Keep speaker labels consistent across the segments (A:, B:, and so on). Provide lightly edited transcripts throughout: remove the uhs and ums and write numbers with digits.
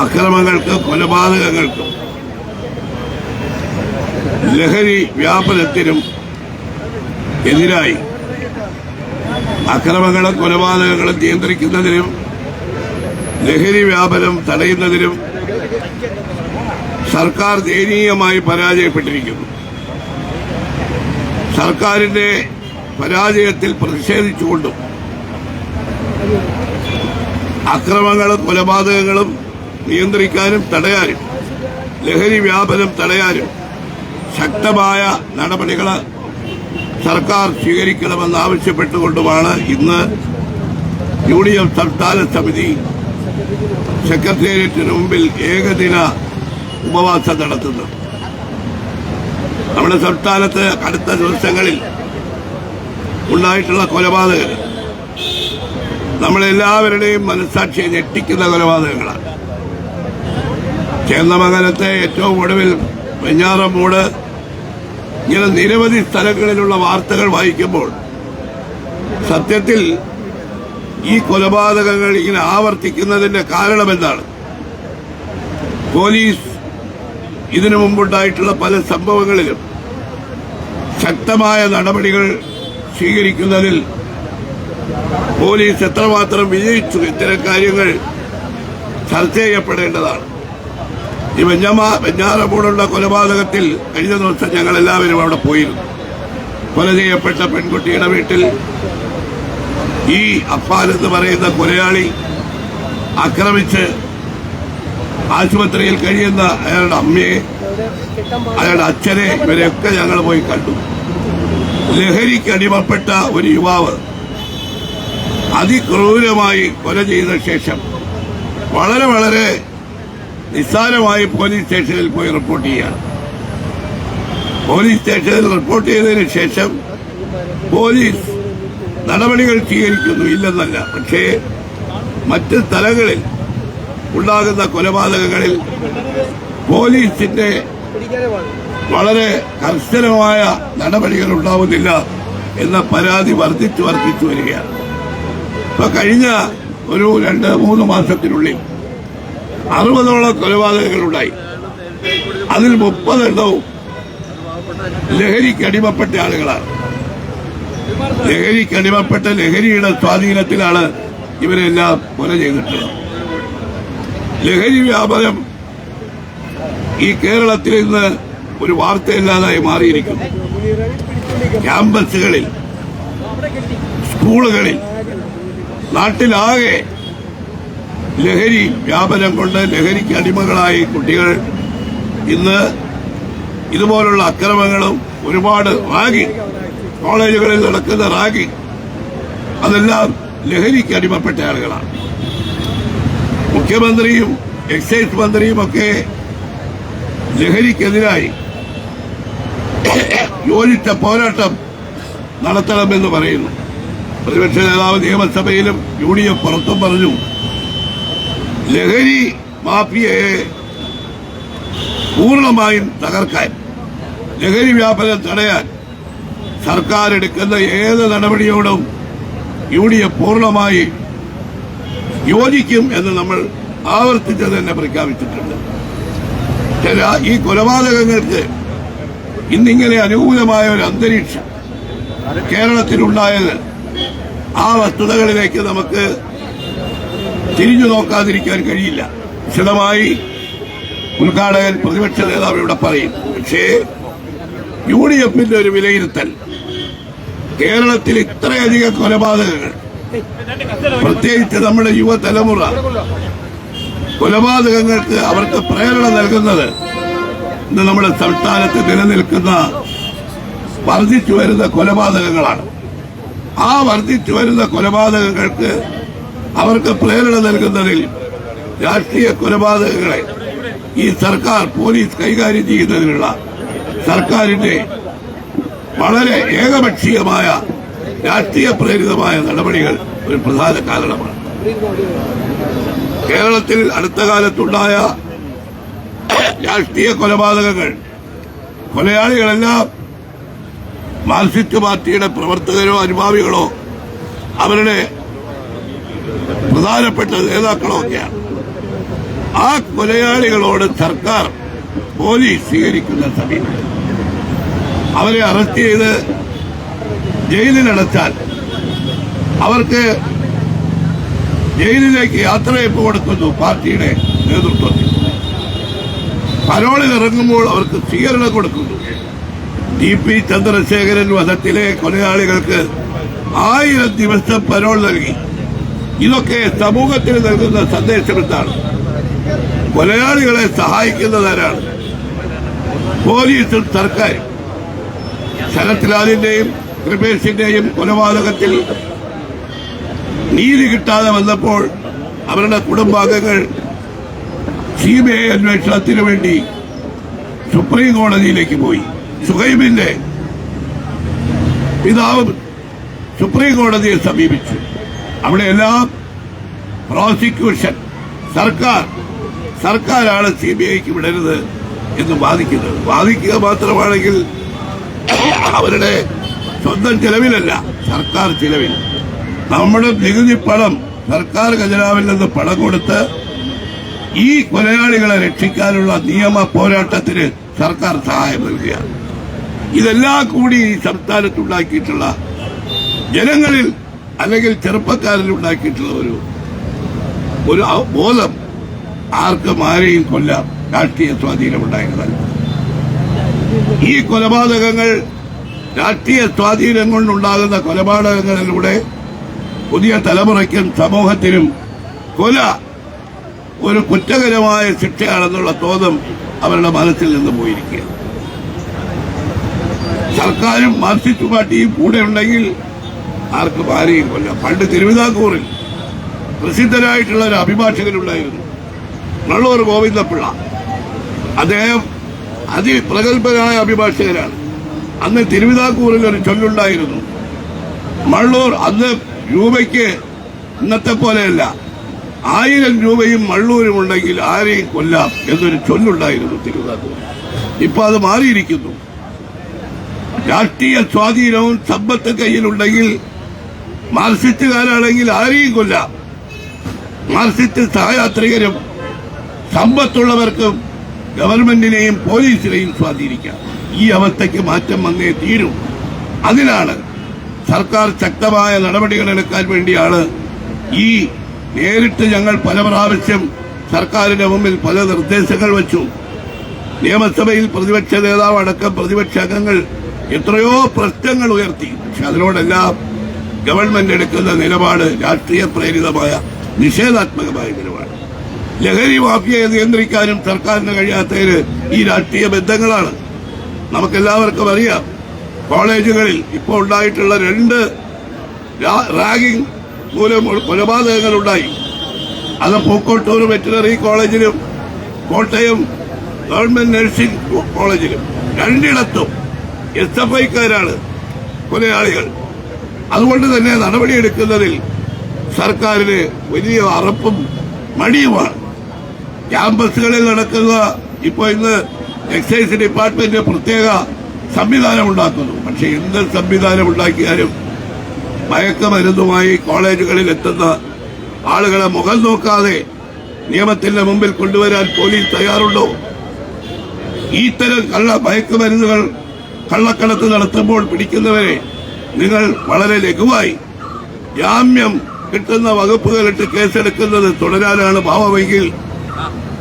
A: അക്രമങ്ങൾക്കും കൊലപാതകങ്ങൾക്കും ലഹരി വ്യാപനത്തിനും എതിരായി അക്രമങ്ങളും കൊലപാതകങ്ങളും നിയന്ത്രിക്കുന്നതിനും ലഹരി വ്യാപനം തടയുന്നതിനും സർക്കാർ ദയനീയമായി പരാജയപ്പെട്ടിരിക്കുന്നു. സർക്കാരിന്റെ പരാജയത്തിൽ പ്രതിഷേധിച്ചുകൊണ്ടും അക്രമങ്ങളും കൊലപാതകങ്ങളും നിയന്ത്രിക്കാനും തടയാനും ലഹരി വ്യാപനം തടയാനും ശക്തമായ നടപടികൾ സർക്കാർ സ്വീകരിക്കണമെന്നാവശ്യപ്പെട്ടുകൊണ്ടുമാണ് ഇന്ന് യൂണിയൻ സംസ്ഥാന സമിതി സെക്രട്ടേറിയറ്റിന് മുമ്പിൽ ഏകദിന ഉപവാസം നടത്തുന്നത്. നമ്മുടെ സംസ്ഥാനത്ത് അടുത്ത ദിവസങ്ങളിൽ ഉണ്ടായിട്ടുള്ള കൊലപാതകങ്ങൾ നമ്മളെല്ലാവരുടെയും മനസ്സാക്ഷിയെ ഞെട്ടിക്കുന്ന കൊലപാതകങ്ങളാണ്. ചേന്ദമംഗലത്തെ ഏറ്റവും ഒടുവിൽ വെഞ്ഞാറമൂട്, ഇങ്ങനെ നിരവധി സ്ഥലങ്ങളിലുള്ള വാർത്തകൾ വായിക്കുമ്പോൾ സത്യത്തിൽ ഈ കൊലപാതകങ്ങൾ ഇങ്ങനെ ആവർത്തിക്കുന്നതിന്റെ കാരണമെന്താണ്? പോലീസ് ഇതിനു മുമ്പുണ്ടായിട്ടുള്ള പല സംഭവങ്ങളിലും ശക്തമായ നടപടികൾ സ്വീകരിക്കുന്നതിൽ പോലീസ് എത്രമാത്രം വിജയിച്ചു, ഇത്തരം കാര്യങ്ങൾ ചർച്ച ചെയ്യപ്പെടേണ്ടതാണ്. ഈ വെഞ്ഞാറമൂടുള്ള കൊലപാതകത്തിൽ കഴിഞ്ഞ ദിവസം ഞങ്ങളെല്ലാവരും അവിടെ പോയിരുന്നു. കൊല ചെയ്യപ്പെട്ട പെൺകുട്ടിയുടെ വീട്ടിൽ ഈ അഫ്ഫാൻ എന്ന് പറയുന്ന കൊലയാളി ആക്രമിച്ച് ആശുപത്രിയിൽ കഴിയുന്ന അയാളുടെ അമ്മയെ, അയാളുടെ അച്ഛനെ, ഇവരെയൊക്കെ ഞങ്ങൾ പോയി കണ്ടു. ലഹരിക്ക് അടിമപ്പെട്ട ഒരു യുവാവ് അതിക്രൂരമായി കൊല ചെയ്ത ശേഷം വളരെ വളരെ നിസ്സാരമായി പോലീസ് സ്റ്റേഷനിൽ പോയി റിപ്പോർട്ട് ചെയ്യുകയാണ്. പോലീസ് സ്റ്റേഷനിൽ റിപ്പോർട്ട് ചെയ്തതിനു ശേഷം പോലീസ് നടപടികൾ സ്വീകരിക്കുന്നു, ഇല്ലെന്നല്ല. പക്ഷേ മറ്റ് സ്ഥലങ്ങളിൽ ഉണ്ടാകുന്ന കൊലപാതകങ്ങളിൽ പോലീസിന്റെ വളരെ കർശനമായ നടപടികൾ ഉണ്ടാവുന്നില്ല എന്ന പരാതി വർദ്ധിച്ചു വരികയാണ്. ഇപ്പൊ കഴിഞ്ഞ ഒരു 2-3 മാസത്തിനുള്ളിൽ 60ഓളം കൊലപാതകങ്ങളുണ്ടായി. അതിൽ 30 എണ്ണവും ലഹരിക്കടിമപ്പെട്ട ആളുകളാണ്. ലഹരിക്കടിമപ്പെട്ട ലഹരിയുടെ സ്വാധീനത്തിലാണ് ഇവരെല്ലാം കൊല ചെയ്തിട്ടുള്ളത്. ലഹരി വ്യാപനം ഈ കേരളത്തിൽ ഇന്ന് ഒരു വാർത്തയില്ലാതായി മാറിയിരിക്കുന്നു. ക്യാമ്പസുകളിൽ, സ്കൂളുകളിൽ, നാട്ടിലാകെ ലഹരി വ്യാപനം കൊണ്ട് ലഹരിക്ക് അടിമകളായി കുട്ടികൾ ഇന്ന് ഇതുപോലുള്ള അക്രമങ്ങളും ഒരുപാട് റാഗിംഗ്, കോളേജുകളിൽ നടക്കുന്ന റാഗിംഗ്, അതെല്ലാം ലഹരിക്ക് അടിമപ്പെട്ട ആളുകളാണ്. മുഖ്യമന്ത്രിയും എക്സൈസ് മന്ത്രിയും ഒക്കെ ലഹരിക്കെതിരായി യോജിച്ച പോരാട്ടം നടത്തണമെന്ന് പറയുന്നു. പ്രതിപക്ഷ നേതാവ് നിയമസഭയിലും യുഡിഎഫ് പുറത്തും പറഞ്ഞു, ലഹരി മാഫിയയെ പൂർണ്ണമായും തകർക്കാൻ, ലഹരി വ്യാപനം തടയാൻ സർക്കാർ എടുക്കുന്ന ഏത് നടപടിയോടും യുഡിഎഫ് പൂർണ്ണമായി യോജിക്കും എന്ന് നമ്മൾ ആവർത്തിച്ച് തന്നെ പ്രഖ്യാപിച്ചിട്ടുണ്ട്. ഈ കൊലപാതകങ്ങൾക്ക് ഇന്നിങ്ങനെ അനുകൂലമായ ഒരു അന്തരീക്ഷം കേരളത്തിലുണ്ടായത്, ആ വസ്തുതകളിലേക്ക് നമുക്ക് തിരിഞ്ഞു നോക്കാതിരിക്കാൻ കഴിയില്ല. വിശദമായി ഉദ്ഘാടകൻ പ്രതിപക്ഷ നേതാവ് ഇവിടെ പറയും. പക്ഷേ യുഡിഎഫിന്റെ ഒരു വിലയിരുത്തൽ, കേരളത്തിൽ ഇത്രയധികം കൊലപാതകങ്ങൾ, പ്രത്യേകിച്ച് നമ്മുടെ യുവതലമുറ കൊലപാതകങ്ങൾക്ക് അവർക്ക് പ്രേരണ നൽകുന്നത് ഇന്ന് നമ്മുടെ സംസ്ഥാനത്ത് നിലനിൽക്കുന്ന വർദ്ധിച്ചു വരുന്ന കൊലപാതകങ്ങളാണ്. ആ വർദ്ധിച്ചു വരുന്ന കൊലപാതകങ്ങൾക്ക് അവർക്ക് പ്രേരണ നൽകുന്നതിൽ രാഷ്ട്രീയ കൊലപാതകങ്ങളെ ഈ സർക്കാർ, പോലീസ് കൈകാര്യം ചെയ്യുന്നതിനുള്ള സർക്കാരിന്റെ വളരെ ഏകപക്ഷീയമായ രാഷ്ട്രീയ പ്രേരിതമായ നടപടികൾ ഒരു പ്രധാന കാരണമാണ്. കേരളത്തിൽ അടുത്ത കാലത്തുണ്ടായ രാഷ്ട്രീയ കൊലപാതകങ്ങൾ, കൊലയാളികളെല്ലാം മാർക്സിസ്റ്റ് പാർട്ടിയുടെ പ്രവർത്തകരോ അനുഭാവികളോ അവരുടെ പ്രധാനപ്പെട്ട നേതാക്കളോ ഒക്കെയാണ്. ആ കൊലയാളികളോട് സർക്കാർ പോലീസ് സ്വീകരിക്കുന്ന സമീപനം, അവരെ അറസ്റ്റ് ചെയ്ത് ജയിലിലടച്ചാൽ അവർക്ക് ജയിലിലേക്ക് യാത്രയപ്പ് കൊടുക്കുന്നു പാർട്ടിയുടെ നേതൃത്വത്തിൽ. പരോളിൽ ഇറങ്ങുമ്പോൾ അവർക്ക് സ്വീകരണം കൊടുക്കുന്നു. TP ചന്ദ്രശേഖരൻ വധത്തിലെ കൊലയാളികൾക്ക് 1000 ദിവസം പരോൾ നൽകി. ഇതൊക്കെ സമൂഹത്തിന് നൽകുന്ന സന്ദേശം എന്താണ്? കൊലയാളികളെ സഹായിക്കുന്നതാരാണ്? പോലീസും സർക്കാരും. ശരത് ലാലിന്റെയും കൃപേഷിന്റെയും കൊലപാതകത്തിൽ നീതി കിട്ടാതെ വന്നപ്പോൾ അവരുടെ കുടുംബാംഗങ്ങൾ CBI അന്വേഷണത്തിന് വേണ്ടി സുപ്രീം കോടതിയിലേക്ക് പോയി. സുഹൈബിന്റെ പിതാവ് സുപ്രീം കോടതിയെ സമീപിച്ചു. അവിടെയെല്ലാം പ്രോസിക്യൂഷൻ സർക്കാരാണ് CBIക്ക് വിടരുത് എന്ന് വാദിക്കുന്നത്. വാദിക്കുക മാത്രമാണെങ്കിൽ അവരുടെ സ്വന്തം ചെലവിലല്ല, സർക്കാർ ചെലവിൽ നമ്മുടെ നികുതി പണം സർക്കാർ ഖജനാവിൽ നിന്ന് പണം കൊടുത്ത് ഈ കൊലയാളികളെ രക്ഷിക്കാനുള്ള നിയമ പോരാട്ടത്തിന് സർക്കാർ സഹായം നൽകുകയാണ്. ഇതെല്ലാം കൂടി ഈ സംസ്ഥാനത്തുണ്ടാക്കിയിട്ടുള്ള ജനങ്ങളിൽ അല്ലെങ്കിൽ ചെറുപ്പക്കാരിൽ ഉണ്ടാക്കിയിട്ടുള്ള ഒരു ബോധം ആർക്കും ആരെയും കൊല്ലാം രാഷ്ട്രീയ സ്വാധീനമുണ്ടായിരുന്നല്ല. ഈ കൊലപാതകങ്ങൾ രാഷ്ട്രീയ സ്വാധീനം കൊണ്ടുണ്ടാകുന്ന കൊലപാതകങ്ങളിലൂടെ പുതിയ തലമുറയ്ക്കും സമൂഹത്തിനും കൊല ഒരു കുറ്റകരമായ ശിക്ഷയാണെന്നുള്ള തോന്നൽ അവരുടെ മനസ്സിൽ നിന്ന് പോയിരിക്കുക. സർക്കാരും മാർക്സിസ്റ്റ് പാർട്ടിയും കൂടെ ഉണ്ടെങ്കിൽ ആർക്കും ആരെയും കൊല്ലാം. പണ്ട് തിരുവിതാംകൂറിൽ പ്രസിദ്ധനായിട്ടുള്ള ഒരു അഭിഭാഷകനുണ്ടായിരുന്നു, മള്ളൂർ ഗോവിന്ദപിള്ള. അദ്ദേഹം അതിപ്രഗത്ഭനായ അഭിഭാഷകനാണ്. അന്ന് തിരുവിതാംകൂറിൽ ഒരു ചൊല്ലുണ്ടായിരുന്നു, മള്ളൂർ അന്ന് രൂപയ്ക്ക് ഇന്നത്തെ പോലെയല്ല, 1000 രൂപയും മള്ളൂരും ഉണ്ടെങ്കിൽ ആരെയും കൊല്ലാം എന്നൊരു ചൊല്ലുണ്ടായിരുന്നു തിരുവിതാംകൂർ. ഇപ്പൊ അത് മാറിയിരിക്കുന്നു. രാഷ്ട്രീയ സ്വാധീനവും സമ്പത്ത് കയ്യിലുണ്ടെങ്കിൽ മാർക്സിസ്റ്റുകാരാണെങ്കിൽ ആരെയും കൊല്ലാം. മാർക്സിസ്റ്റ് സഹയാത്രികരും സമ്പത്തുള്ളവർക്കും ഗവൺമെന്റിനെയും പോലീസിനെയും സ്വാധീനിക്കാം. ഈ അവസ്ഥയ്ക്ക് മാറ്റം വന്നേ തീരും. അതിനാണ് സർക്കാർ ശക്തമായ നടപടികൾ എടുക്കാൻ വേണ്ടിയാണ് ഈ നേരിട്ട് ഞങ്ങൾ പല പ്രാവശ്യം സർക്കാരിന്റെ മുമ്പിൽ പല നിർദ്ദേശങ്ങൾ വച്ചു. നിയമസഭയിൽ പ്രതിപക്ഷ നേതാവ് അടക്കം പ്രതിപക്ഷ അംഗങ്ങൾ എത്രയോ പ്രശ്നങ്ങൾ ഉയർത്തി. പക്ഷെ അതിനോടെല്ലാം ഗവൺമെന്റ് എടുക്കുന്ന നിലപാട് രാഷ്ട്രീയ പ്രേരിതമായ നിഷേധാത്മകമായ നിലപാട്. ലഹരി മാഫിയയെ നിയന്ത്രിക്കാനും സർക്കാരിന് കഴിയാത്തതിന് ഈ രാഷ്ട്രീയ ബന്ധങ്ങളാണ്. നമുക്കെല്ലാവർക്കും അറിയാം, കോളേജുകളിൽ ഇപ്പോൾ ഉണ്ടായിട്ടുള്ള 2 റാഗിംഗ് മൂലം കൊലപാതകങ്ങളുണ്ടായി. അത് പൂക്കോട്ടൂർ വെറ്റിനറി കോളേജിലും കോട്ടയം ഗവൺമെന്റ് നഴ്സിംഗ് കോളേജിലും രണ്ടിടത്തും SFIക്കാരാണ് കൊലയാളികൾ. അതുകൊണ്ട് തന്നെ നടപടിയെടുക്കുന്നതിൽ സർക്കാരിന് വലിയ അറപ്പും മടിയുമാണ്. ക്യാമ്പസുകളിൽ നടക്കുന്ന ഇപ്പോൾ ഇന്ന് എക്സൈസ് ഡിപ്പാർട്ട്മെന്റ് പ്രത്യേക സംവിധാനം ഉണ്ടാക്കുന്നു. പക്ഷെ എന്ത് സംവിധാനം ഉണ്ടാക്കിയാലും മയക്കുമരുന്നുമായി കോളേജുകളിൽ എത്തുന്ന ആളുകളെ മുഖം നോക്കാതെ നിയമത്തിന്റെ മുമ്പിൽ കൊണ്ടുവരാൻ പോലീസ് തയ്യാറുണ്ടോ? ഇത്തരം മയക്കുമരുന്നുകൾ കള്ളക്കടത്ത് നടത്തുമ്പോൾ പിടിക്കുന്നവരെ നിങ്ങൾ വളരെ ലഘുവായി ജാമ്യം കിട്ടുന്ന വകുപ്പുകളിട്ട് കേസെടുക്കുന്നത് തുടരാനാണ് ഭാവമെങ്കിൽ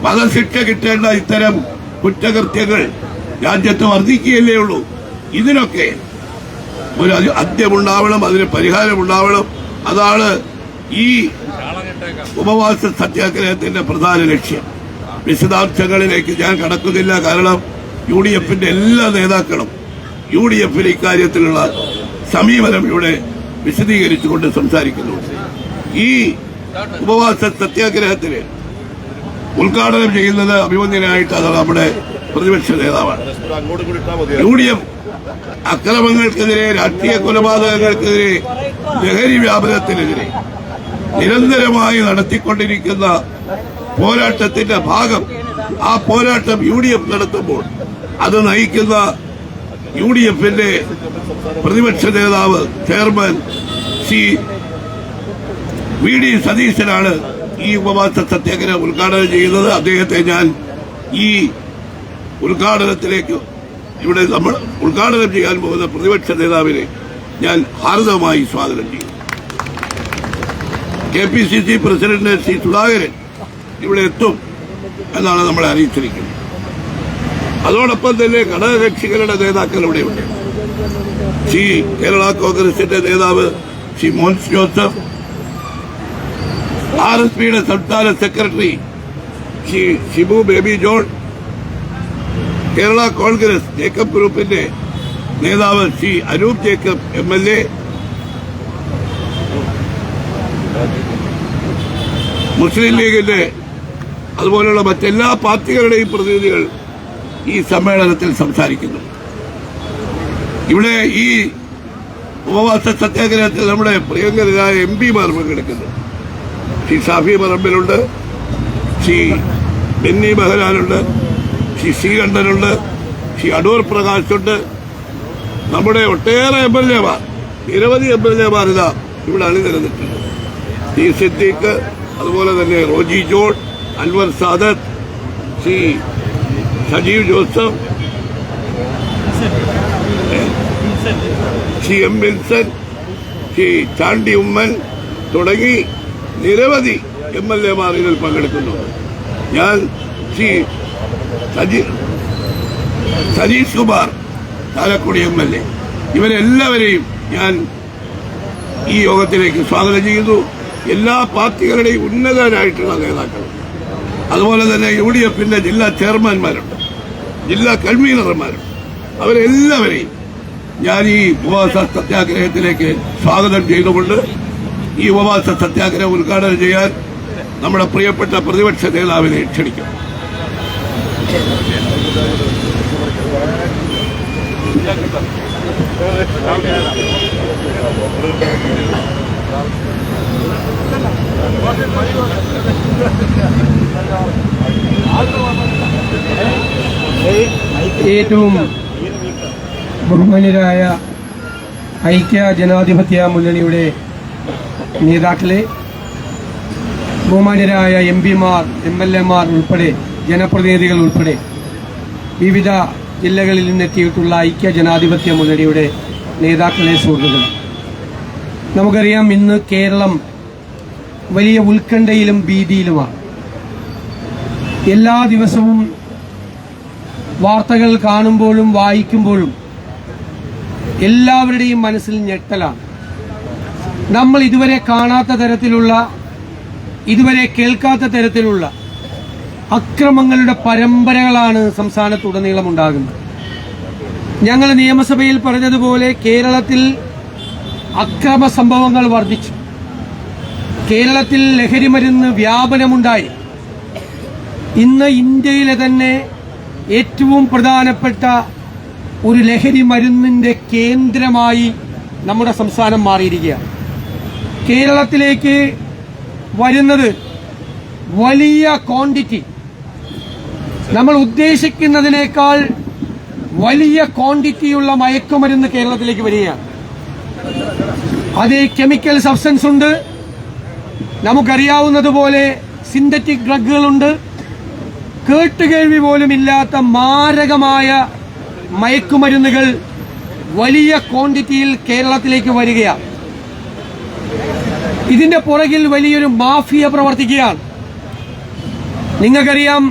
A: വധശിക്ഷ കിട്ടേണ്ട ഇത്തരം കുറ്റകൃത്യങ്ങൾ രാജ്യത്ത് വർദ്ധിക്കുകയല്ലേ ഉള്ളൂ. ഇതിനൊക്കെ ഒരു അന്ത്യമുണ്ടാവണം, അതിന് പരിഹാരമുണ്ടാവണം. അതാണ് ഈ ഉപവാസ സത്യാഗ്രഹത്തിന്റെ പ്രധാന ലക്ഷ്യം. വിശദാംശങ്ങളിലേക്ക് ഞാൻ കടക്കുന്നില്ല, കാരണം UDFന്റെ എല്ലാ നേതാക്കളും UDFിൽ ഇക്കാര്യത്തിലുള്ള സമീപനം ഇവിടെ വിശദീകരിച്ചുകൊണ്ട് സംസാരിക്കുന്നു. ഈ ഉപവാസ സത്യാഗ്രഹത്തിന് ഉദ്ഘാടനം ചെയ്യുന്നത് അഭിമന്യനായിട്ട് അത് നമ്മുടെ പ്രതിപക്ഷ നേതാവാണ്. UDF അക്രമങ്ങൾക്കെതിരെ, രാഷ്ട്രീയ കൊലപാതകങ്ങൾക്കെതിരെ, ലഹരി വ്യാപനത്തിനെതിരെ നിരന്തരമായി നടത്തിക്കൊണ്ടിരിക്കുന്ന പോരാട്ടത്തിന്റെ ഭാഗം. ആ പോരാട്ടം UDF നടത്തുമ്പോൾ അത് നയിക്കുന്ന UDFന്റെ പ്രതിപക്ഷ നേതാവ് ചെയർമാൻ ശ്രീ VD സതീശനാണ് ഈ ഉപവാസ സത്യാഗ്രഹം ഉദ്ഘാടനം ചെയ്യുന്നത്. അദ്ദേഹത്തെ ഞാൻ ഈ ഉദ്ഘാടനത്തിലേക്ക് ഇവിടെ നമ്മൾ ഉദ്ഘാടനം ചെയ്യാൻ പോകുന്ന പ്രതിപക്ഷ നേതാവിനെ ഞാൻ ഹാർദവമായി സ്വാഗതം ചെയ്യും. KPCC പ്രസിഡന്റ് ശ്രീ സുധാകരൻ ഇവിടെ എത്തും എന്നാണ് നമ്മളെ അറിയിച്ചിരിക്കുന്നത്. അതോടൊപ്പം തന്നെ ഘടകകക്ഷികളുടെ നേതാക്കൾ ഇവിടെയുണ്ട്. ശ്രീ കേരള കോൺഗ്രസിന്റെ നേതാവ് ശ്രീ മോൻസ് ജോസഫ്, RSPയുടെ സംസ്ഥാന secretary Shri Shibu baby John, Kerala Congress Jacob ഗ്രൂപ്പിന്റെ നേതാവ് ശ്രീ അനൂപ് ജേക്കബ് MLA, മുസ്ലിം ലീഗിന്റെ അതുപോലെയുള്ള മറ്റെല്ലാ പാർട്ടികളുടെയും പ്രതിനിധികൾ ഈ സമ്മേളനത്തിൽ സംസാരിക്കുന്നു. ഇവിടെ ഈ ഉപവാസ സത്യാഗ്രഹത്തിൽ നമ്മുടെ പ്രിയങ്കരായ MPമാർ പങ്കെടുക്കുന്നു. ശ്രീ ഷാഫി പറമ്പിലുണ്ട്, ശ്രീ ബെന്നി ബെഹ്ലാനുണ്ട്, ശ്രീ ശ്രീകണ്ഠനുണ്ട്, ശ്രീ അടൂർ പ്രകാശുണ്ട്. നമ്മുടെ ഒട്ടേറെ MLAമാർ, നിരവധി MLAമാർ ഇതാ ഇവിടെ അണിനിരന്നിട്ടുണ്ട്. ശ്രീ സിദ്ദീഖ്, അതുപോലെ തന്നെ Roji John, Anwar Sadath, Shri Sajeev Joseph, Shri M. Wilson, Shri Chandy Oommen തുടങ്ങി നിരവധി MLAമാർ ഇതിൽ പങ്കെടുക്കുന്നു. ഞാൻ ശ്രീ സതീഷ് കുമാർ ചാലക്കുടി MLA, ഇവരെല്ലാവരെയും ഞാൻ ഈ യോഗത്തിലേക്ക് സ്വാഗതം ചെയ്യുന്നു. എല്ലാ പാർട്ടികളുടെയും ഉന്നതരായിട്ടുള്ള നേതാക്കൾ, അതുപോലെ തന്നെ UDFന്റെ ജില്ലാ ചെയർമാൻമാരുണ്ട്, ജില്ലാ കൺവീനർമാരുണ്ട്. അവരെല്ലാവരെയും ഞാൻ ഈ ഉപവാസ സത്യാഗ്രഹത്തിലേക്ക് സ്വാഗതം ചെയ്തുകൊണ്ട് ഈ ഉപവാസ സത്യാഗ്രഹം ഉദ്ഘാടനം ചെയ്യാൻ നമ്മുടെ പ്രിയപ്പെട്ട പ്രതിപക്ഷ നേതാവിനെ ക്ഷണിക്കും.
B: ഏറ്റവും ബഹുമാന്യരായ ഐക്യ ജനാധിപത്യ മുന്നണിയുടെ നേതാക്കളെ, ബഹുമാന്യരായ MPമാർ, MLAമാർ ഉൾപ്പെടെ, ജനപ്രതിനിധികൾ ഉൾപ്പെടെ വിവിധ ജില്ലകളിൽ നിന്നെത്തിയിട്ടുള്ള ഐക്യ ജനാധിപത്യ മുന്നണിയുടെ നേതാക്കളെ, സുഹൃത്തുക്കൾ, നമുക്കറിയാം ഇന്ന് കേരളം വലിയ ഉത്കണ്ഠയിലും ഭീതിയിലുമാണ്. എല്ലാ ദിവസവും വാർത്തകൾ കാണുമ്പോഴും വായിക്കുമ്പോഴും എല്ലാവരുടെയും മനസ്സിൽ ഞെട്ടലാണ്. നമ്മൾ ഇതുവരെ കാണാത്ത തരത്തിലുള്ള, ഇതുവരെ കേൾക്കാത്ത തരത്തിലുള്ള അക്രമങ്ങളുടെ പരമ്പരകളാണ് സംസ്ഥാനത്തുടനീളം ഉണ്ടാകുന്നത്. ഞങ്ങൾ നിയമസഭയിൽ പറഞ്ഞതുപോലെ കേരളത്തിൽ അക്രമ സംഭവങ്ങൾ വർദ്ധിച്ചു. കേരളത്തിൽ ലഹരിമരുന്ന് വ്യാപനമുണ്ടായി. ഇന്ന് ഇന്ത്യയിലെ തന്നെ ഏറ്റവും പ്രധാനപ്പെട്ട ഒരു ലഹരി മരുന്നിന്റെ കേന്ദ്രമായി നമ്മുടെ സംസ്ഥാനം മാറിയിരിക്കുകയാണ്. കേരളത്തിലേക്ക് വരുന്നത് വലിയ ക്വാണ്ടിറ്റി, നമ്മൾ ഉദ്ദേശിക്കുന്നതിനേക്കാൾ വലിയ ക്വാണ്ടിറ്റിയുള്ള മയക്കുമരുന്ന് കേരളത്തിലേക്ക് വരികയാണ്. അത് കെമിക്കൽ സബ്സ്റ്റൻസ് ഉണ്ട്, നമുക്കറിയാവുന്നതുപോലെ സിന്തറ്റിക് ഡ്രഗുകളുണ്ട്, കേട്ടുകേൾവി പോലും ഇല്ലാത്ത മാരകമായ മയക്കുമരുന്നുകൾ വലിയ ക്വാണ്ടിറ്റിയിൽ കേരളത്തിലേക്ക് വരികയാണ്. ഇതിന്റെ പുറകിൽ വലിയൊരു മാഫിയ പ്രവർത്തിക്കുകയാണ്. നിങ്ങൾക്കറിയാം,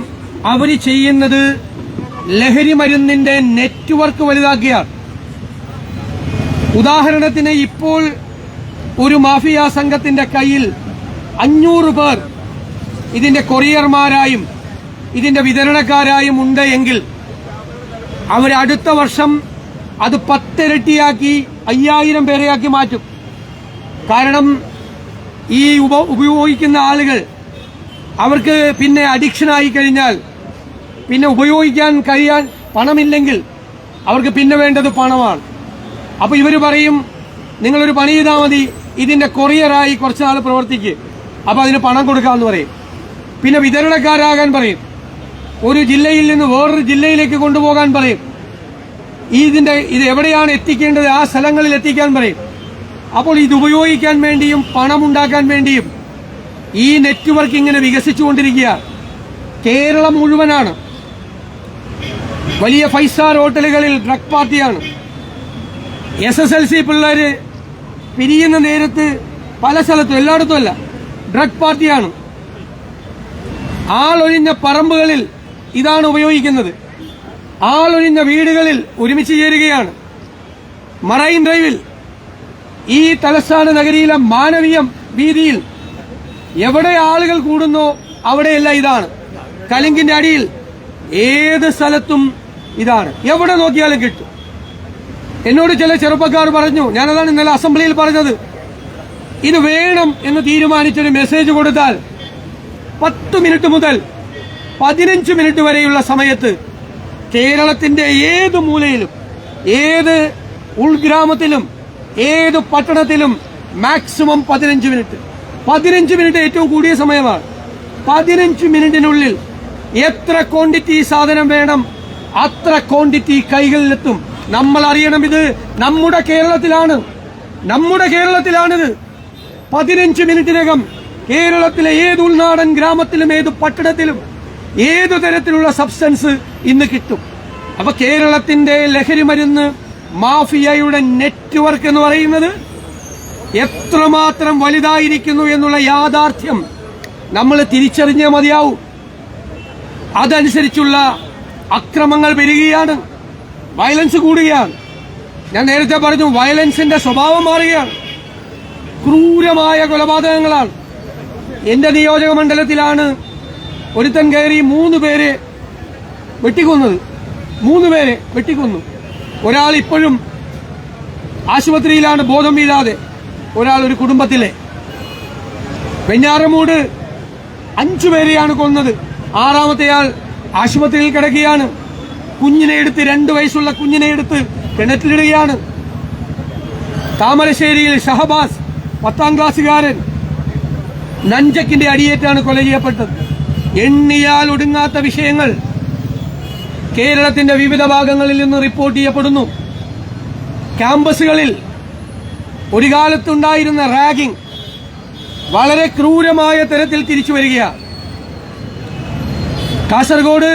B: അവർ ചെയ്യുന്നത് ലഹരി മരുന്നിന്റെ നെറ്റ്വർക്ക് വലുതാക്കുകയാണ്. ഉദാഹരണത്തിന് ഇപ്പോൾ ഒരു മാഫിയ സംഘത്തിന്റെ കയ്യിൽ 500 പേർ ഇതിന്റെ കൊറിയർമാരായും ഇതിന്റെ വിതരണക്കാരായും ഉണ്ട് എങ്കിൽ അവർ അടുത്ത വർഷം അത് 10 ഇരട്ടിയാക്കി 5000 പേരെയാക്കി മാറ്റും. കാരണം ഈ ഉപയോഗിക്കുന്ന ആളുകൾ, അവർക്ക് പിന്നെ അഡിക്ഷനായി കഴിഞ്ഞാൽ, പിന്നെ ഉപയോഗിക്കാൻ കഴിയാൻ പണമില്ലെങ്കിൽ അവർക്ക് പിന്നെ വേണ്ടത് പണമാണ്. അപ്പൊ ഇവർ പറയും, നിങ്ങളൊരു പണി ചെയ്താൽ മതി, ഇതിന്റെ കൊറിയറായി കുറച്ചുനാൾ പ്രവർത്തിക്കുക, അപ്പൊ അതിന് പണം കൊടുക്കാമെന്ന് പറയും. പിന്നെ വിതരണക്കാരാകാൻ പറയും, ഒരു ജില്ലയിൽ നിന്ന് വേറൊരു ജില്ലയിലേക്ക് കൊണ്ടുപോകാൻ പറയും. ഇത് എവിടെയാണ് എത്തിക്കേണ്ടത് ആ സ്ഥലങ്ങളിൽ എത്തിക്കാൻ പറയും. അപ്പോൾ ഇത് ഉപയോഗിക്കാൻ വേണ്ടിയും പണമുണ്ടാക്കാൻ വേണ്ടിയും ഈ നെറ്റ്വർക്ക് ഇങ്ങനെ വികസിച്ചുകൊണ്ടിരിക്കുക. കേരളം മുഴുവനാണ്. വലിയ 5 സ്റ്റാർ ഹോട്ടലുകളിൽ ഡ്രഗ് പാർട്ടിയാണ്. SSLC പിള്ളേര് പിരിയുന്ന നേരത്ത് പല സ്ഥലത്തും, എല്ലായിടത്തും അല്ല, ഡ്രഗ് പാർട്ടിയാണ്. ആളൊഴിഞ്ഞ പറമ്പുകളിൽ ഇതാണ് ഉപയോഗിക്കുന്നത്. ആളൊഴിഞ്ഞ വീടുകളിൽ ഒരുമിച്ച് ചേരുകയാണ്. മറൈൻ ഡ്രൈവിൽ, ഈ തലസ്ഥാന നഗരിയിലെ മാനവീയം വീതിയിൽ എവിടെ ആളുകൾ കൂടുന്നോ അവിടെയെല്ലാം ഇതാണ്. കലിങ്കിന്റെ അടിയിൽ ഏത് സ്ഥലത്തും ഇതാണ്. എവിടെ നോക്കിയാലും കിട്ടും. എന്നോട് ചില ചെറുപ്പക്കാർ പറഞ്ഞു, ഞാനതാണ് ഇന്നലെ അസംബ്ലിയിൽ പറഞ്ഞത്, ഇത് വേണം എന്ന് തീരുമാനിച്ചൊരു മെസ്സേജ് കൊടുത്താൽ 10 മിനിറ്റ് മുതൽ 15 മിനിറ്റ് വരെയുള്ള സമയത്ത് കേരളത്തിന്റെ ഏത് മൂലയിലും, ഏത് ഉൾഗ്രാമത്തിലും, ഏത് പട്ടണത്തിലും മാക്സിമം 15 മിനിറ്റ്. 15 മിനിറ്റ് ഏറ്റവും കൂടിയ സമയമാണ്. 15 മിനിറ്റിനുള്ളിൽ എത്ര ക്വാണ്ടിറ്റി സാധനം വേണം അത്ര ക്വാണ്ടിറ്റി കൈകളിലെത്തും. നമ്മൾ അറിയണം, ഇത് നമ്മുടെ കേരളത്തിലാണിത്. 15 മിനിറ്റിനകം കേരളത്തിലെ ഏത് ഉൾനാടൻ ഗ്രാമത്തിലും ഏത് പട്ടണത്തിലും ഏതു തരത്തിലുള്ള സബ്സ്റ്റൻസ് ഇന്ന് കിട്ടും. അപ്പൊ കേരളത്തിന്റെ ലഹരി മരുന്ന് മാഫിയയുടെ നെറ്റ്വർക്ക് എന്ന് പറയുന്നത് എത്രമാത്രം വലുതായിരിക്കുന്നു എന്നുള്ള യാഥാർത്ഥ്യം നമ്മൾ തിരിച്ചറിഞ്ഞേ മതിയാവൂ. അതനുസരിച്ചുള്ള അക്രമങ്ങൾ പെരുകുകയാണ്, വയലൻസ് കൂടുകയാണ്. ഞാൻ നേരത്തെ പറഞ്ഞു, വയലൻസിന്റെ സ്വഭാവം മാറുകയാണ്. ക്രൂരമായ കൊലപാതകങ്ങളാണ്. എന്റെ നിയോജക മണ്ഡലത്തിലാണ് ഒരുത്തൻ കയറി 3 പേരെ വെട്ടിക്കൊന്നത്. 3 പേരെ വെട്ടിക്കൊന്നു. ഒരാൾ ഇപ്പോഴും ആശുപത്രിയിലാണ് ബോധം വീഴാതെ. ഒരാൾ ഒരു കുടുംബത്തിലെ. വെഞ്ഞാറമൂട് 5 പേരെയാണ് കൊന്നത്. 6-മത്തെയാൾ ആശുപത്രിയിൽ കിടക്കുകയാണ്. കുഞ്ഞിനെ എടുത്ത്, 2 വയസ്സുള്ള കുഞ്ഞിനെ എടുത്ത് കിണറ്റിലിടുകയാണ്. താമരശ്ശേരിയിൽ ഷഹബാസ് 10ാം ക്ലാസ്സുകാരൻ നഞ്ചക്കിന്റെ അടിയേറ്റാണ് കൊല ചെയ്യപ്പെട്ടത്. എണ്ണിയാൽ ഒടുങ്ങാത്ത വിഷയങ്ങൾ കേരളത്തിന്റെ വിവിധ ഭാഗങ്ങളിൽ നിന്ന് റിപ്പോർട്ട് ചെയ്യപ്പെടുന്നു. ക്യാമ്പസുകളിൽ ഒരു കാലത്തുണ്ടായിരുന്ന റാഗിംഗ് വളരെ ക്രൂരമായ തരത്തിൽ തിരിച്ചു വരികയാണ്. കാസർഗോഡ്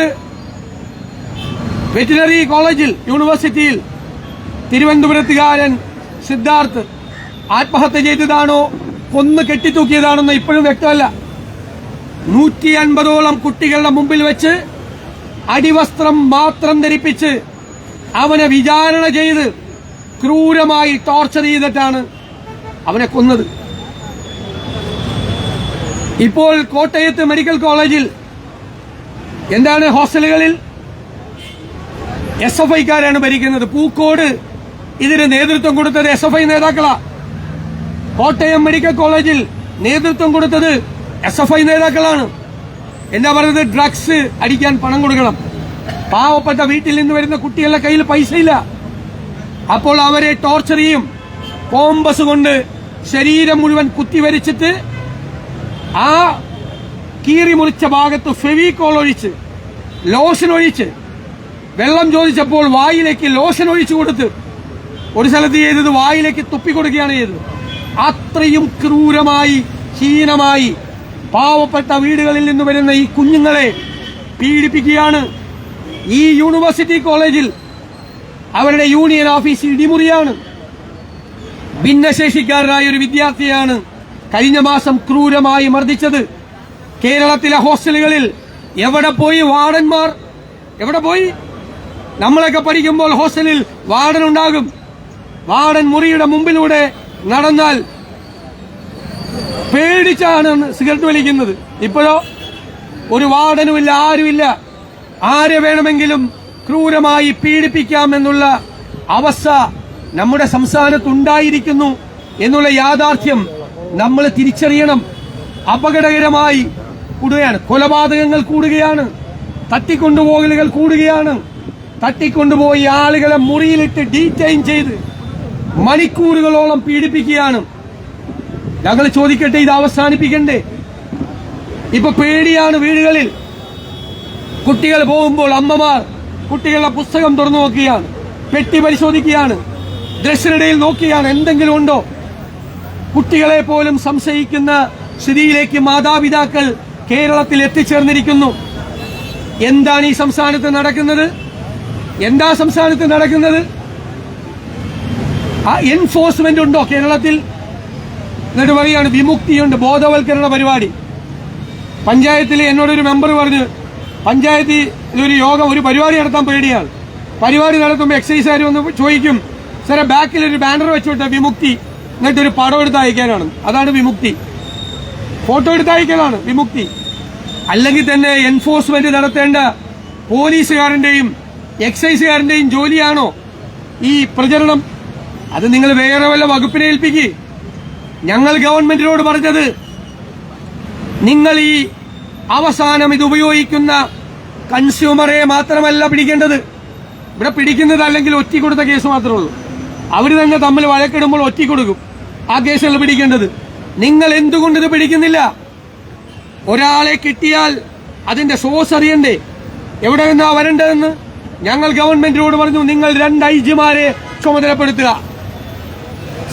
B: വെറ്റിനറി കോളേജിൽ, യൂണിവേഴ്സിറ്റിയിൽ തിരുവനന്തപുരത്തുകാരൻ സിദ്ധാർത്ഥ് ആത്മഹത്യ ചെയ്തതാണോ കൊന്ന് കെട്ടിത്തൂക്കിയതാണെന്ന് ഇപ്പോഴും വ്യക്തമല്ല. 150ഓളം കുട്ടികളുടെ മുമ്പിൽ വെച്ച് അടിവസ്ത്രം മാത്രം ധരിപ്പിച്ച് അവനെ വിചാരണ ചെയ്ത് ക്രൂരമായി ടോർച്ചർ ചെയ്തിട്ടാണ് അവനെ കൊന്നത്. ഇപ്പോൾ കോട്ടയത്ത് മെഡിക്കൽ കോളേജിൽ എന്താണ്, ഹോസ്റ്റലുകളിൽ SFIക്കാരാണ് ഭരിക്കുന്നത്. പൂക്കോട് ഇതിന് നേതൃത്വം കൊടുത്തത് SFI നേതാക്കളാ. കോട്ടയം മെഡിക്കൽ കോളേജിൽ നേതൃത്വം കൊടുത്തത് SFI നേതാക്കളാണ്. എന്താ പറയുന്നത്, ഡ്രഗ്സ് അടിക്കാൻ പണം കൊടുക്കണം. പാവപ്പെട്ട വീട്ടിൽ നിന്ന് വരുന്ന കുട്ടികളുടെ കയ്യിൽ പൈസയില്ല. അപ്പോൾ അവരെ ടോർച്ചർ ചെയ്യും. കോമ്പസ് കൊണ്ട് ശരീരം മുഴുവൻ കുത്തിവരിച്ചിട്ട് ആ കീറി മുറിച്ച ഭാഗത്ത് ഫെവിക്കോൾ ഒഴിച്ച്, ലോഷൻ ഒഴിച്ച്, വെള്ളം ചോദിച്ചപ്പോൾ വായിലേക്ക് ലോഷൻ ഒഴിച്ചു കൊടുത്ത്, ഒരു സ്ഥലത്ത് ചെയ്തത് വായിലേക്ക് തുപ്പിക്കൊടുക്കുകയാണ് ചെയ്തത്. അത്രയും ക്രൂരമായി, ഹീനമായി പാവപ്പെട്ട വീടുകളിൽ നിന്ന് വരുന്ന ഈ കുഞ്ഞുങ്ങളെ പീഡിപ്പിക്കുകയാണ്. ഈ യൂണിവേഴ്സിറ്റി കോളേജിൽ അവരുടെ യൂണിയൻ ഓഫീസ് ഇടിമുറിയാണ്. ഭിന്നശേഷിക്കാരനായ ഒരു വിദ്യാർത്ഥിയാണ് കഴിഞ്ഞ മാസം ക്രൂരമായി മർദ്ദിച്ചത്. കേരളത്തിലെ ഹോസ്റ്റലുകളിൽ എവിടെ പോയി വാർഡന്മാർ? എവിടെ പോയി? നമ്മളൊക്കെ പഠിക്കുമ്പോൾ ഹോസ്റ്റലിൽ വാർഡൻ ഉണ്ടാകും. വാർഡൻ മുറിയുടെ മുമ്പിലൂടെ നടന്നാൽ പേടിച്ചാണ് സിഗരറ്റ് വലിക്കുന്നത്. ഇപ്പോഴോ ഒരു വാർഡനുമില്ല, ആരുമില്ല. ആരെ വേണമെങ്കിലും ക്രൂരമായി പീഡിപ്പിക്കാമെന്നുള്ള അവസ്ഥ നമ്മുടെ സംസ്ഥാനത്തുണ്ടായിരിക്കുന്നു എന്നുള്ള യാഥാർത്ഥ്യം നമ്മൾ തിരിച്ചറിയണം. അപകടകരമായി കൂടുകയാണ്. കൊലപാതകങ്ങൾ കൂടുകയാണ്. തട്ടിക്കൊണ്ടുപോകലുകൾ കൂടുകയാണ്. തട്ടിക്കൊണ്ടുപോയി ആളുകളെ മുറിയിലിട്ട് ഡീറ്റെയിൻ ചെയ്ത് മണിക്കൂറുകളോളം പീഡിപ്പിക്കുകയാണ്. ഞങ്ങൾ ചോദിക്കട്ടെ, ഇത് അവസാനിപ്പിക്കണ്ടേ? ഇപ്പൊ പേടിയാണ്. വീടുകളിൽ കുട്ടികൾ പോകുമ്പോൾ അമ്മമാർ കുട്ടികളുടെ പുസ്തകം തുറന്നു നോക്കുകയാണ്, പെട്ടി പരിശോധിക്കുകയാണ്, ഡ്രസ്സിനിടയിൽ നോക്കുകയാണ് എന്തെങ്കിലും ഉണ്ടോ. കുട്ടികളെ പോലും സംശയിക്കുന്ന സ്ഥിതിയിലേക്ക് മാതാപിതാക്കൾ കേരളത്തിൽ എത്തിച്ചേർന്നിരിക്കുന്നു. എന്താണ് ഈ സംസ്ഥാനത്ത് നടക്കുന്നത്? എന്താ സംസ്ഥാനത്ത് നടക്കുന്നത്? ആ എൻഫോഴ്സ്മെന്റ് ഉണ്ടോ കേരളത്തിൽ? എന്നിട്ട് പറയാണ് വിമുക്തിയുണ്ട്, ബോധവൽക്കരണ പരിപാടി. പഞ്ചായത്തിൽ എന്നോടൊരു മെമ്പർ പറഞ്ഞു, പഞ്ചായത്തിൽ ഒരു യോഗം, ഒരു പരിപാടി നടത്താൻ പേടിയാണ്. പരിപാടി നടത്തുമ്പോൾ എക്സൈസുകാർ വന്ന് ചോദിക്കും, സാറെ ബാക്കിൽ ഒരു ബാനർ വെച്ചോട്ടെ വിമുക്തി, എന്നിട്ടൊരു പടം എടുത്ത് അയക്കാനാണ്. അതാണ് വിമുക്തി. ഫോട്ടോ എടുത്ത് അയക്കലാണ് വിമുക്തി. അല്ലെങ്കിൽ തന്നെ എൻഫോഴ്സ്മെന്റ് നടത്തേണ്ട പോലീസുകാരന്റെയും എക്സൈസുകാരന്റെയും ജോലിയാണോ ഈ പ്രചരണം? അത് നിങ്ങൾ വേറെ വല്ല വകുപ്പിനെ ഏൽപ്പിക്കുക. ഞങ്ങൾ ഗവൺമെന്റിനോട് പറഞ്ഞത്, നിങ്ങൾ ഈ അവസാനം ഇത് ഉപയോഗിക്കുന്ന കൺസ്യൂമറെ മാത്രമല്ല പിടിക്കേണ്ടത്. ഇവിടെ പിടിക്കുന്നത് അല്ലെങ്കിൽ ഒറ്റി കൊടുത്ത കേസ് മാത്രമേ ഉള്ളൂ. അവർ തന്നെ തമ്മിൽ വഴക്കിടുമ്പോൾ ഒറ്റി കൊടുക്കും. ആ കേസല്ല പിടിക്കേണ്ടത്. നിങ്ങൾ എന്തുകൊണ്ട് ഇത് പിടിക്കുന്നില്ല? ഒരാളെ കിട്ടിയാൽ അതിന്റെ സോഴ്സ് അറിയണ്ടേ, എവിടെ നിന്നാ വരേണ്ടതെന്ന്? ഞങ്ങൾ ഗവൺമെന്റിനോട് പറഞ്ഞു, നിങ്ങൾ 2 IG-മാരെ ചുമതലപ്പെടുത്തുക.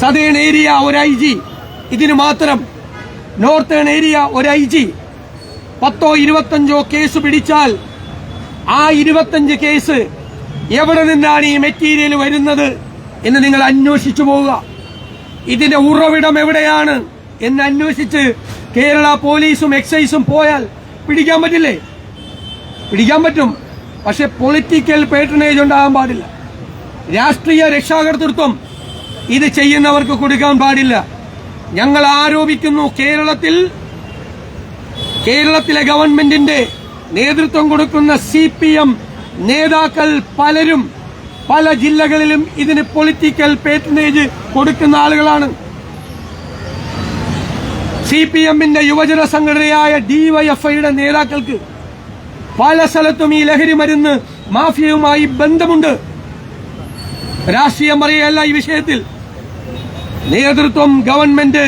B: സദേൺ ഏരിയ ഒരു IG, ഇതിന് മാത്രം. നോർത്തേൺ ഏരിയ ഒരു IG. 10 or 25 കേസ് പിടിച്ചാൽ ആ 25 കേസ് എവിടെ നിന്നാണ് ഈ മെറ്റീരിയൽ വരുന്നത് എന്ന് നിങ്ങൾ അന്വേഷിച്ചു പോവുക. ഇതിന്റെ ഉറവിടം എവിടെയാണ് എന്ന് അന്വേഷിച്ച് കേരള പോലീസും എക്സൈസും പോയാൽ പിടിക്കാൻ പറ്റില്ലേ? പിടിക്കാൻ പറ്റും. പക്ഷെ പൊളിറ്റിക്കൽ പേട്രണേജ് ഉണ്ടാകാൻ പാടില്ല. രാഷ്ട്രീയ രക്ഷാകർതൃത്വം ഇത് ചെയ്യുന്നവർക്ക് കൊടുക്കാൻ പാടില്ല. ഞങ്ങൾ ആരോപിക്കുന്നു, കേരളത്തിലെ ഗവൺമെന്റിന്റെ നേതൃത്വം കൊടുക്കുന്ന CPM നേതാക്കൾ പലരും പല ജില്ലകളിലും ഇതിന് പൊളിറ്റിക്കൽ പേട്രണേജ് കൊടുക്കുന്ന ആളുകളാണ്. CPM-ന്റെ യുവജന സംഘടനയായ DYFI-യുടെ നേതാക്കൾക്ക് പല സ്ഥലത്തും ഈ ലഹരി മരുന്ന് മാഫിയയുമായി ബന്ധമുണ്ട്. രാഷ്ട്രീയം പറയുകയല്ല ഈ വിഷയത്തിൽ. നേതൃത്വം, ഗവൺമെന്റ്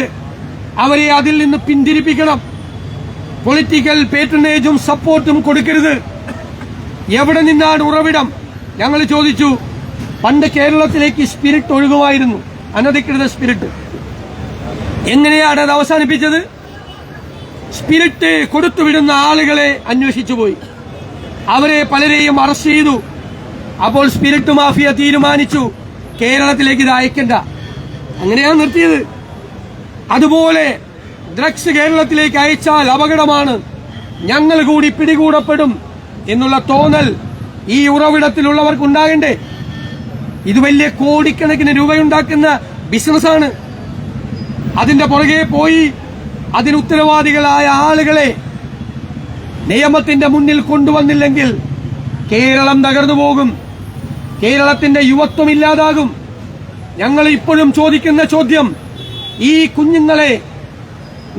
B: അവരെ അതിൽ നിന്ന് പിന്തിരിപ്പിക്കണം. പൊളിറ്റിക്കൽ പേട്രണേജും സപ്പോർട്ടും കൊടുക്കരുത്. എവിടെ നിന്നാണ് ഉറവിടം? ഞങ്ങൾ ചോദിച്ചു. പണ്ട് കേരളത്തിലേക്ക് സ്പിരിറ്റ് ഒഴുകുമായിരുന്നു, അനധികൃത സ്പിരിറ്റ്. എങ്ങനെയാണ് അത് അവസാനിപ്പിച്ചത്? സ്പിരിറ്റ് കൊടുത്തുവിടുന്ന ആളുകളെ അന്വേഷിച്ചു പോയി. അവരെ പലരെയും അറസ്റ്റ് ചെയ്തു. അപ്പോൾ സ്പിരിറ്റ് മാഫിയ തീരുമാനിച്ചു, കേരളത്തിലേക്ക് ഇത് അയക്കണ്ട. അങ്ങനെയാണ് നിർത്തിയത്. അതുപോലെ ഡ്രഗ്സ് കേരളത്തിലേക്ക് അയച്ചാൽ അപകടമാണ്, ഞങ്ങൾ കൂടി പിടികൂടപ്പെടും എന്നുള്ള തോന്നൽ ഈ ഉറവിടത്തിലുള്ളവർക്കുണ്ടാകണ്ടേ? ഇത് വലിയ കോടിക്കണക്കിന് രൂപയുണ്ടാക്കുന്ന ബിസിനസ്സാണ്. അതിന്റെ പുറകെ പോയി അതിന് ഉത്തരവാദികളായ ആളുകളെ നിയമത്തിന്റെ മുന്നിൽ കൊണ്ടുവന്നില്ലെങ്കിൽ കേരളം തകർന്നു പോകും. കേരളത്തിന്റെ യുവത്വം ഇല്ലാതാകും. ഞങ്ങൾ ഇപ്പോഴും ചോദിക്കുന്ന ചോദ്യം, ഈ കുഞ്ഞുങ്ങളെ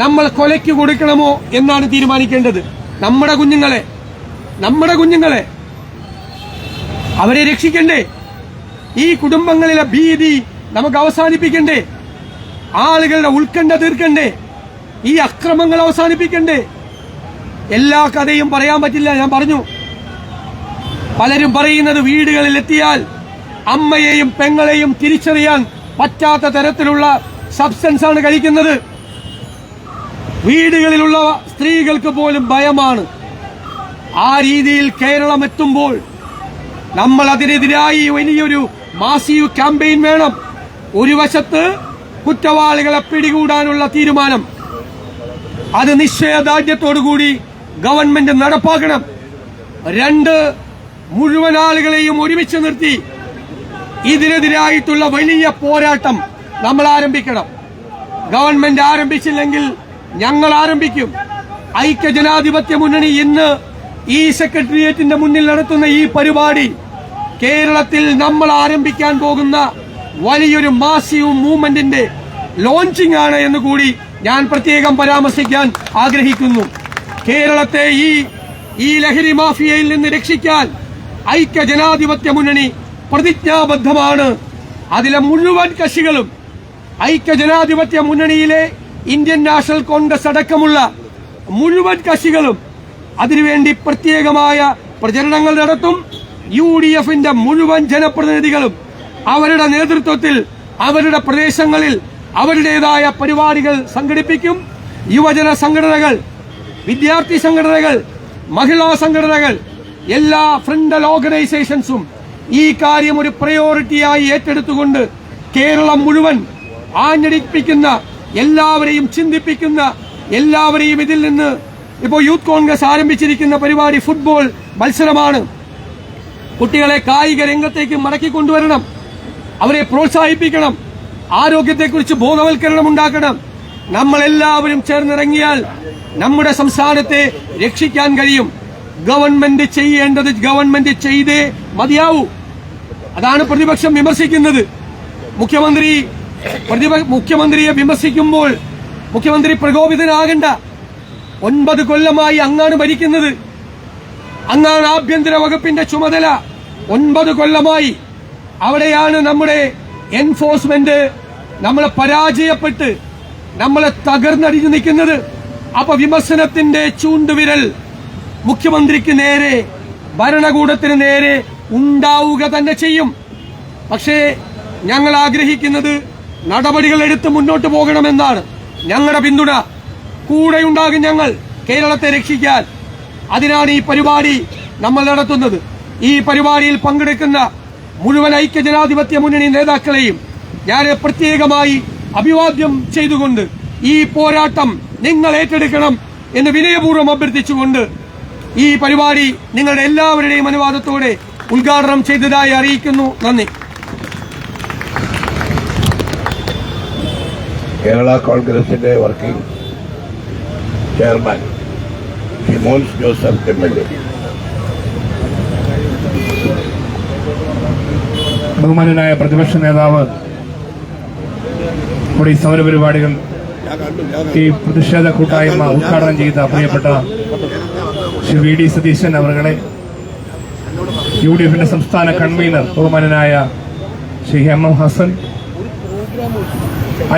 B: നമ്മൾ കൊലയ്ക്ക് കൊടുക്കണമോ എന്നാണ് തീരുമാനിക്കേണ്ടത്. നമ്മുടെ കുഞ്ഞുങ്ങളെ അവരെ രക്ഷിക്കണ്ടേ? ഈ കുടുംബങ്ങളിലെ ഭീതി നമുക്ക് അവസാനിപ്പിക്കണ്ടേ? ആളുകളുടെ ഉത്കണ്ഠ തീർക്കണ്ടേ? ഈ അക്രമങ്ങൾ അവസാനിപ്പിക്കണ്ടേ? എല്ലാ കഥയും പറയാൻ പറ്റില്ല. ഞാൻ പറഞ്ഞു, പലരും പറയുന്നത് വീടുകളിൽ എത്തിയാൽ അമ്മയെയും പെങ്ങളെയും തിരിച്ചറിയാൻ പറ്റാത്ത തരത്തിലുള്ള സബ്സ്റ്റൻസ് ആണ് കഴിക്കുന്നത്. വീടുകളിലുള്ള സ്ത്രീകൾക്ക് പോലും ഭയമാണ്. ആ രീതിയിൽ കേരളം എത്തുമ്പോൾ നമ്മൾ അതിനെതിരായി വലിയൊരു മാസീവ് ക്യാമ്പയിൻ വേണം. ഒരു വശത്ത് കുറ്റവാളികളെ പിടികൂടാനുള്ള തീരുമാനം, അത് നിശ്ചയദാർഢ്യത്തോടുകൂടി ഗവൺമെന്റ് നടപ്പാക്കണം. 2, മുഴുവൻ ആളുകളെയും ഒരുമിച്ച് നിർത്തി ഇതിനെതിരായിട്ടുള്ള വലിയ പോരാട്ടം നമ്മൾ ആരംഭിക്കണം. ഗവൺമെന്റ് ആരംഭിച്ചില്ലെങ്കിൽ ഞങ്ങൾ ആരംഭിക്കും. ഐക്യജനാധിപത്യ മുന്നണി ഇന്ന് ഈ സെക്രട്ടേറിയറ്റിന്റെ മുന്നിൽ നടത്തുന്ന ഈ പരിപാടി കേരളത്തിൽ നമ്മൾ ആരംഭിക്കാൻ പോകുന്ന വലിയൊരു മാസീവ് മൂവ്മെന്റിന്റെ ലോഞ്ചിങ് ആണ് എന്ന് കൂടി ഞാൻ പ്രത്യേകം പരാമർശിക്കാൻ ആഗ്രഹിക്കുന്നു. കേരളത്തെ ഈ ലഹരി മാഫിയയിൽ നിന്ന് രക്ഷിക്കാൻ ഐക്യജനാധിപത്യ മുന്നണി പ്രതിജ്ഞാബദ്ധമാണ്. അതിലെ മുഴുവൻ കക്ഷികളും, ഐക്യജനാധിപത്യ മുന്നണിയിലെ ഇന്ത്യൻ നാഷണൽ കോൺഗ്രസ് അടക്കമുള്ള മുഴുവൻ കക്ഷികളും അതിനുവേണ്ടി പ്രത്യേകമായ പ്രചരണങ്ങൾ നടത്തും. UDF-ന്റെ മുഴുവൻ ജനപ്രതിനിധികളും അവരുടെ നേതൃത്വത്തിൽ അവരുടെ പ്രദേശങ്ങളിൽ അവരുടേതായ പരിപാടികൾ സംഘടിപ്പിക്കും. യുവജന സംഘടനകൾ, വിദ്യാർത്ഥി സംഘടനകൾ, മഹിളാ സംഘടനകൾ, എല്ലാ ഫ്രണ്ടൽ ഓർഗനൈസേഷൻസും ഈ കാര്യം ഒരു പ്രയോറിറ്റിയായി ഏറ്റെടുത്തുകൊണ്ട് കേരളം മുഴുവൻ ആഞ്ഞടിപ്പിക്കുന്ന, എല്ലാവരെയും ചിന്തിപ്പിക്കുന്ന, എല്ലാവരെയും ഇതിൽ നിന്ന് ഇപ്പോൾ യൂത്ത് കോൺഗ്രസ് ആരംഭിച്ചിരിക്കുന്ന പരിപാടി ഫുട്ബോൾ മത്സരമാണ്. കുട്ടികളെ കായിക രംഗത്തേക്ക് മടക്കിക്കൊണ്ടുവരണം, അവരെ പ്രോത്സാഹിപ്പിക്കണം, ആരോഗ്യത്തെക്കുറിച്ച് ബോധവൽക്കരണം ഉണ്ടാക്കണം. നമ്മളെല്ലാവരും ചേർന്നിറങ്ങിയാൽ നമ്മുടെ സംസ്ഥാനത്തെ രക്ഷിക്കാൻ കഴിയും. ഗവൺമെന്റ് ചെയ്യേണ്ടത് ഗവൺമെന്റ് ചെയ്തേ മതിയാവൂ. അതാണ് പ്രതിപക്ഷം വിമർശിക്കുന്നത്. മുഖ്യമന്ത്രിയെ വിമർശിക്കുമ്പോൾ മുഖ്യമന്ത്രി പ്രകോപിതനാകണ്ട. 9 കൊല്ലമായി അങ്ങാണ് ഭരിക്കുന്നത്, അങ്ങാണ് ആഭ്യന്തര വകുപ്പിന്റെ ചുമതല. 9 കൊല്ലമായി അവിടെയാണ് നമ്മുടെ എൻഫോഴ്സ്മെന്റ് നമ്മളെ പരാജയപ്പെട്ട് നമ്മളെ തകർന്നടിഞ്ഞു നിൽക്കുന്നത്. അപ്പൊ വിമർശനത്തിന്റെ ചൂണ്ടുവിരൽ മുഖ്യമന്ത്രിക്ക് നേരെ, ഭരണകൂടത്തിന് നേരെ ഉണ്ടാവുക തന്നെ ചെയ്യും. പക്ഷേ ഞങ്ങൾ ആഗ്രഹിക്കുന്നത് നടപടികൾ എടുത്ത് മുന്നോട്ട് പോകണമെന്നാണ്. ഞങ്ങളുടെ പിന്തുണ കൂടെയുണ്ടാകും. ഞങ്ങൾ കേരളത്തെ രക്ഷിക്കാൻ. അതിനാണ് ഈ പരിപാടി നമ്മൾ നടത്തുന്നത്. ഈ പരിപാടിയിൽ പങ്കെടുക്കുന്ന മുഴുവൻ ഐക്യജനാധിപത്യ മുന്നണി നേതാക്കളെയും ഞാൻ പ്രത്യേകമായി അഭിവാദ്യം ചെയ്തുകൊണ്ട് ഈ പോരാട്ടം നിങ്ങൾ ഏറ്റെടുക്കണം എന്ന് വിനയപൂർവ്വം അഭ്യർത്ഥിച്ചുകൊണ്ട് ഈ പരിപാടി നിങ്ങളുടെ എല്ലാവരുടെയും അനുവാദത്തോടെ ഉദ്ഘാടനം ചെയ്തതായി അറിയിക്കുന്നു. നന്ദി.
A: കേരള കോൺഗ്രസിന്റെ വർക്കിംഗ് ചെയർമാൻ ഷിമോൻസ് ജോസഫ് MLA.
C: ബഹുമാനനായ പ്രതിപക്ഷ നേതാവ് ഇവിടെ ഈ സമരപരിപാടികൾ, ഈ പ്രതിഷേധ കൂട്ടായ്മ ഉദ്ഘാടനം ചെയ്ത പ്രിയപ്പെട്ട ശ്രീ VD സതീശൻ അവരുടെ, UDFന്റെ സംസ്ഥാന കൺവീനർ ബഹുമാനനായ ശ്രീ MM ഹസൻ,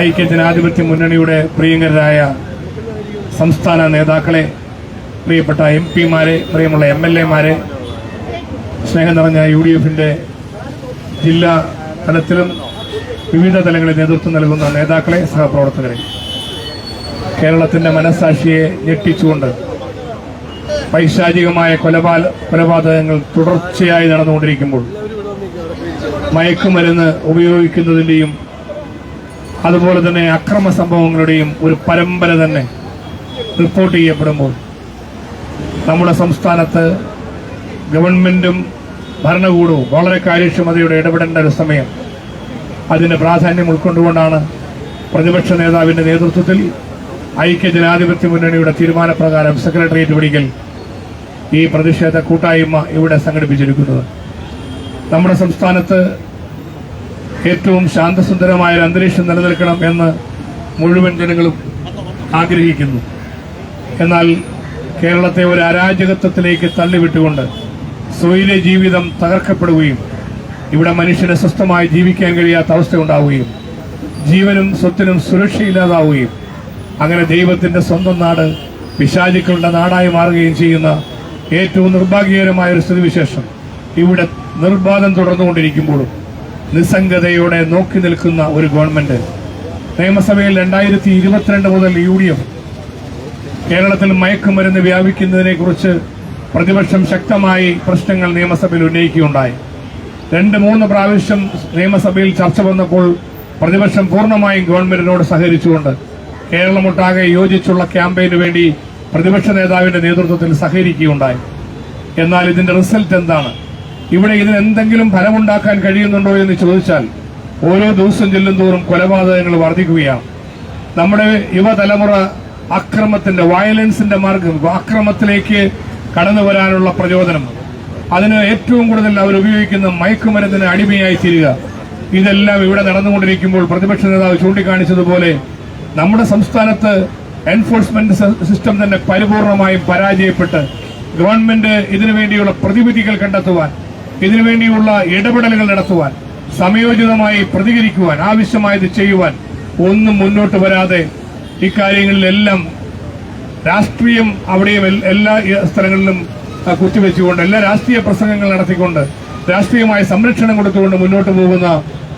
C: ഐക്യ ജനാധിപത്യ മുന്നണിയുടെ പ്രിയങ്കരായ സംസ്ഥാന നേതാക്കളെ, പ്രിയപ്പെട്ട MP-മാരെ, പ്രിയമുള്ള MLA-മാരെ, സ്നേഹം നിറഞ്ഞ UDFന്റെ ജില്ലാ തലത്തിലും വിവിധ തലങ്ങളിൽ നേതൃത്വം നൽകുന്ന നേതാക്കളെ, സഹപ്രവർത്തകരെ, കേരളത്തിന്റെ മനസ്സാക്ഷിയെ ഞെട്ടിച്ചുകൊണ്ട് പൈശാചികമായ കൊലപാതകങ്ങൾ തുടർച്ചയായി നടന്നുകൊണ്ടിരിക്കുമ്പോൾ മയക്കുമരുന്ന് ഉപയോഗിക്കുന്നതിന്റെയും അതുപോലെ തന്നെ അക്രമ സംഭവങ്ങളുടെയും ഒരു പരമ്പര തന്നെ റിപ്പോർട്ട് ചെയ്യപ്പെടുമ്പോൾ നമ്മുടെ സംസ്ഥാനത്ത് ഗവൺമെന്റും ഭരണകൂടവും വളരെ കാര്യക്ഷമതയോടെ ഇടപെടേണ്ട ഒരു സമയം. അതിന്റെ പ്രാധാന്യം ഉൾക്കൊണ്ടുകൊണ്ടാണ് പ്രതിപക്ഷ നേതാവിന്റെ നേതൃത്വത്തിൽ ഐക്യ ജനാധിപത്യ മുന്നണിയുടെ തീരുമാനപ്രകാരം സെക്രട്ടേറിയറ്റ് പടിക്കൽ ഈ പ്രതിഷേധ കൂട്ടായ്മ ഇവിടെ സംഘടിപ്പിച്ചിരിക്കുന്നത്. നമ്മുടെ സംസ്ഥാനത്ത് ഏറ്റവും ശാന്തസുന്ദരമായ ഒരു അന്തരീക്ഷം നിലനിൽക്കണം എന്ന് മുഴുവൻ ജനങ്ങളും ആഗ്രഹിക്കുന്നു. എന്നാൽ കേരളത്തെ ഒരു അരാജകത്വത്തിലേക്ക് തള്ളിവിട്ടുകൊണ്ട് സ്വൈര്യ ജീവിതം തകർക്കപ്പെടുകയും ഇവിടെ മനുഷ്യന് സ്വസ്ഥമായി ജീവിക്കാൻ കഴിയാത്ത അവസ്ഥയുണ്ടാവുകയും ജീവനും സ്വത്തിനും സുരക്ഷയില്ലാതാവുകയും അങ്ങനെ ദൈവത്തിന്റെ സ്വന്തം നാട് പിശാചുക്കളുടെ നാടായി മാറുകയും ചെയ്യുന്ന ഏറ്റവും നിർഭാഗ്യകരമായ ഒരു സ്ഥിതിവിശേഷം ഇവിടെ നിർബാധം തുടർന്നുകൊണ്ടിരിക്കുമ്പോഴും നിസ്സംഗതയോടെ നോക്കി നിൽക്കുന്ന ഒരു ഗവൺമെന്റ്, നിയമസഭയിൽ 2022 മുതൽ UDF കേരളത്തിൽ മയക്കുമരുന്ന് വ്യാപിക്കുന്നതിനെക്കുറിച്ച് പ്രതിപക്ഷം ശക്തമായി പ്രശ്നങ്ങൾ നിയമസഭയിൽ ഉന്നയിക്കുകയുണ്ടായി. 2-3 പ്രാവശ്യം നിയമസഭയിൽ ചർച്ച വന്നപ്പോൾ പ്രതിപക്ഷം പൂർണ്ണമായും ഗവൺമെന്റിനോട് സഹകരിച്ചുകൊണ്ട് കേരളമൊട്ടാകെ യോജിച്ചുള്ള ക്യാമ്പയിന് വേണ്ടി പ്രതിപക്ഷ നേതാവിന്റെ നേതൃത്വത്തിൽ സഹകരിക്കുകയുണ്ടായി. എന്നാൽ ഇതിന്റെ റിസൾട്ട് എന്താണ്? ഇവിടെ ഇതിന് എന്തെങ്കിലും ഫലമുണ്ടാക്കാൻ കഴിയുന്നുണ്ടോ എന്ന് ചോദിച്ചാൽ ഓരോ ദിവസം ചെല്ലുന്തോറും കൊലപാതകങ്ങൾ വർദ്ധിക്കുകയാണ്. നമ്മുടെ യുവതലമുറ അക്രമത്തിന്റെ, വയലൻസിന്റെ മാർഗം, അക്രമത്തിലേക്ക് കടന്നു വരാനുള്ള പ്രചോദനം, അതിന് ഏറ്റവും കൂടുതൽ അവർ ഉപയോഗിക്കുന്ന മയക്കുമരുന്നിന് അടിമയായി തീരുക, ഇതെല്ലാം ഇവിടെ നടന്നുകൊണ്ടിരിക്കുമ്പോൾ പ്രതിപക്ഷ നേതാവ് ചൂണ്ടിക്കാണിച്ചതുപോലെ നമ്മുടെ സംസ്ഥാനത്ത് എൻഫോഴ്സ്മെന്റ് സിസ്റ്റം തന്നെ പരിപൂർണമായും പരാജയപ്പെട്ട് ഗവൺമെന്റ് ഇതിനുവേണ്ടിയുള്ള പ്രതിവിധികൾ കണ്ടെത്തുവാൻ, ഇതിനുവേണ്ടിയുള്ള ഇടപെടലുകൾ നടത്തുവാൻ, സമയോചിതമായി പ്രതികരിക്കുവാൻ, ആവശ്യമായത് ചെയ്യുവാൻ ഒന്നും മുന്നോട്ട് വരാതെ ഇക്കാര്യങ്ങളിലെല്ലാം രാഷ്ട്രീയം അവിടെയും എല്ലാ സ്ഥലങ്ങളിലും കുത്തിവെച്ചുകൊണ്ട്, എല്ലാ രാഷ്ട്രീയ പ്രസംഗങ്ങൾ നടത്തിക്കൊണ്ട്, രാഷ്ട്രീയമായ സംരക്ഷണം കൊടുത്തുകൊണ്ട് മുന്നോട്ട് പോകുന്ന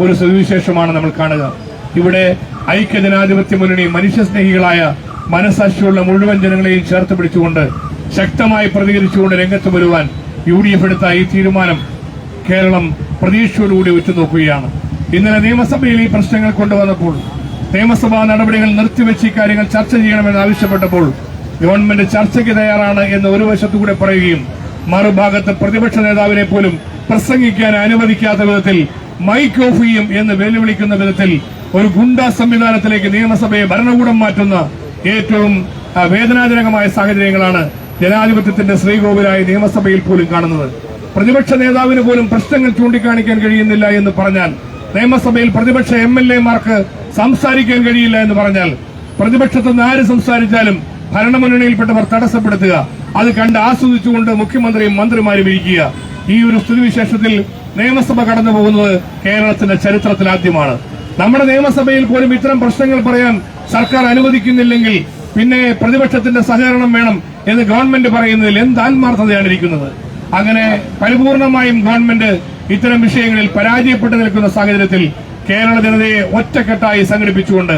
C: ഒരു സുവിശേഷമാണ് നമ്മൾ കാണുക. ഇവിടെ ഐക്യ ജനാധിപത്യ മുന്നണി മനുഷ്യസ്നേഹികളായ മനസാക്ഷിയുള്ള മുഴുവൻ ജനങ്ങളെയും ചേർത്ത് പിടിച്ചുകൊണ്ട് ശക്തമായി പ്രതികരിച്ചുകൊണ്ട് രംഗത്ത് വരുവാൻ UDF എടുത്ത ഈ തീരുമാനം കേരളം പ്രതീക്ഷയോടുകൂടി ഉറ്റുനോക്കുകയാണ്. ഇന്നലെ നിയമസഭയിൽ ഈ പ്രശ്നങ്ങൾ കൊണ്ടുവന്നപ്പോൾ നിയമസഭാ നടപടികൾ നിർത്തിവെച്ച് ഇക്കാര്യങ്ങൾ ചർച്ച ചെയ്യണമെന്ന് ആവശ്യപ്പെട്ടപ്പോൾ ഗവൺമെന്റ് ചർച്ചയ്ക്ക് തയ്യാറാണ് എന്ന് ഒരു വശത്തുകൂടെ പറയുകയും മറുഭാഗത്ത് പ്രതിപക്ഷ നേതാവിനെ പോലും പ്രസംഗിക്കാൻ അനുവദിക്കാത്ത വിധത്തിൽ മൈക്ക് ഓഫ് ചെയ്യും എന്ന് വെല്ലുവിളിക്കുന്ന വിധത്തിൽ ഒരു ഗുണ്ടാ സംവിധാനത്തിലേക്ക് നിയമസഭയെ ഭരണകൂടം മാറ്റുന്ന ഏറ്റവും വേദനാജനകമായ സാഹചര്യങ്ങളാണ് ജനാധിപത്യത്തിന്റെ ശ്രീകോവിലായ നിയമസഭയിൽ പോലും കാണുന്നത്. പ്രതിപക്ഷ നേതാവിന് പോലും പ്രശ്നങ്ങൾ ചൂണ്ടിക്കാണിക്കാൻ കഴിയുന്നില്ല എന്ന് പറഞ്ഞാൽ, നിയമസഭയിൽ പ്രതിപക്ഷ MLA-മാർക്ക് സംസാരിക്കാൻ കഴിയില്ല എന്ന് പറഞ്ഞാൽ, പ്രതിപക്ഷത്തുനിന്ന് ആര് സംസാരിച്ചാലും ഭരണമുന്നണിയിൽപ്പെട്ടവർ തടസ്സപ്പെടുത്തുക, അത് കണ്ട് ആസ്വദിച്ചുകൊണ്ട് മുഖ്യമന്ത്രിയും മന്ത്രിമാരും ഇരിക്കുക. ഈ ഒരു സ്ഥിതിവിശേഷത്തിൽ നിയമസഭ കടന്നു പോകുന്നത് കേരളത്തിന്റെ ചരിത്രത്തിൽ ആദ്യമാണ്. നമ്മുടെ നിയമസഭയിൽ പോലും ഇത്തരം പ്രശ്നങ്ങൾ പറയാൻ സർക്കാർ അനുവദിക്കുന്നില്ലെങ്കിൽ പിന്നെ പ്രതിപക്ഷത്തിന്റെ സഹകരണം വേണം എന്ന് ഗവൺമെന്റ് പറയുന്നതിൽ എന്ത് ആത്മാർത്ഥതയാണ് ഇരിക്കുന്നത്? അങ്ങനെ പരിപൂർണമായും ഗവൺമെന്റ് ഇത്തരം വിഷയങ്ങളിൽ പരാജയപ്പെട്ടു നിൽക്കുന്ന സാഹചര്യത്തിൽ കേരള ജനതയെ ഒറ്റക്കെട്ടായി സംഘടിപ്പിച്ചുകൊണ്ട്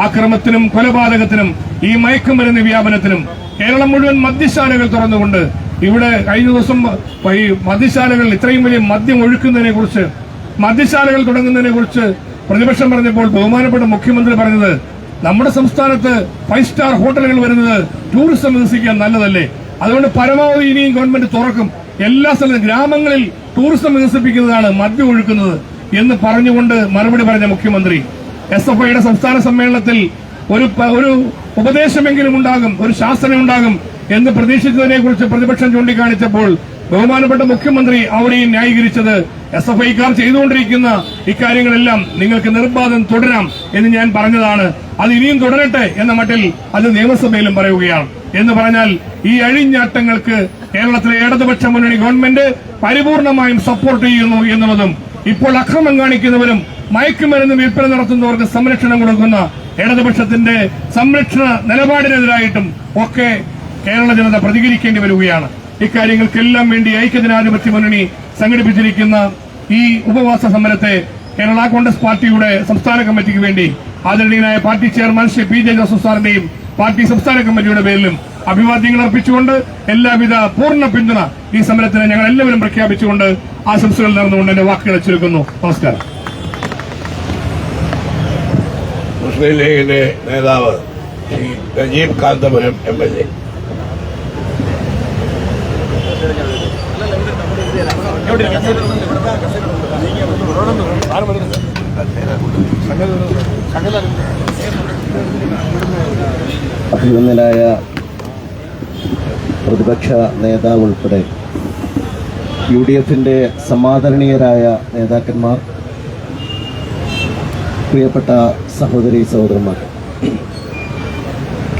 C: അക്രമത്തിനും കൊലപാതകത്തിനും ഈ മയക്കുമരുന്ന് വ്യാപനത്തിനും കേരളം മുഴുവൻ മദ്യശാലകൾ തുറന്നുകൊണ്ട് ഇവിടെ കഴിഞ്ഞ ദിവസം ഈ മദ്യശാലകൾ ഇത്രയും വലിയ മദ്യം ഒഴുക്കുന്നതിനെ കുറിച്ച്, മദ്യശാലകൾ തുടങ്ങുന്നതിനെ കുറിച്ച് പ്രതിപക്ഷം പറഞ്ഞപ്പോൾ ബഹുമാനപ്പെട്ട മുഖ്യമന്ത്രി പറഞ്ഞത്, നമ്മുടെ സംസ്ഥാനത്ത് 5 സ്റ്റാർ ഹോട്ടലുകൾ വരുന്നത് ടൂറിസം വികസിക്കാൻ നല്ലതല്ലേ, അതുകൊണ്ട് പരമാവധി ഇനിയും ഗവൺമെന്റ് തുറക്കും, എല്ലാ സ്ഥലത്തും ഗ്രാമങ്ങളിൽ ടൂറിസം വികസിപ്പിക്കുന്നതാണ് മദ്യം ഒഴുക്കുന്നത് എന്ന് പറഞ്ഞുകൊണ്ട് മറുപടി പറഞ്ഞ മുഖ്യമന്ത്രി SFIയുടെ സംസ്ഥാന സമ്മേളനത്തിൽ ഒരു ഉപദേശമെങ്കിലും ഉണ്ടാകും, ഒരു ശാസനം ഉണ്ടാകും എന്ന് പ്രതീക്ഷിച്ചതിനെ കുറിച്ച് പ്രതിപക്ഷം ചൂണ്ടിക്കാണിച്ചപ്പോൾ ബഹുമാനപ്പെട്ട മുഖ്യമന്ത്രി അവിടെയും ന്യായീകരിച്ചത് SFIക്കാർ ചെയ്തുകൊണ്ടിരിക്കുന്ന ഇക്കാര്യങ്ങളെല്ലാം നിങ്ങൾക്ക് നിർബാധം തുടരാം എന്ന് ഞാൻ പറഞ്ഞതാണ്, അത് ഇനിയും തുടരട്ടെ എന്ന മട്ടിൽ അത് നിയമസഭയിലും പറയുകയാണ്. എന്ന് പറഞ്ഞാൽ ഈ അഴിഞ്ഞാട്ടങ്ങൾക്ക് കേരളത്തിലെ ഇടതുപക്ഷ മുന്നണി ഗവൺമെന്റ് പരിപൂർണമായും സപ്പോർട്ട് ചെയ്യുന്നു എന്നുള്ളതും, ഇപ്പോൾ അക്രമം കാണിക്കുന്നവരും മയക്കുമരുന്ന് വിൽപ്പന നടത്തുന്നവർക്ക് സംരക്ഷണം കൊടുക്കുന്ന ഇടതുപക്ഷത്തിന്റെ സംരക്ഷണ നിലപാടിനെതിരായിട്ടും ഒക്കെ കേരള ജനത പ്രതികരിക്കേണ്ടി വരികയാണ്. ഇക്കാര്യങ്ങൾക്കെല്ലാം വേണ്ടി ഐക്യജനാധിപത്യ മുന്നണി സംഘടിപ്പിച്ചിരിക്കുന്ന ഈ ഉപവാസ സമരത്തെ കേരള കോൺഗ്രസ് പാർട്ടിയുടെ സംസ്ഥാന കമ്മിറ്റിക്ക് വേണ്ടി ആദരണീയനായ party chairman Shri PJ Joseph സാറിന്റെയും പാർട്ടി സംസ്ഥാന കമ്മിറ്റിയുടെ പേരിലും അഭിവാദ്യങ്ങൾ അർപ്പിച്ചുകൊണ്ട് എല്ലാവിധ പൂർണ്ണ പിന്തുണ ഈ സമരത്തിന് ഞങ്ങൾ എല്ലാവരും പ്രഖ്യാപിച്ചുകൊണ്ട് ആശംസകൾ നേർന്നുകൊണ്ട് എന്റെ വാക്കുകൾ ചുരുക്കുന്നു. നമസ്കാരം.
A: മുസ്ലിം ലീഗിന്റെ നേതാവ് ശ്രീ നജീബ് കാന്തപുരം MLA.
D: അഭിനന്ദനായ പ്രതിപക്ഷ നേതാവ് ഉൾപ്പെടെ UDFന്റെ സമാദരണീയരായ നേതാക്കന്മാർ, പ്രിയപ്പെട്ട സഹോദരി സഹോദരന്മാർ,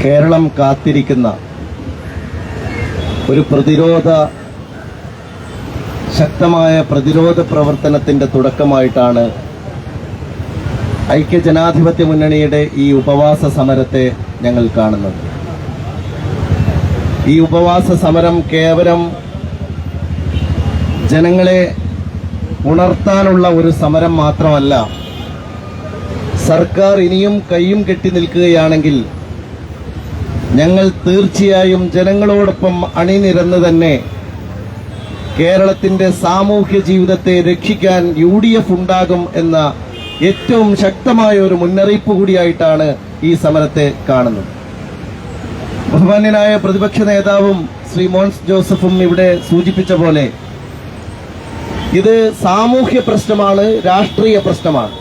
D: കേരളം കാത്തിരിക്കുന്ന ഒരു ശക്തമായ പ്രതിരോധ പ്രവർത്തനത്തിന്റെ തുടക്കമായിട്ടാണ് ഐക്യജനാധിപത്യ മുന്നണിയുടെ ഈ ഉപവാസ സമരത്തെ ഞങ്ങൾ കാണുന്നത്. ഈ ഉപവാസ സമരം കേവലം ജനങ്ങളെ ഉണർത്താനുള്ള ഒരു സമരം മാത്രമല്ല, സർക്കാർ ഇനിയും കയ്യും കെട്ടി നിൽക്കുകയാണെങ്കിൽ ഞങ്ങൾ തീർച്ചയായും ജനങ്ങളോടൊപ്പം അണിനിരന്ന് തന്നെ കേരളത്തിന്റെ സാമൂഹ്യ ജീവിതത്തെ രക്ഷിക്കാൻ UDF ഉണ്ടാകും എന്ന ഏറ്റവും ശക്തമായ ഒരു മുന്നറിയിപ്പ് കൂടിയായിട്ടാണ് ഈ സമരത്തെ കാണുന്നത്. ബഹുമാന്യനായ പ്രതിപക്ഷ നേതാവും ശ്രീ മോൻസ് ജോസഫും ഇവിടെ സൂചിപ്പിച്ച പോലെ ഇത് സാമൂഹ്യ പ്രശ്നമാണ്, രാഷ്ട്രീയ പ്രശ്നമാണ്.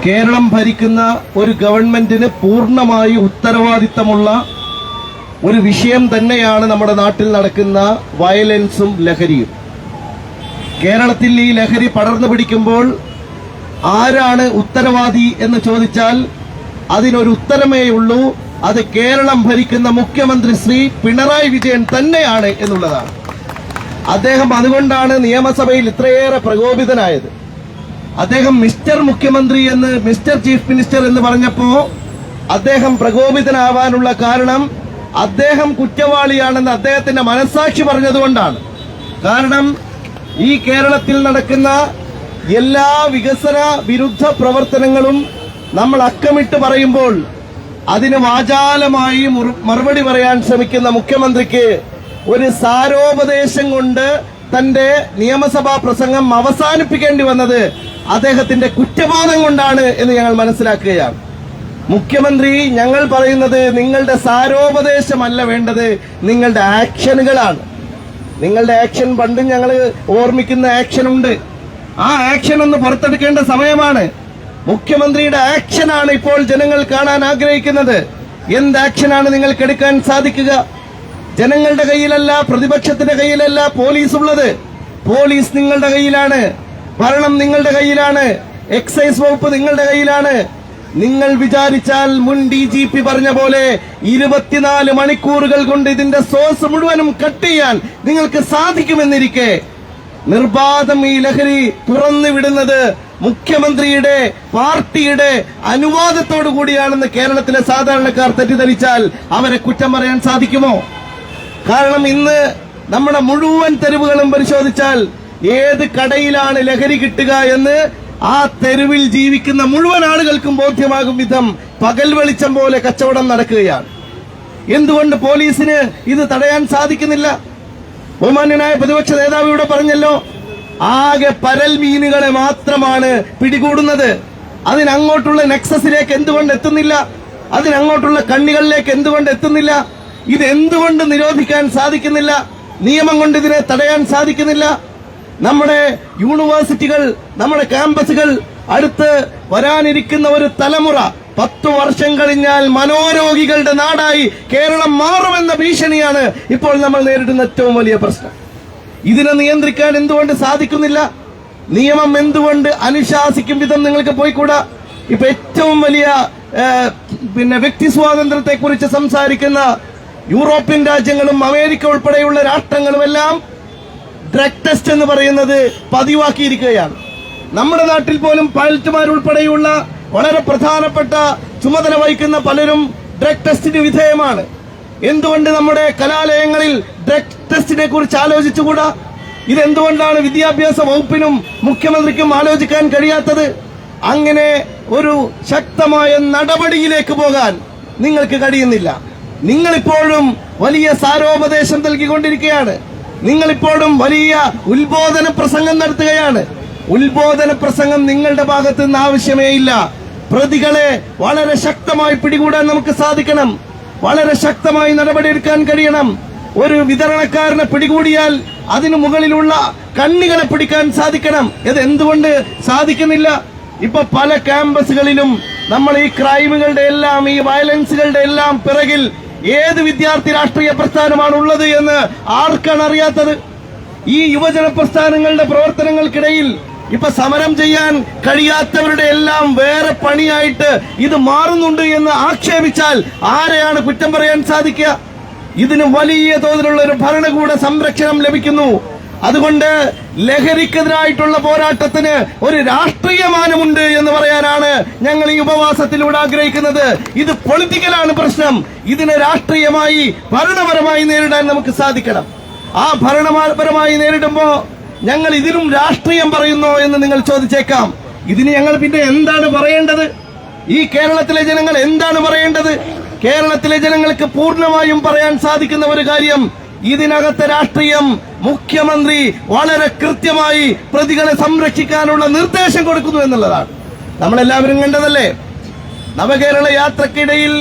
D: കേരളം ഭരിക്കുന്ന ഒരു ഗവൺമെന്റിന് പൂർണ്ണമായി ഉത്തരവാദിത്തമുള്ള ഒരു വിഷയം തന്നെയാണ് നമ്മുടെ നാട്ടിൽ നടക്കുന്ന വയലൻസും ലഹരിയും. കേരളത്തിൽ ഈ ലഹരി പടർന്നു പിടിക്കുമ്പോൾ ആരാണ് ഉത്തരവാദി എന്ന് ചോദിച്ചാൽ അതിനൊരു ഉത്തരമേ ഉള്ളൂ, അത് കേരളം ഭരിക്കുന്ന മുഖ്യമന്ത്രി ശ്രീ പിണറായി വിജയൻ തന്നെയാണ് എന്നുള്ളതാണ്. അദ്ദേഹം അതുകൊണ്ടാണ് നിയമസഭയിൽ ഇത്രയേറെ പ്രകോപിതനായത്. അദ്ദേഹം മിസ്റ്റർ മുഖ്യമന്ത്രി എന്ന്, മിസ്റ്റർ ചീഫ് മിനിസ്റ്റർ എന്ന് പറഞ്ഞപ്പോ അദ്ദേഹം പ്രകോപിതനാവാനുള്ള കാരണം അദ്ദേഹം കുറ്റവാളിയാണെന്ന് അദ്ദേഹത്തിന്റെ മനസ്സാക്ഷി പറഞ്ഞതുകൊണ്ടാണ്. കാരണം ഈ കേരളത്തിൽ നടക്കുന്ന എല്ലാ വികസന വിരുദ്ധ പ്രവർത്തനങ്ങളും നമ്മൾ അക്കമിട്ട് പറയുമ്പോൾ അതിന് വാചാലമായി മറുപടി പറയാൻ ശ്രമിക്കുന്ന മുഖ്യമന്ത്രിക്ക് ഒരു സാരോപദേശം കൊണ്ട് തന്റെ നിയമസഭാ പ്രസംഗം അവസാനിപ്പിക്കേണ്ടി വന്നത് അദ്ദേഹത്തിന്റെ കുറ്റബോധം കൊണ്ടാണ് എന്ന് ഞങ്ങൾ മനസ്സിലാക്കുകയാണ്. മുഖ്യമന്ത്രി, ഞങ്ങൾ പറയുന്നത് നിങ്ങളുടെ സാരോപദേശമല്ല വേണ്ടത്, നിങ്ങളുടെ ആക്ഷനുകളാണ്. നിങ്ങളുടെ ആക്ഷൻ പണ്ടും ഞങ്ങൾ ഓർമ്മിക്കുന്ന ആക്ഷൻ ഉണ്ട്. ആ ആക്ഷൻ ഒന്ന് പുറത്തെടുക്കേണ്ട സമയമാണ്. മുഖ്യമന്ത്രിയുടെ ആക്ഷനാണ് ഇപ്പോൾ ജനങ്ങൾ കാണാൻ ആഗ്രഹിക്കുന്നത്. എന്ത് ആക്ഷനാണ് നിങ്ങൾക്ക് എടുക്കാൻ സാധിക്കുക? ജനങ്ങളുടെ കയ്യിലല്ല, പ്രതിപക്ഷത്തിന്റെ കയ്യിലല്ല പോലീസ് ഉള്ളത്. പോലീസ് നിങ്ങളുടെ കയ്യിലാണ്, ഭരണം നിങ്ങളുടെ കയ്യിലാണ്, എക്സൈസ് വകുപ്പ് നിങ്ങളുടെ കയ്യിലാണ്. നിങ്ങൾ വിചാരിച്ചാൽ മുൻ DGP പറഞ്ഞ പോലെ 24 മണിക്കൂറുകൾ കൊണ്ട് ഇതിന്റെ സോഴ്സ് മുഴുവനും കട്ട് ചെയ്യാൻ നിങ്ങൾക്ക് സാധിക്കുമെന്നിരിക്കെ നിർബാധം ഈ ലഹരി തുറന്നു വിടുന്നത് മുഖ്യമന്ത്രിയുടെ പാർട്ടിയുടെ അനുവാദത്തോടു കൂടിയാണെന്ന് കേരളത്തിലെ സാധാരണക്കാർ തെറ്റിദ്ധരിച്ചാൽ അവരെ കുറ്റം പറയാൻ സാധിക്കുമോ? കാരണം ഇന്ന് നമ്മുടെ മുഴുവൻ തെരുവുകളും പരിശോധിച്ചാൽ ഏത് കടയിലാണ് ലഹരി കിട്ടുക എന്ന് ആ തെരുവിൽ ജീവിക്കുന്ന മുഴുവൻ ആളുകൾക്കും ബോധ്യമാകും വിധം പകൽ വെളിച്ചം പോലെ കച്ചവടം നടക്കുകയാണ്. എന്തുകൊണ്ട് പോലീസിന് ഇത് തടയാൻ സാധിക്കുന്നില്ല? ബഹുമാന്യനായ പ്രതിപക്ഷ നേതാവ് ഇവിടെ പറഞ്ഞല്ലോ, ആകെ പരൽ മീനുകളെ മാത്രമാണ് പിടികൂടുന്നത്. അതിനങ്ങോട്ടുള്ള നെക്സസിലേക്ക് എന്തുകൊണ്ട് എത്തുന്നില്ല? അതിനങ്ങോട്ടുള്ള കണ്ണികളിലേക്ക് എന്തുകൊണ്ട് എത്തുന്നില്ല? ഇത് എന്തുകൊണ്ട് നിരോധിക്കാൻ സാധിക്കുന്നില്ല? നിയമം കൊണ്ട് ഇതിനെ തടയാൻ സാധിക്കുന്നില്ല? നമ്മുടെ യൂണിവേഴ്സിറ്റികൾ, നമ്മുടെ ക്യാമ്പസുകൾ, അടുത്ത് വരാനിരിക്കുന്ന ഒരു തലമുറ 10 വർഷം കഴിഞ്ഞാൽ മനോരോഗികളുടെ നാടായി കേരളം മാറുമെന്ന ഭീഷണിയാണ് ഇപ്പോൾ നമ്മൾ നേരിടുന്ന ഏറ്റവും വലിയ പ്രശ്നം. ഇതിനെ നിയന്ത്രിക്കാൻ എന്തുകൊണ്ട് സാധിക്കുന്നില്ല? നിയമം എന്തുകൊണ്ട് അനുശാസിക്കും വിധം നിങ്ങൾക്ക് പോയിക്കൂടാ? ഇപ്പൊ ഏറ്റവും വലിയ വ്യക്തി സ്വാതന്ത്ര്യത്തെ കുറിച്ച് സംസാരിക്കുന്ന യൂറോപ്യൻ രാജ്യങ്ങളും അമേരിക്ക ഉൾപ്പെടെയുള്ള രാഷ്ട്രങ്ങളുമെല്ലാം ഡ്രഗ് ടെസ്റ്റ് എന്ന് പറയുന്നത് പതിവാക്കിയിരിക്കുകയാണ്. നമ്മുടെ നാട്ടിൽ പോലും പൈലറ്റുമാരുൾപ്പെടെയുള്ള വളരെ പ്രധാനപ്പെട്ട ചുമതല വഹിക്കുന്ന പലരും ഡ്രഗ് ടെസ്റ്റിന് വിധേയമാണ്. എന്തുകൊണ്ട് നമ്മുടെ കലാലയങ്ങളിൽ ഡ്രഗ് ടെസ്റ്റിനെ കുറിച്ച് ആലോചിച്ചുകൂടാ? ഇതെന്തുകൊണ്ടാണ് വിദ്യാഭ്യാസ വകുപ്പിനും മുഖ്യമന്ത്രിക്കും ആലോചിക്കാൻ കഴിയാത്തത്? അങ്ങനെ ഒരു ശക്തമായ നടപടിയിലേക്ക് പോകാൻ നിങ്ങൾക്ക് കഴിയുന്നില്ല. നിങ്ങളിപ്പോഴും വലിയ സാരോപദേശം നൽകിക്കൊണ്ടിരിക്കുകയാണ്. നിങ്ങളിപ്പോഴും വലിയ ഉത്ബോധന പ്രസംഗം നടത്തുകയാണ്. ഉത്ബോധന പ്രസംഗം നിങ്ങളുടെ ഭാഗത്ത് നിന്ന് ആവശ്യമേ ഇല്ല. പ്രതികളെ വളരെ ശക്തമായി പിടികൂടാൻ നമുക്ക് സാധിക്കണം. വളരെ ശക്തമായി നടപടിയെടുക്കാൻ കഴിയണം. ഒരു വിതരണക്കാരനെ പിടികൂടിയാൽ അതിനു മുകളിലുള്ള കണ്ണികളെ പിടിക്കാൻ സാധിക്കണം. ഇത് എന്തുകൊണ്ട് സാധിക്കുന്നില്ല? ഇപ്പൊ പല ക്യാമ്പസുകളിലും നമ്മൾ ഈ ക്രൈമുകളുടെ എല്ലാം, ഈ വയലൻസുകളുടെ എല്ലാം പിറകിൽ ഏത് വിദ്യാർത്ഥി രാഷ്ട്രീയ പ്രസ്ഥാനമാണ് ഉള്ളത് എന്ന് ആർക്കാണ് അറിയാത്തത്? ഈ യുവജന പ്രസ്ഥാനങ്ങളുടെ പ്രവർത്തനങ്ങൾക്കിടയിൽ ഇപ്പൊ സമരം ചെയ്യാൻ കഴിയാത്തവരുടെ എല്ലാം വേറെ പണിയായിട്ട് ഇത് മാറുന്നുണ്ട് എന്ന് ആക്ഷേപിച്ചാൽ ആരെയാണ് കുറ്റം പറയാൻ സാധിക്കുക? ഇതിന് വലിയ തോതിലുള്ള ഒരു ഭരണകൂട സംരക്ഷണം ലഭിക്കുന്നു. അതുകൊണ്ട് ലഹരിക്കെതിരായിട്ടുള്ള പോരാട്ടത്തിന് ഒരു രാഷ്ട്രീയ മാനമുണ്ട് എന്ന് പറയാനാണ് ഞങ്ങൾ ഈ ഉപവാസത്തിലൂടെ ആഗ്രഹിക്കുന്നത്. ഇത് പൊളിറ്റിക്കലാണ് പ്രശ്നം. ഇതിനെ രാഷ്ട്രീയമായി ഭരണപരമായി നേരിടാൻ നമുക്ക് സാധിക്കണം. ആ ഭരണപരമായി നേരിടുമ്പോ ഞങ്ങൾ ഇതിനും രാഷ്ട്രീയം പറയുന്നോ എന്ന് നിങ്ങൾ ചോദിച്ചേക്കാം. ഇതിന് ഞങ്ങൾ പിന്നെ എന്താണ് പറയേണ്ടത്? ഈ കേരളത്തിലെ ജനങ്ങൾ എന്താണ് പറയേണ്ടത്? കേരളത്തിലെ ജനങ്ങൾക്ക് പൂർണ്ണമായും പറയാൻ സാധിക്കുന്ന ഒരു കാര്യം, ഇതിനകത്തെ രാഷ്ട്രീയം മുഖ്യമന്ത്രി വളരെ കൃത്യമായി പ്രതികളെ സംരക്ഷിക്കാനുള്ള നിർദ്ദേശം കൊടുക്കുന്നു എന്നുള്ളതാണ്. നമ്മളെല്ലാവരും കണ്ടതല്ലേ, നവകേരള യാത്രക്കിടയിൽ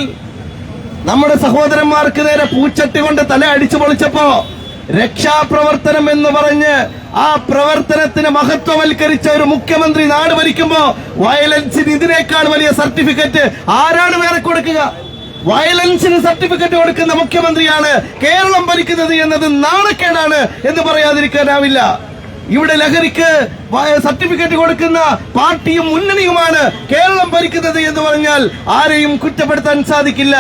D: നമ്മുടെ സഹോദരന്മാർക്ക് നേരെ പൂച്ചട്ടി കൊണ്ട് തല അടിച്ചു പൊളിച്ചപ്പോ രക്ഷാപ്രവർത്തനം എന്ന് പറഞ്ഞ് ആ പ്രവർത്തനത്തിന് മഹത്വവൽക്കരിച്ച ഒരു മുഖ്യമന്ത്രി നാട് ഭരിക്കുമ്പോ വയലൻസിന് ഇതിനേക്കാൾ വലിയ സർട്ടിഫിക്കറ്റ് ആരാണ് വേറെ കൊടുക്കുക? വയലൻസിന് സർട്ടിഫിക്കറ്റ് കൊടുക്കുന്ന മുഖ്യമന്ത്രിയാണ് കേരളം ഭരിക്കുന്നത് എന്നത് നാണക്കേടാണ് എന്ന് പറയാതിരിക്കാനാവില്ല. ഇവിടെ ലഹരിക്ക് സർട്ടിഫിക്കറ്റ് കൊടുക്കുന്ന പാർട്ടിയും മുന്നണിയുമാണ് കേരളം ഭരിക്കുന്നത് എന്ന് പറഞ്ഞാൽ ആരെയും കുറ്റപ്പെടുത്താൻ സാധിക്കില്ല.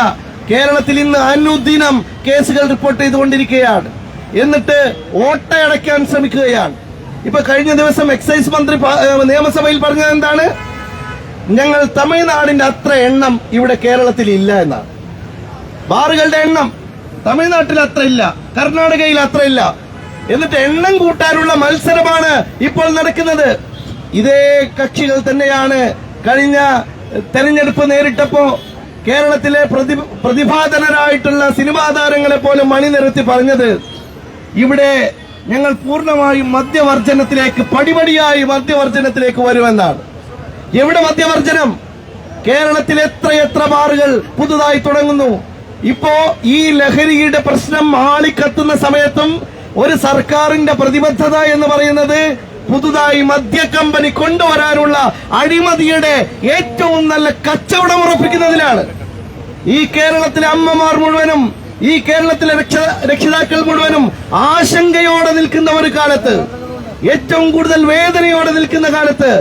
D: കേരളത്തിൽ ഇന്ന് അനുദിനം കേസുകൾ റിപ്പോർട്ട് ചെയ്തുകൊണ്ടിരിക്കുകയാണ്. എന്നിട്ട് ഓട്ടയടയ്ക്കാൻ ശ്രമിക്കുകയാണ്. ഇപ്പൊ കഴിഞ്ഞ ദിവസം എക്സൈസ് മന്ത്രി നിയമസഭയിൽ പറഞ്ഞത് എന്താണ്? ഞങ്ങൾ തമിഴ്നാടിന്റെ അത്ര എണ്ണം ഇവിടെ കേരളത്തിൽ ഇല്ല എന്നാണ്. ബാറുകളുടെ എണ്ണം തമിഴ്നാട്ടിൽ അത്ര ഇല്ല, കർണാടകയിൽ അത്ര ഇല്ല. എന്നിട്ട് എണ്ണം കൂട്ടാനുള്ള മത്സരമാണ് ഇപ്പോൾ നടക്കുന്നത്. ഇതേ കക്ഷികൾ തന്നെയാണ് കഴിഞ്ഞ തെരഞ്ഞെടുപ്പ് നേരിട്ടപ്പോ കേരളത്തിലെ പ്രതിഭാധനരായിട്ടുള്ള സിനിമാ താരങ്ങളെ പോലും മണിനിരത്തി പറഞ്ഞത് ഇവിടെ ഞങ്ങൾ പൂർണ്ണമായും മദ്യവർജനത്തിലേക്ക് പടിപടിയായി മദ്യവർജനത്തിലേക്ക് വരുമെന്നാണ്. എവിടെ മദ്യവർജനം? കേരളത്തിൽ എത്രയെത്ര ബാറുകൾ പുതുതായി തുടങ്ങുന്നു. ഇപ്പോ ഈ ലഹരിയുടെ പ്രശ്നം ആളിക്കത്തുന്ന സമയത്തും ഒരു സർക്കാരിന്റെ പ്രതിബദ്ധത എന്ന് പറയുന്നത് പുതുതായി മദ്യ കമ്പനി കൊണ്ടുവരാനുള്ള അഴിമതിയുടെ ഏറ്റവും നല്ല കച്ചവടം ഉറപ്പിക്കുന്നതിലാണ്. ഈ കേരളത്തിലെ അമ്മമാർ മുഴുവനും, ഈ കേരളത്തിലെ രക്ഷിതാക്കൾ മുഴുവനും ആശങ്കയോടെ നിൽക്കുന്ന ഒരു കാലത്ത്, ഏറ്റവും കൂടുതൽ വേദനയോടെ നിൽക്കുന്ന കാലത്ത്,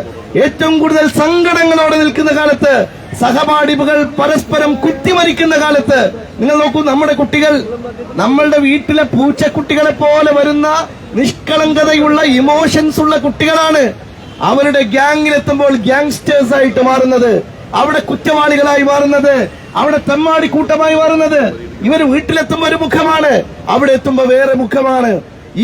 D: ഏറ്റവും കൂടുതൽ സങ്കടങ്ങളോടെ നിൽക്കുന്ന കാലത്ത്, സഹപാഠികൾ പരസ്പരം കുത്തിമരിക്കുന്ന കാലത്ത് നിങ്ങൾ നോക്കൂ, നമ്മുടെ കുട്ടികൾ നമ്മളുടെ വീട്ടിലെ പൂച്ചക്കുട്ടികളെ പോലെ വരുന്ന നിഷ്കളങ്കതയുള്ള ഇമോഷൻസ് ഉള്ള കുട്ടികളാണ്. അവരുടെ ഗ്യാങ്ങിലെത്തുമ്പോൾ ഗ്യാങ്സ്റ്റേഴ്സ് ആയിട്ട് മാറുന്നത്, അവിടെ കുറ്റവാളികളായി മാറുന്നത്, അവിടെ തെമ്മാടി കൂട്ടമായി മാറുന്നത്. ഇവര് വീട്ടിലെത്തുമ്പോ ഒരു മുഖമാണ്, അവിടെ എത്തുമ്പോ വേറെ മുഖമാണ്.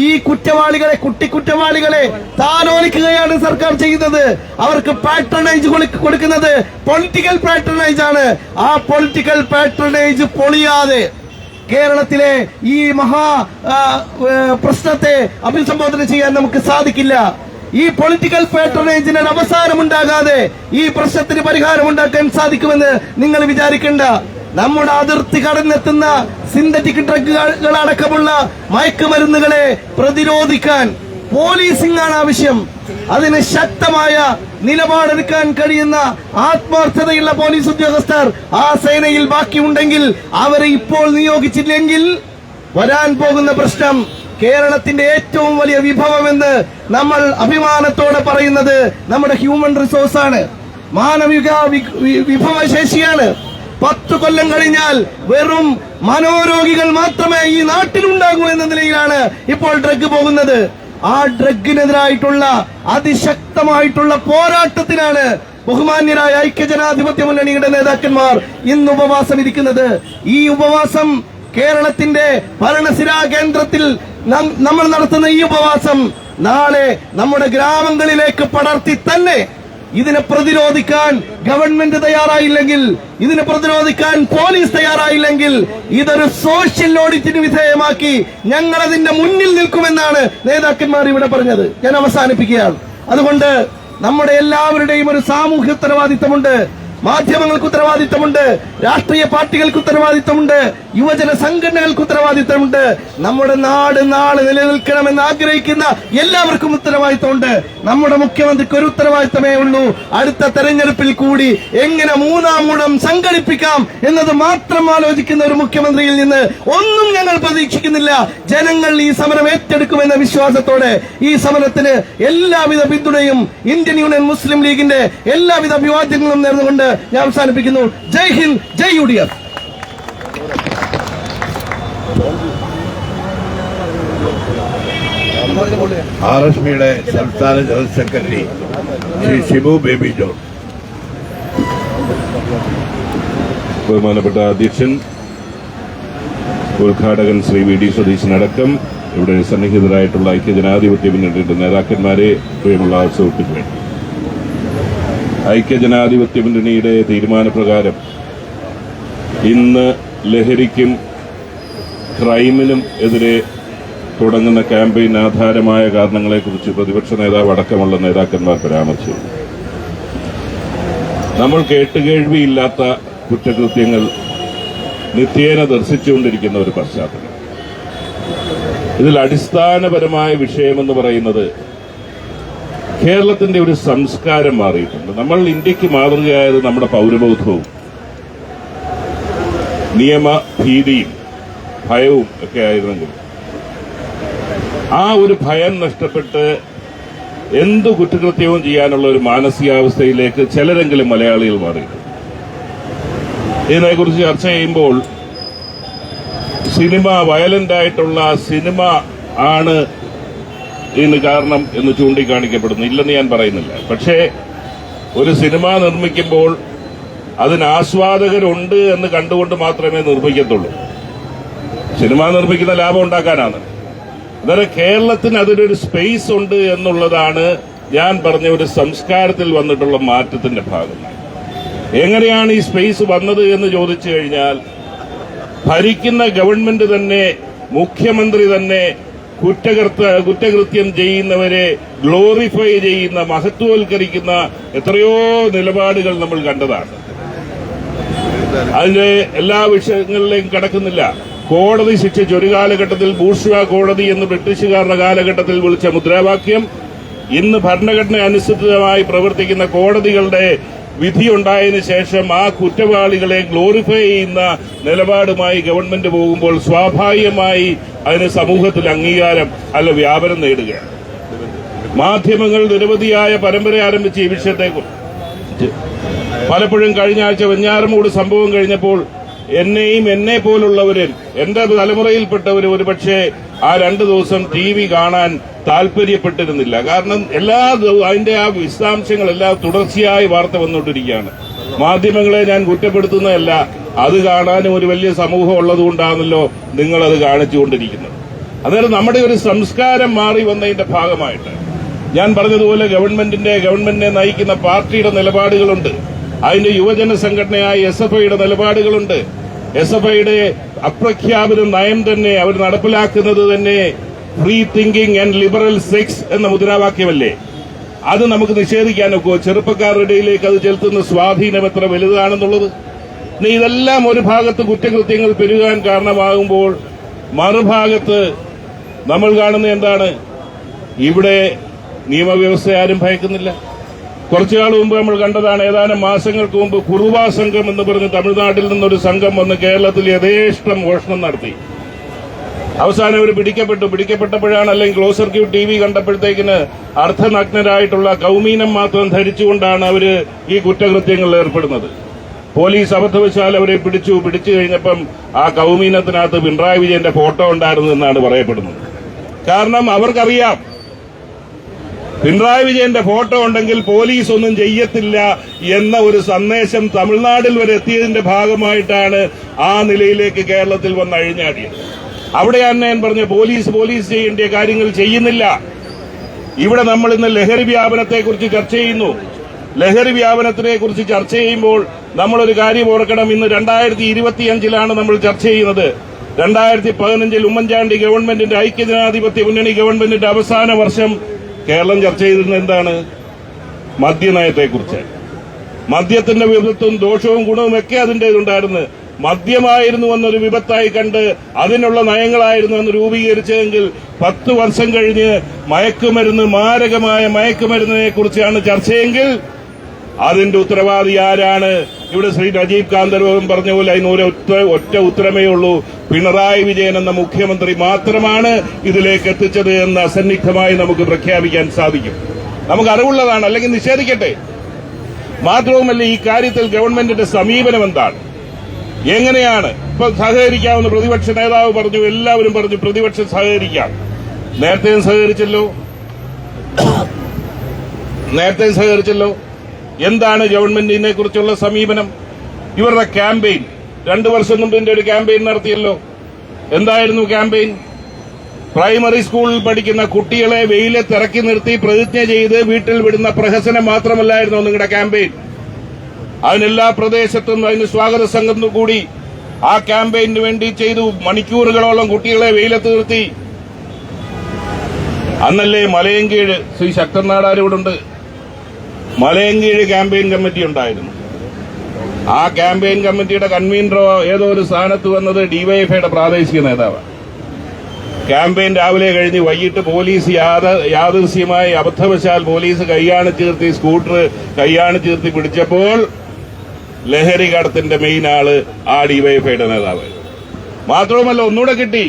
D: ഈ കുറ്റവാളികളെ, കുട്ടിക്കുറ്റവാളികളെ താലോലിക്കുകയാണ് സർക്കാർ ചെയ്യുന്നത്. അവർക്ക് പാട്രണേജ് കൊടുക്കുന്നത് പൊളിറ്റിക്കൽ പാട്രണേജ് ആണ്. ആ പൊളിറ്റിക്കൽ പാട്രണേജ് പൊളിയാതെ കേരളത്തിലെ ഈ മഹാ പ്രശ്നത്തെ അഭിസംബോധന ചെയ്യാൻ നമുക്ക് സാധിക്കില്ല. ഈ പൊളിറ്റിക്കൽ പാട്രണേജിന് അവസാനമുണ്ടാകാതെ ഈ പ്രശ്നത്തിന് പരിഹാരമുണ്ടാക്കാൻ സാധിക്കുമെന്ന് നിങ്ങൾ വിചാരിക്കേണ്ട. നമ്മുടെ അതിർത്തി കടന്നെത്തുന്ന സിന്തറ്റിക് ഡ്രഗുകളടക്കമുള്ള മയക്കുമരുന്നുകളെ പ്രതിരോധിക്കാൻ പോലീസിംഗ് ആണ് ആവശ്യം. അതിന് ശക്തമായ നിലപാടെടുക്കാൻ കഴിയുന്ന ആത്മാർത്ഥതയുള്ള പോലീസ് ഉദ്യോഗസ്ഥർ ആ സേനയിൽ ബാക്കിയുണ്ടെങ്കിൽ, അവരെ ഇപ്പോൾ നിയോഗിച്ചില്ലെങ്കിൽ വരാൻ പോകുന്ന പ്രശ്നം കേരളത്തിന്റെ ഏറ്റവും വലിയ വിഭവമെന്ന് നമ്മൾ അഭിമാനത്തോടെ പറയുന്നത് നമ്മുടെ ഹ്യൂമൻ റിസോഴ്സാണ്, മാനവിക വിഭവശേഷിയാണ്. 10 കൊല്ലം കഴിഞ്ഞാൽ വെറും മനോരോഗികൾ മാത്രമേ ഈ നാട്ടിലുണ്ടാകൂ എന്ന നിലയിലാണ് ഇപ്പോൾ ഡ്രഗ് പോകുന്നത്. ആ ഡ്രഗിനെതിരായിട്ടുള്ള അതിശക്തമായിട്ടുള്ള പോരാട്ടത്തിനാണ് ബഹുമാന്യരായ ഐക്യജനാധിപത്യ മുന്നണിയുടെ നേതാക്കന്മാർ ഇന്ന് ഉപവാസം ഇരിക്കുന്നത്. ഈ ഉപവാസം കേരളത്തിന്റെ ഭരണസിരാ കേന്ദ്രത്തിൽ നമ്മൾ നടത്തുന്ന ഈ ഉപവാസം നാളെ നമ്മുടെ ഗ്രാമങ്ങളിലേക്ക് പടർത്തി തന്നെ ഇതിനെ പ്രതിരോധിക്കാൻ ഗവൺമെന്റ് തയ്യാറായില്ലെങ്കിൽ, ഇതിനെ പ്രതിരോധിക്കാൻ പോലീസ് തയ്യാറായില്ലെങ്കിൽ, ഇതൊരു സോഷ്യൽ ഓഡിറ്റിന് വിധേയമാക്കി ഞങ്ങൾ അതിന്റെ മുന്നിൽ നിൽക്കുമെന്നാണ് നേതാക്കന്മാർ ഇവിടെ പറഞ്ഞത്. ഞാൻ അവസാനിപ്പിക്കുകയാണ്. അതുകൊണ്ട് നമ്മുടെ എല്ലാവരുടെയും ഒരു സാമൂഹ്യ ഉത്തരവാദിത്തമുണ്ട്, മാധ്യമങ്ങൾക്ക് ഉത്തരവാദിത്തമുണ്ട്, രാഷ്ട്രീയ പാർട്ടികൾക്ക് ഉത്തരവാദിത്തമുണ്ട്, യുവജന സംഘടനകൾക്ക് ഉത്തരവാദിത്തമുണ്ട്. നമ്മുടെ നാട് നാളെ നിലനിൽക്കണമെന്ന് ആഗ്രഹിക്കുന്ന എല്ലാവർക്കും ഉത്തരവാദിത്തമുണ്ട്. നമ്മുടെ മുഖ്യമന്ത്രിക്ക് ഒരു ഉത്തരവാദിത്തമേ ഉള്ളൂ, അടുത്ത തെരഞ്ഞെടുപ്പിൽ കൂടി എങ്ങനെ 3-ാം ഊഴം സംഘടിപ്പിക്കാം എന്നത് മാത്രം ആലോചിക്കുന്ന ഒരു മുഖ്യമന്ത്രിയിൽ നിന്ന് ഒന്നും ഞങ്ങൾ പ്രതീക്ഷിക്കുന്നില്ല. ജനങ്ങൾ ഈ സമരം ഏറ്റെടുക്കുമെന്ന വിശ്വാസത്തോടെ ഈ സമരത്തിന് എല്ലാവിധ പിന്തുണയും ഇന്ത്യൻ യൂണിയൻ മുസ്ലിം ലീഗിന്റെ എല്ലാവിധ അഭിവാദ്യങ്ങളും നേർന്നുകൊണ്ട് ഞാൻ അവസാനിപ്പിക്കുന്നു. ജയ് ഹിന്ദ്, ജയ് UDF.
A: RSPയുടെ സംസ്ഥാന general secretary Shri Shibu baby John.
E: ബഹുമാനപ്പെട്ട അധ്യക്ഷൻ, ഉദ്ഘാടകൻ ശ്രീ VD സതീശനടക്കം ഇവിടെ സന്നിഹിതരായിട്ടുള്ള ഐക്യജനാധിപത്യ മുന്നണിയുടെ നേതാക്കന്മാരെ, പ്രിയമുള്ള സുഹൃത്തുക്കളെ, ഐക്യജനാധിപത്യ മുന്നണിയുടെ തീരുമാനപ്രകാരം ഇന്ന് ലഹരിക്കും ക്രൈമിനും എതിരെ തുടങ്ങുന്ന ക്യാമ്പയിൻ ആധാരമായ കാരണങ്ങളെക്കുറിച്ച് പ്രതിപക്ഷ നേതാവ് അടക്കമുള്ള നേതാക്കന്മാർ പരാമർശിച്ചു. നമ്മൾ കേട്ടുകേഴ്വിയില്ലാത്ത കുറ്റകൃത്യങ്ങൾ നിത്യേന ദർശിച്ചുകൊണ്ടിരിക്കുന്ന ഒരു പശ്ചാത്തലം. ഇതിൽ അടിസ്ഥാനപരമായ വിഷയമെന്ന് പറയുന്നത് കേരളത്തിന്റെ ഒരു സംസ്കാരം മാറിയിട്ടുണ്ട്. നമ്മൾ ഇന്ത്യക്ക് മാതൃകയായത് നമ്മുടെ പൗരബോധവും നിയമഭീതിയും ഭയവും ഒക്കെ ആയിരുന്നെങ്കിൽ ആ ഒരു ഭയം നഷ്ടപ്പെട്ട് എന്തു കുറ്റകൃത്യവും ചെയ്യാനുള്ള ഒരു മാനസികാവസ്ഥയിലേക്ക് ചിലരെങ്കിലും മലയാളികൾ മാറിയിട്ടുണ്ട്. ഇതിനെക്കുറിച്ച് ചർച്ച ചെയ്യുമ്പോൾ സിനിമ, വയലന്റ് ആയിട്ടുള്ള സിനിമ ആണ് ഇതിന് കാരണം എന്ന് ചൂണ്ടിക്കാണിക്കപ്പെടുന്നു. ഇല്ലെന്ന് ഞാൻ പറയുന്നില്ല. പക്ഷേ ഒരു സിനിമ നിർമ്മിക്കുമ്പോൾ അതിന് ആസ്വാദകരുണ്ട് എന്ന് കണ്ടുകൊണ്ട് മാത്രമേ നിർമ്മിക്കത്തുള്ളൂ. സിനിമ നിർമ്മിക്കുന്ന ലാഭം ഉണ്ടാക്കാനാണ്. അതായത് കേരളത്തിന് അതിനൊരു സ്പേസ് ഉണ്ട് എന്നുള്ളതാണ് ഞാൻ പറഞ്ഞ ഒരു സംസ്കാരത്തിൽ വന്നിട്ടുള്ള മാറ്റത്തിന്റെ ഭാഗം. എങ്ങനെയാണ് ഈ സ്പേസ് വന്നത് എന്ന് ചോദിച്ചു കഴിഞ്ഞാൽ ഭരിക്കുന്ന ഗവൺമെന്റ് തന്നെ, മുഖ്യമന്ത്രി തന്നെ കുറ്റകൃത്യം ചെയ്യുന്നവരെ ഗ്ലോറിഫൈ ചെയ്യുന്ന, മഹത്വവൽക്കരിക്കുന്ന എത്രയോ നിലപാടുകൾ നമ്മൾ കണ്ടതാണ്. അതിന്റെ എല്ലാ വിഷയങ്ങളിലേക്കും കടക്കുന്നില്ല. കോടതി ശിക്ഷിച്ച ഒരു കാലഘട്ടത്തിൽ ബൂർഷ്വാ കോടതി എന്ന് ബ്രിട്ടീഷുകാരുടെ കാലഘട്ടത്തിൽ വിളിച്ച മുദ്രാവാക്യം ഇന്ന് ഭരണഘടന അനുസൃതമായി പ്രവർത്തിക്കുന്ന കോടതികളുടെ വിധിയുണ്ടായതിനു ശേഷം ആ കുറ്റവാളികളെ ഗ്ലോറിഫൈ ചെയ്യുന്ന നിലപാടുമായി ഗവൺമെന്റ് പോകുമ്പോൾ സ്വാഭാവികമായി അതിന് സമൂഹത്തിൽ അംഗീകാരം വ്യാപനം നേടുകയാണ്. മാധ്യമങ്ങൾ നിരവധിയായ പരമ്പര ആരംഭിച്ച ഈ വിഷയത്തെക്കുറിച്ച് പലപ്പോഴും കഴിഞ്ഞ ആഴ്ച വെഞ്ഞാറമൂട് സംഭവം കഴിഞ്ഞപ്പോൾ എന്നെയും എന്നെ പോലുള്ളവരും എന്റെ തലമുറയിൽപ്പെട്ടവരും ഒരുപക്ഷെ ആ 2 ദിവസം TV കാണാൻ താല്പര്യപ്പെട്ടിരുന്നില്ല. കാരണം അതിന്റെ ആ വിശദാംശങ്ങളെല്ലാം തുടർച്ചയായി വാർത്ത വന്നുകൊണ്ടിരിക്കുകയാണ്. മാധ്യമങ്ങളെ ഞാൻ കുറ്റപ്പെടുത്തുന്നതല്ല, അത് കാണാനും ഒരു വലിയ സമൂഹം ഉള്ളതുകൊണ്ടാണല്ലോ നിങ്ങളത് കാണിച്ചുകൊണ്ടിരിക്കുന്നത്. അന്നേരം നമ്മുടെ ഒരു സംസ്കാരം മാറി വന്നതിന്റെ ഭാഗമായിട്ട് ഞാൻ പറഞ്ഞതുപോലെ ഗവൺമെന്റിനെ നയിക്കുന്ന പാർട്ടിയുടെ നിലപാടുകളുണ്ട്. അതിന്റെ യുവജന സംഘടനയായ SFIയുടെ നിലപാടുകളുണ്ട്. SFIയുടെ അപ്രഖ്യാപിത നയം തന്നെ അവർ നടപ്പിലാക്കുന്നത് തന്നെ free thinking and liberal sex എന്ന മുദ്രാവാക്യമല്ലേ? അത് നമുക്ക് നിഷേധിക്കാനൊക്കെ ചെറുപ്പക്കാരുടെ ഇടയിലേക്ക് അത് ചെലുത്തുന്ന സ്വാധീനം എത്ര വലുതാണെന്നുള്ളത്. ഇതെല്ലാം ഒരു ഭാഗത്ത് കുറ്റകൃത്യങ്ങൾ പെരുകാൻ കാരണമാകുമ്പോൾ മറുഭാഗത്ത് നമ്മൾ കാണുന്ന എന്താണ്? ഇവിടെ നിയമവ്യവസ്ഥ ആരും ഭയക്കുന്നില്ല. കുറച്ചുനാൾ മുമ്പ് നമ്മൾ കണ്ടതാണ്, ഏതാനും മാസങ്ങൾക്ക് മുമ്പ് കുറുവാ സംഘം എന്ന് പറഞ്ഞ് തമിഴ്നാട്ടിൽ നിന്നൊരു സംഘം വന്ന് കേരളത്തിൽ യഥേഷ്ടം മോഷണം നടത്തി. അവസാനം അവർ പിടിക്കപ്പെട്ടപ്പോഴാണ്, അല്ലെങ്കിൽ ക്ലോസ് സർക്യൂട്ട് TV കണ്ടപ്പോഴത്തേക്കിന് അർദ്ധനഗ്നരായിട്ടുള്ള കൗമീനം മാത്രം ധരിച്ചുകൊണ്ടാണ് അവര് ഈ കുറ്റകൃത്യങ്ങളിൽ ഏർപ്പെടുന്നത്. പോലീസ് അബദ്ധവശാൽ അവരെ പിടിച്ചു കഴിഞ്ഞപ്പം ആ കൗമീനത്തിനകത്ത് പിണറായി വിജയന്റെ ഫോട്ടോ ഉണ്ടായിരുന്നു എന്നാണ് പറയപ്പെടുന്നത്. കാരണം അവർക്കറിയാം പിണറായി വിജയന്റെ ഫോട്ടോ ഉണ്ടെങ്കിൽ പോലീസ് ഒന്നും ചെയ്യത്തില്ല എന്ന ഒരു സന്ദേശം തമിഴ്നാട്ടിൽ വരെ എത്തിയതിന്റെ ഭാഗമായിട്ടാണ് ആ നിലയിലേക്ക് കേരളത്തിൽ വന്ന് അഴിഞ്ഞാടിയത്. അവിടെയാണ് ഞാൻ പറഞ്ഞ പോലീസ് ചെയ്യേണ്ട കാര്യങ്ങൾ ചെയ്യുന്നില്ല. ഇവിടെ നമ്മൾ ഇന്ന് ലഹരി വ്യാപനത്തെക്കുറിച്ച് ചർച്ച ചെയ്യുന്നു. ലഹരി വ്യാപനത്തിനെക്കുറിച്ച് ചർച്ച ചെയ്യുമ്പോൾ നമ്മളൊരു കാര്യം ഓർക്കണം. ഇന്ന് 2025 നമ്മൾ ചർച്ച ചെയ്യുന്നത്. 2015 ഉമ്മൻചാണ്ടി ഗവൺമെന്റിന്റെ ഐക്യജനാധിപത്യ മുന്നണി ഗവൺമെന്റിന്റെ അവസാന വർഷം കേരളം ചർച്ച ചെയ്തിരുന്നത് എന്താണ്? മദ്യനയത്തെക്കുറിച്ച്. മദ്യത്തിന്റെ വിപത്തും ദോഷവും ഗുണവും ഒക്കെ അതിന്റേതുണ്ടായിരുന്നു. മദ്യമായിരുന്നു എന്നൊരു വിപത്തായി കണ്ട് അതിനുള്ള നയങ്ങളായിരുന്നു അന്ന് രൂപീകരിച്ചതെങ്കിൽ 10 വർഷം കഴിഞ്ഞ് മാരകമായ മയക്കുമരുന്നിനെ കുറിച്ചാണ് ചർച്ചയെങ്കിൽ അതിന്റെ ഉത്തരവാദി ആരാണ്? ഇവിടെ ശ്രീ രാജീവ് കാന്തരവും പറഞ്ഞ പോലെ അതിന് ഒറ്റ ഉത്തരമേ ഉള്ളൂ. പിണറായി വിജയൻ എന്ന മുഖ്യമന്ത്രി മാത്രമാണ് ഇതിലേക്ക് എത്തിച്ചത് എന്ന് അസന്നിഗ്ധമായി നമുക്ക് പ്രഖ്യാപിക്കാൻ സാധിക്കും. നമുക്ക് അറിവുള്ളതാണ്, അല്ലെങ്കിൽ നിഷേധിക്കട്ടെ. മാത്രവുമല്ല, ഈ കാര്യത്തിൽ ഗവൺമെന്റിന്റെ സമീപനം എന്താണ്? എങ്ങനെയാണ്? ഇപ്പൊ സഹകരിക്കാമെന്ന് പ്രതിപക്ഷ നേതാവ് പറഞ്ഞു, എല്ലാവരും പറഞ്ഞു പ്രതിപക്ഷം സഹകരിക്കാം. നേരത്തെയും സഹകരിച്ചല്ലോ. എന്താണ് ഗവൺമെന്റിനെ കുറിച്ചുള്ള സമീപനം? ഇവരുടെ ക്യാമ്പയിൻ 2 വർഷം മുമ്പിന്റെ ഒരു ക്യാമ്പയിൻ നടത്തിയല്ലോ. എന്തായിരുന്നു ക്യാമ്പയിൻ? പ്രൈമറി സ്കൂളിൽ പഠിക്കുന്ന കുട്ടികളെ വെയിലത്തിറക്കി നിർത്തി പ്രതിജ്ഞ ചെയ്ത് വീട്ടിൽ വിടുന്ന പ്രഹസനം മാത്രമല്ലായിരുന്നു നിങ്ങളുടെ ക്യാമ്പയിൻ. അതിനെല്ലാ പ്രദേശത്തും അതിന് സ്വാഗത സംഘം കൂടി ആ ക്യാമ്പയിന് വേണ്ടി ചെയ്തു. മണിക്കൂറുകളോളം കുട്ടികളെ വെയിലത്ത് നിർത്തി. അന്നല്ലേ മലയങ്കീഴ് ശ്രീ ശക്തൻ നാടാരോടുണ്ട്, മലയങ്കീഴ് ക്യാമ്പയിൻ കമ്മിറ്റി ഉണ്ടായിരുന്നു. ആ ക്യാമ്പയിൻ കമ്മിറ്റിയുടെ കൺവീനറോ ഏതോ ഒരു സ്ഥാനത്ത് വന്നത് ഡിവൈഎഫ്ഐയുടെ പ്രാദേശിക നേതാവാണ്. ക്യാമ്പയിൻ രാവിലെ കഴിഞ്ഞ് വൈകിട്ട് പോലീസ് യാദൃശ്യമായി അബദ്ധവശാൽ പോലീസ് സ്കൂട്ടർ കൈയാണിച്ചീർത്തി പിടിച്ചപ്പോൾ ലഹരി കടത്തിന്റെ മെയിൻ ആള് ആ ഡിവൈഎഫ്ഐയുടെ നേതാവ്. മാത്രവുമല്ല, ഒന്നുകൂടെ കിട്ടി,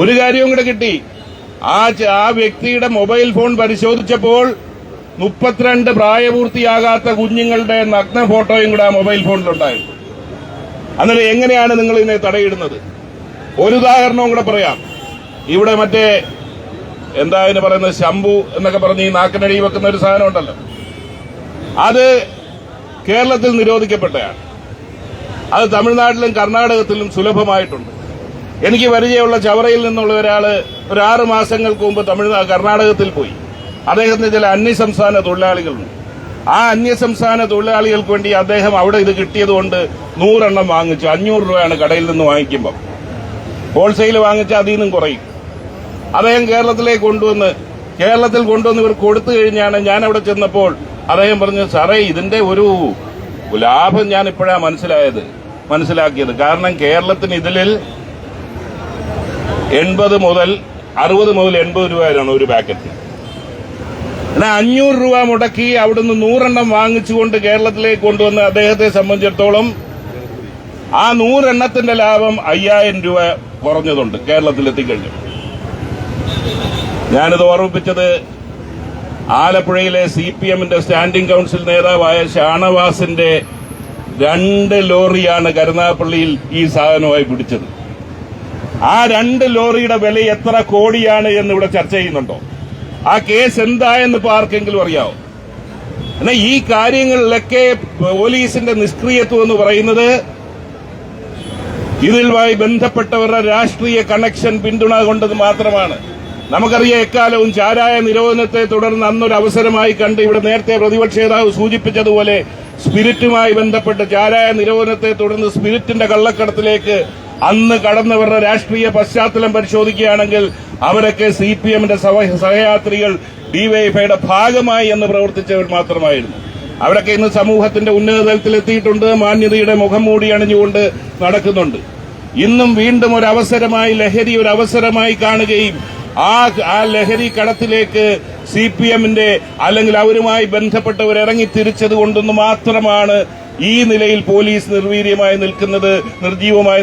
E: ഒരു കാര്യവും കൂടെ കിട്ടി. ആ വ്യക്തിയുടെ മൊബൈൽ ഫോൺ പരിശോധിച്ചപ്പോൾ 32 പ്രായപൂർത്തിയാകാത്ത കുഞ്ഞുങ്ങളുടെ നഗ്ന ഫോട്ടോയും കൂടെ ആ മൊബൈൽ ഫോണിലുണ്ടായിരുന്നു. അന്നേരം എങ്ങനെയാണ് നിങ്ങൾ ഇതിനെ തടയിടുന്നത്? ഒരു ഉദാഹരണവും കൂടെ പറയാം. ഇവിടെ മറ്റേ എന്താ ഇതിന് പറയുന്നത്, ശംഭു എന്നൊക്കെ പറഞ്ഞ് ഈ നാക്കിനടി വെക്കുന്ന ഒരു സാധനം ഉണ്ടല്ലോ, അത് കേരളത്തിൽ നിരോധിക്കപ്പെട്ടതാണ്. അത് തമിഴ്നാട്ടിലും കർണാടകത്തിലും സുലഭമായിട്ടുണ്ട്. എനിക്ക് പരിചയമുള്ള ചവറയിൽ നിന്നുള്ള ഒരാള് ഒരു 6 മാസങ്ങൾക്ക് മുമ്പ് കർണാടകത്തിൽ പോയി. അദ്ദേഹത്തിന് ചില അന്യസംസ്ഥാന തൊഴിലാളികളുണ്ട്. ആ അന്യസംസ്ഥാന തൊഴിലാളികൾക്ക് വേണ്ടി അദ്ദേഹം അവിടെ ഇത് കിട്ടിയതുകൊണ്ട് 100 എണ്ണം വാങ്ങിച്ചു. 500 രൂപയാണ് കടയിൽ നിന്ന് വാങ്ങിക്കുമ്പോൾ. ഹോൾസെയിൽ വാങ്ങിച്ച അതിൽ നിന്നും കുറയും. അദ്ദേഹം കേരളത്തിൽ കൊണ്ടുവന്ന് ഇവർ കൊടുത്തു കഴിഞ്ഞാണ് ഞാൻ അവിടെ ചെന്നപ്പോൾ അദ്ദേഹം പറഞ്ഞു, സാറേ ഇതിന്റെ ഒരു ലാഭം ഞാൻ ഇപ്പോഴാണ് മനസ്സിലാക്കിയത്. കാരണം കേരളത്തിന് ഇതിൽ 60 മുതൽ 80 രൂപ വരെയാണ് ഒരു പാക്കറ്റ്. എന്നാൽ 500 രൂപ മുടക്കി അവിടുന്ന് 100 എണ്ണം വാങ്ങിച്ചുകൊണ്ട് കേരളത്തിലേക്ക് കൊണ്ടുവന്ന് അദ്ദേഹത്തെ സംബന്ധിച്ചിടത്തോളം ആ 100 എണ്ണത്തിന്റെ ലാഭം 5000 രൂപ കുറഞ്ഞതുണ്ട് കേരളത്തിലെത്തിക്കഴിഞ്ഞു. ഞാനിത് ഓർമ്മിപ്പിച്ചത് ആലപ്പുഴയിലെ CPMന്റെ സ്റ്റാൻഡിംഗ് കൌൺസിൽ നേതാവായ ഷാനവാസിന്റെ 2 ലോറിയാണ് കരുനാഗപ്പള്ളിയിൽ ഈ സാധനമായി പിടിച്ചത്. ആ 2 ലോറിയുടെ വില എത്ര കോടിയാണ് എന്ന് ഇവിടെ ചർച്ച ചെയ്യുന്നുണ്ടോ? ആ കേസ് എന്തായെന്ന് ഇപ്പോൾ ആർക്കെങ്കിലും അറിയാവോ? എന്നാൽ ഈ കാര്യങ്ങളിലൊക്കെ പോലീസിന്റെ നിഷ്ക്രിയത്വം എന്ന് പറയുന്നത് ഇതിലുമായി ബന്ധപ്പെട്ടവരുടെ രാഷ്ട്രീയ കണക്ഷൻ പിന്തുണ കൊണ്ടത് മാത്രമാണ്. നമുക്കറിയാം, എക്കാലവും ചാരായ നിരോധനത്തെ തുടർന്ന് അന്നൊരു അവസരമായി കണ്ട് ഇവിടെ നേരത്തെ പ്രതിപക്ഷ നേതാവ് സൂചിപ്പിച്ചതുപോലെ സ്പിരിറ്റുമായി ബന്ധപ്പെട്ട് ചാരായ നിരോധനത്തെ തുടർന്ന് സ്പിരിറ്റിന്റെ കള്ളക്കടത്തിലേക്ക് അന്ന് കടന്നവരുടെ രാഷ്ട്രീയ പശ്ചാത്തലം പരിശോധിക്കുകയാണെങ്കിൽ അവരൊക്കെ CPMന്റെ സഹയാത്രികൾ ഡിവൈഎഫ്ഐയുടെ ഭാഗമായി എന്ന് പ്രവർത്തിച്ചവർ മാത്രമായിരുന്നു. അവരൊക്കെ ഇന്ന് സമൂഹത്തിന്റെ ഉന്നത തലത്തിലെത്തിയിട്ടുണ്ട്. മാന്യതയുടെ മുഖം മൂടി അണിഞ്ഞുകൊണ്ട് നടക്കുന്നുണ്ട്. ഇന്നും വീണ്ടും ഒരു അവസരമായി കാണുകയും ആ ലഹരി കടത്തിലേക്ക് CPMന്റെ അല്ലെങ്കിൽ അവരുമായി ബന്ധപ്പെട്ടവർ ഇറങ്ങി തിരിച്ചത് കൊണ്ടൊന്ന് മാത്രമാണ് ഈ നിലയിൽ പോലീസ് നിർജീവമായി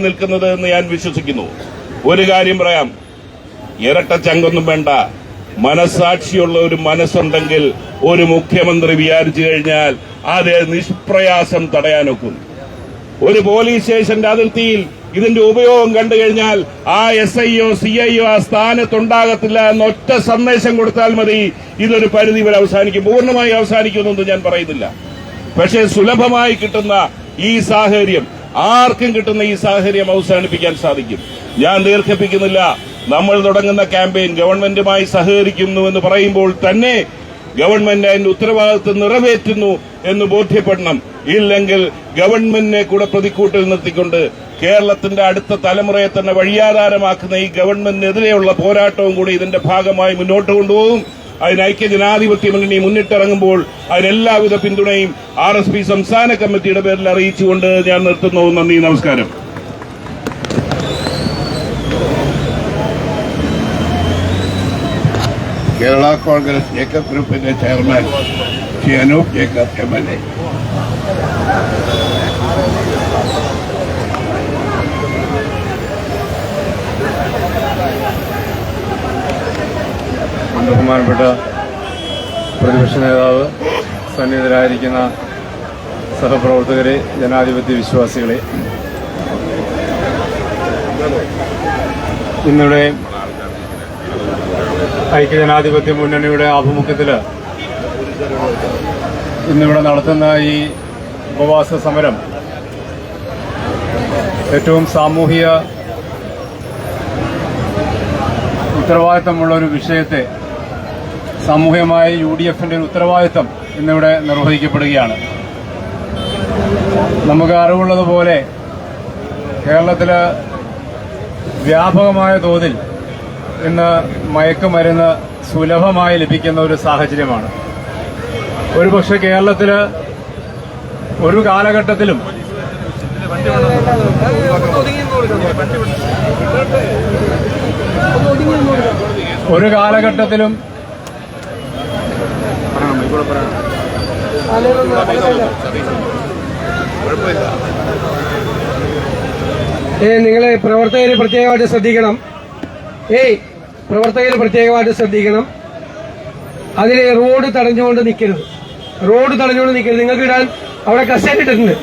E: നിൽക്കുന്നത് എന്ന് ഞാൻ വിശ്വസിക്കുന്നു. ഒരു കാര്യം പറയാം, ഇരട്ടച്ചങ്കൊന്നും വേണ്ട. മനസാക്ഷിയുള്ള ഒരു മനസ്സുണ്ടെങ്കിൽ ഒരു മുഖ്യമന്ത്രി വിചാരിച്ചു കഴിഞ്ഞാൽ അത് നിഷ്പ്രയാസം തടയാനൊക്കും. ഒരു പോലീസ് സ്റ്റേഷന്റെ അതിർത്തിയിൽ ഇതിന്റെ ഉപയോഗം കണ്ടു കഴിഞ്ഞാൽ ആ SIയോ CIയോ ആ സ്ഥാനത്തുണ്ടാകത്തില്ല എന്നൊറ്റ സന്ദേശം കൊടുത്താൽ മതി. ഇതൊരു പരിധി വരെ അവസാനിക്കും. പൂർണ്ണമായി അവസാനിക്കുമെന്നൊന്നും ഞാൻ പറയുന്നില്ല. പക്ഷേ സുലഭമായി കിട്ടുന്ന ഈ സാഹചര്യം, ആർക്കും കിട്ടുന്ന ഈ സാഹചര്യം അവസാനിപ്പിക്കാൻ സാധിക്കും. ഞാൻ ദീർഘിപ്പിക്കുന്നില്ല. നമ്മൾ തുടങ്ങുന്ന ക്യാമ്പയിൻ ഗവൺമെന്റുമായി സഹകരിക്കുന്നു എന്ന് പറയുമ്പോൾ തന്നെ ഗവൺമെന്റ് അതിന്റെ ഉത്തരവാദിത്വം നിറവേറ്റുന്നു എന്ന് ബോധ്യപ്പെടണം. ഇല്ലെങ്കിൽ ഗവൺമെന്റിനെ കൂടെ പ്രതിക്കൂട്ടിൽ നിർത്തിക്കൊണ്ട് കേരളത്തിന്റെ അടുത്ത തലമുറയെ തന്നെ വഴിയാധാരമാക്കുന്ന ഈ ഗവൺമെന്റിനെതിരെയുള്ള പോരാട്ടവും കൂടി ഇതിന്റെ ഭാഗമായി മുന്നോട്ട് കൊണ്ടുപോകും. അതിന് ഐക്യജനാധിപത്യ മുന്നണി മുന്നിട്ടിറങ്ങുമ്പോൾ അതിനെല്ലാവിധ പിന്തുണയും RSP സംസ്ഥാന കമ്മിറ്റിയുടെ പേരിൽ അറിയിച്ചുകൊണ്ട് ഞാൻ നിർത്തുന്നു. നന്ദി, നമസ്കാരം.
A: കേരള കോൺഗ്രസ് ജേക്കബ് ഗ്രൂപ്പിന്റെ chairman Shri Anoop Jacob MLA.
F: ബഹുമാനപ്പെട്ട പ്രതിപക്ഷ നേതാവ്, സന്നിഹിതരായിരിക്കുന്ന സഹപ്രവർത്തകരെ, ജനാധിപത്യ വിശ്വാസികളെ, ഇന്നിവിടെ ഐക്യജനാധിപത്യ മുന്നണിയുടെ ആഭിമുഖ്യത്തിൽ ഇന്നിവിടെ നടത്തുന്ന ഈ ഉപവാസ സമരം ഏറ്റവും സാമൂഹിക ഉത്തരവാദിത്തമുള്ള ഒരു വിഷയത്തെ, സാമൂഹികമായ UDFന്റെ ഒരു ഉത്തരവാദിത്തം ഇന്നിവിടെ നിർവഹിക്കപ്പെടുകയാണ്. നമുക്ക് അറിവുള്ളതുപോലെ കേരളത്തിൽ വ്യാപകമായ തോതിൽ ഇന്ന് മയക്കുമരുന്ന് സുലഭമായി ലഭിക്കുന്ന ഒരു സാഹചര്യമാണ്. ഒരുപക്ഷെ കേരളത്തിൽ ഒരു കാലഘട്ടത്തിലും
B: നിങ്ങളെ പ്രവർത്തകർ പ്രത്യേകമായിട്ട് ശ്രദ്ധിക്കണം. അതിൽ റോഡ് തടഞ്ഞുകൊണ്ട് നിൽക്കരുത്. നിങ്ങൾക്ക് ഇടാൻ അവിടെ കസേര ഇട്ടിട്ടുണ്ട്,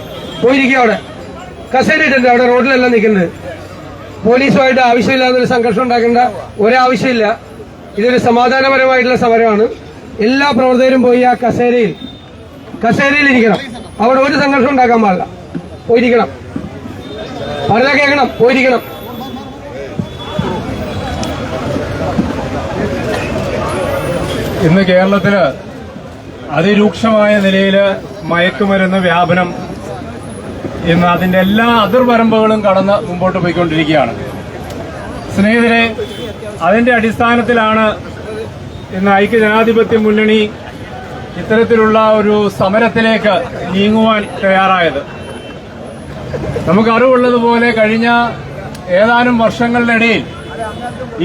B: പോയിരിക്കും. അവിടെ കസേര ഇട്ടിട്ടുണ്ട്, അവിടെ റോഡിലല്ല നിൽക്കുന്നത്. പോലീസുമായിട്ട് ആവശ്യമില്ലാതൊരു സംഘർഷം ഉണ്ടാക്കേണ്ട ഒരാവശ്യമില്ല. ഇതൊരു സമാധാനപരമായിട്ടുള്ള സമരമാണ്. എല്ലാ പ്രവർത്തകരും പോയി ആ കസേരയിൽ ഇരിക്കണം. അവിടെ ഒരു സംഘർഷം ഉണ്ടാക്കാൻ പാടില്ല. പോയിരിക്കണം. പറഞ്ഞാ കേൾക്കണം. പോയിരിക്കണം.
F: ഇന്ന് കേരളത്തിൽ അതിരൂക്ഷമായ നിലയിൽ മയക്കുമരുന്ന് വ്യാപനം ഇന്ന് അതിന്റെ എല്ലാ അതിർവരമ്പുകളും കടന്ന് മുമ്പോട്ട് പോയിക്കൊണ്ടിരിക്കുകയാണ്. സ്നേഹിതരെ, അതിന്റെ അടിസ്ഥാനത്തിലാണ് ഇന്ന് ഐക്യജനാധിപത്യ മുന്നണി ഇത്തരത്തിലുള്ള ഒരു സമരത്തിലേക്ക് നീങ്ങുവാൻ തയ്യാറായത്. നമുക്കറിവുള്ളതുപോലെ കഴിഞ്ഞ ഏതാനും വർഷങ്ങളിനിടയിൽ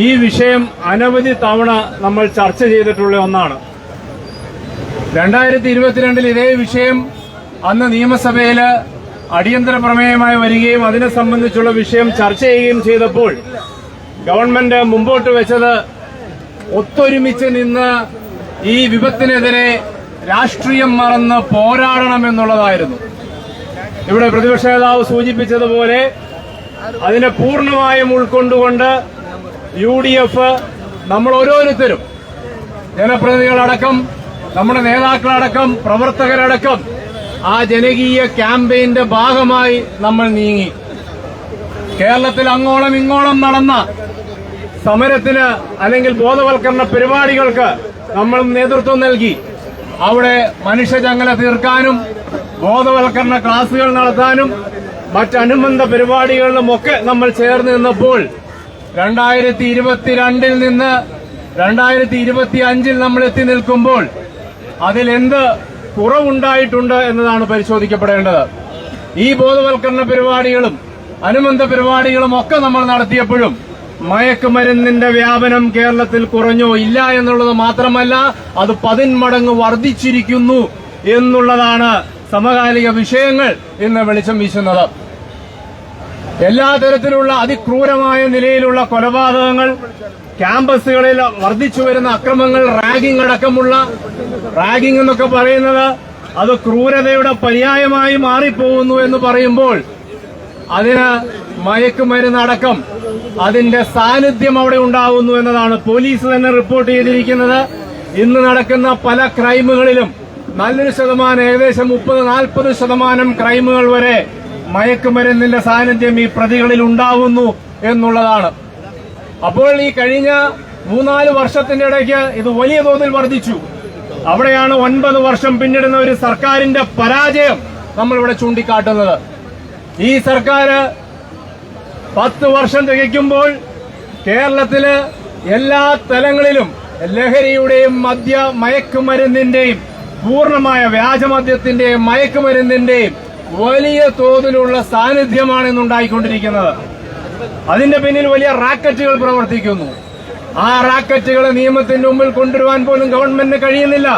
F: ഈ വിഷയം അനവധി തവണ നമ്മൾ ചർച്ച ചെയ്തിട്ടുള്ള ഒന്നാണ്. 2022 ഇതേ വിഷയം അന്ന് നിയമസഭയിൽ അടിയന്തര പ്രമേയമായി വരികയും അതിനെ സംബന്ധിച്ചുള്ള വിഷയം ചർച്ച ചെയ്യുകയും ചെയ്തപ്പോൾ ഗവൺമെന്റ് മുമ്പോട്ട് വെച്ചത് ഒത്തൊരുമിച്ച് നിന്ന് ഈ വിപത്തിനെതിരെ രാഷ്ട്രീയം മറന്ന് പോരാടണമെന്നുള്ളതായിരുന്നു. ഇവിടെ പ്രതിപക്ഷ നേതാവ് സൂചിപ്പിച്ചതുപോലെ അതിനെ പൂർണ്ണമായും ഉൾക്കൊണ്ടുകൊണ്ട് UDF നമ്മൾ ഓരോരുത്തരും, ജനപ്രതിനിധികളടക്കം, നമ്മുടെ നേതാക്കളടക്കം, പ്രവർത്തകരടക്കം ആ ജനകീയ ക്യാമ്പയിന്റെ ഭാഗമായി നമ്മൾ നീങ്ങി. കേരളത്തിൽ അങ്ങോളം ഇങ്ങോളം നടന്ന സമരത്തിന് അല്ലെങ്കിൽ ബോധവൽക്കരണ പരിപാടികൾക്ക് നമ്മൾ നേതൃത്വം നൽകി. അവിടെ മനുഷ്യചങ്ങല തീർക്കാനും ബോധവൽക്കരണ ക്ലാസുകൾ നടത്താനും മറ്റനുബന്ധ പരിപാടികളിലുമൊക്കെ നമ്മൾ ചേർന്ന് നിന്നപ്പോൾ 2022 നിന്ന് 2025 നമ്മൾ എത്തി നിൽക്കുമ്പോൾ അതിലെന്ത് കുറവുണ്ടായിട്ടുണ്ട് എന്നതാണ് പരിശോധിക്കപ്പെടേണ്ടത്. ഈ ബോധവൽക്കരണ പരിപാടികളും അനുബന്ധ പരിപാടികളും ഒക്കെ നമ്മൾ നടത്തിയപ്പോഴും മയക്കുമരുന്നിന്റെ വ്യാപനം കേരളത്തിൽ കുറഞ്ഞോ ഇല്ല എന്നുള്ളത് മാത്രമല്ല, അത് 10 മടങ്ങ് വർദ്ധിച്ചിരിക്കുന്നു എന്നുള്ളതാണ് സമകാലിക വിഷയങ്ങൾ ഇന്ന് വെളിച്ചം വീശുന്നത്. എല്ലാ തരത്തിലുള്ള അതിക്രൂരമായ നിലയിലുള്ള കൊലപാതകങ്ങൾ, ക്യാമ്പസുകളിൽ വർദ്ധിച്ചു വരുന്ന അക്രമങ്ങൾ, റാഗിംഗ് അടക്കമുള്ള, റാഗിംഗ് എന്നൊക്കെ പറയുന്നത് അത് ക്രൂരതയുടെ പര്യായമായി മാറിപ്പോകുന്നു എന്ന് പറയുമ്പോൾ അതിന് മയക്കുമരുന്നടക്കം അതിന്റെ സാന്നിധ്യം അവിടെ ഉണ്ടാകുന്നു എന്നതാണ് പോലീസ് തന്നെ റിപ്പോർട്ട് ചെയ്തിരിക്കുന്നത്. ഇന്ന് നടക്കുന്ന പല ക്രൈമുകളിലും നല്ലൊരു ശതമാനം, ഏകദേശം 30-40% ക്രൈമുകൾ വരെ മയക്കുമരുന്നിന്റെ സാന്നിധ്യം ഈ പ്രതികളിൽ ഉണ്ടാവുന്നു എന്നുള്ളതാണ്. അപ്പോൾ ഈ കഴിഞ്ഞ 3-4 വർഷത്തിന്റെ ഇടയ്ക്ക് ഇത് വലിയ തോതിൽ വർദ്ധിച്ചു. അവിടെയാണ് 9 വർഷം പിന്നിടുന്ന ഒരു സർക്കാരിന്റെ പരാജയം നമ്മളിവിടെ ചൂണ്ടിക്കാട്ടുന്നത്. ഈ സർക്കാർ 10 വർഷം തികയ്ക്കുമ്പോൾ കേരളത്തില് എല്ലാ തലങ്ങളിലും ലഹരിയുടെയും മയക്കുമരുന്നിന്റെയും പൂർണ്ണമായ വ്യാജമദ്യത്തിന്റെയും മയക്കുമരുന്നിന്റെയും വലിയ തോതിലുള്ള സാന്നിധ്യമാണ് ഇന്നുണ്ടായിക്കൊണ്ടിരിക്കുന്നത്. അതിന്റെ പിന്നിൽ വലിയ റാക്കറ്റുകൾ പ്രവർത്തിക്കുന്നു. ആ റാക്കറ്റുകളെ നിയമത്തിന്റെ മുമ്പിൽ കൊണ്ടുവരുവാൻ പോലും ഗവൺമെന്റിന് കഴിയുന്നില്ല.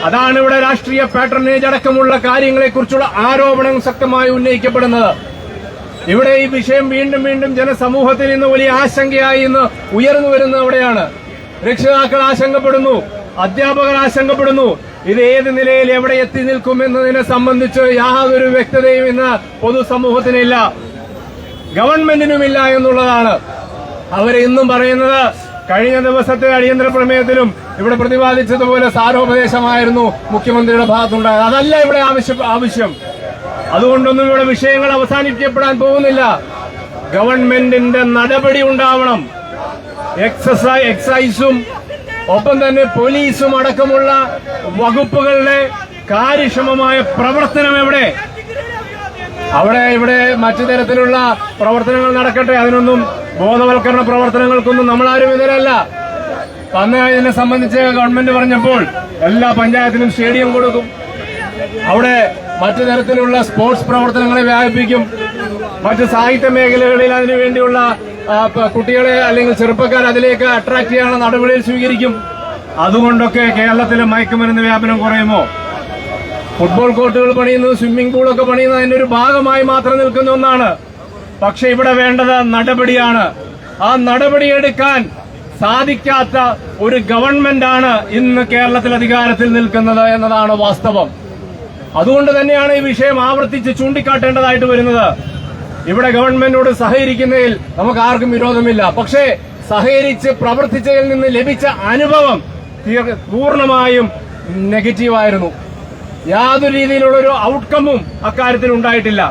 F: അതാണ് ഇവിടെ രാഷ്ട്രീയ പാട്രണേജ് അടക്കമുള്ള കാര്യങ്ങളെക്കുറിച്ചുള്ള ആരോപണം ശക്തമായി ഉന്നയിക്കപ്പെടുന്നത്. ഇവിടെ ഈ വിഷയം വീണ്ടും വീണ്ടും ജനസമൂഹത്തിൽ ഇന്ന് വലിയ ആശങ്കയായി ഇന്ന് ഉയർന്നു വരുന്നത് അവിടെയാണ്. രക്ഷിതാക്കൾ ആശങ്കപ്പെടുന്നു, അധ്യാപകർ ആശങ്കപ്പെടുന്നു. ഇത് ഏത് നിലയിൽ എവിടെ എത്തി നിൽക്കുമെന്നതിനെ സംബന്ധിച്ച് യാതൊരു വ്യക്തതയും ഇന്ന് പൊതുസമൂഹത്തിനില്ല, ഗവൺമെന്റിനുമില്ല എന്നുള്ളതാണ്. അവരെ ഇന്നും പറയുന്നത് കഴിഞ്ഞ ദിവസത്തെ അടിയന്തര പ്രമേയത്തിലും ഇവിടെ പ്രതിപാദിച്ചതുപോലെ സാരോപദേശമായിരുന്നു മുഖ്യമന്ത്രിയുടെ ഭാഗത്തുണ്ടായത്. അതല്ല ഇവിടെ ആവശ്യം. അതുകൊണ്ടൊന്നും ഇവിടെ വിഷയങ്ങൾ അവസാനിപ്പിക്കപ്പെടാൻ പോകുന്നില്ല. ഗവൺമെന്റിന്റെ നടപടി ഉണ്ടാവണം. എക്സൈസും ഒപ്പം തന്നെ പോലീസും അടക്കമുള്ള വകുപ്പുകളുടെ കാര്യക്ഷമമായ പ്രവർത്തനം എവിടെ? ഇവിടെ മറ്റു തരത്തിലുള്ള പ്രവർത്തനങ്ങൾ നടക്കട്ടെ. അതിനൊന്നും ബോധവൽക്കരണ പ്രവർത്തനങ്ങൾക്കൊന്നും നമ്മളാരും എതിരല്ല. അന്ന് ഇതിനെ സംബന്ധിച്ച് ഗവൺമെന്റ് പറഞ്ഞപ്പോൾ എല്ലാ പഞ്ചായത്തിനും സ്റ്റേഡിയം കൊടുക്കും, അവിടെ മറ്റു തരത്തിലുള്ള സ്പോർട്സ് പ്രവർത്തനങ്ങളെ വ്യാപിപ്പിക്കും, മറ്റ് സാഹിത്യ മേഖലകളിൽ അതിനുവേണ്ടിയുള്ള കുട്ടികളെ അല്ലെങ്കിൽ ചെറുപ്പക്കാർ അതിലേക്ക് അട്രാക്ട് ചെയ്യാനുള്ള നടപടികൾ സ്വീകരിക്കും. അതുകൊണ്ടൊക്കെ കേരളത്തിലെ മയക്കുമരുന്ന് വ്യാപനം കുറയുമോ? ഫുട്ബോൾ കോർട്ടുകൾ പണിയുന്നത്, സ്വിമ്മിംഗ് പൂളൊക്കെ പണിയുന്നത് അതിന്റെ ഒരു ഭാഗമായി മാത്രം നിൽക്കുന്ന ഒന്നാണ്. പക്ഷെ ഇവിടെ വേണ്ടത് നടപടിയാണ്. ആ നടപടിയെടുക്കാൻ സാധിക്കാത്ത ഒരു ഗവൺമെന്റാണ് ഇന്ന് കേരളത്തിൽ അധികാരത്തിൽ നിൽക്കുന്നത് എന്നതാണ് വാസ്തവം. അതുകൊണ്ട് തന്നെയാണ് ഈ വിഷയം ആവർത്തിച്ച് ചൂണ്ടിക്കാട്ടേണ്ടതായിട്ട് വരുന്നത്. ഇവിടെ ഗവൺമെന്റിനോട് സഹകരിക്കുന്നതിൽ നമുക്ക് ആർക്കും വിരോധമില്ല. പക്ഷേ സഹകരിച്ച് പ്രവർത്തിച്ചതിൽ നിന്ന് ലഭിച്ച അനുഭവം പൂർണ്ണമായും നെഗറ്റീവായിരുന്നു. യാതൊരു രീതിയിലുള്ള ഒരു ഔട്ട്കമ്മും അക്കാര്യത്തിൽ ഉണ്ടായിട്ടില്ല.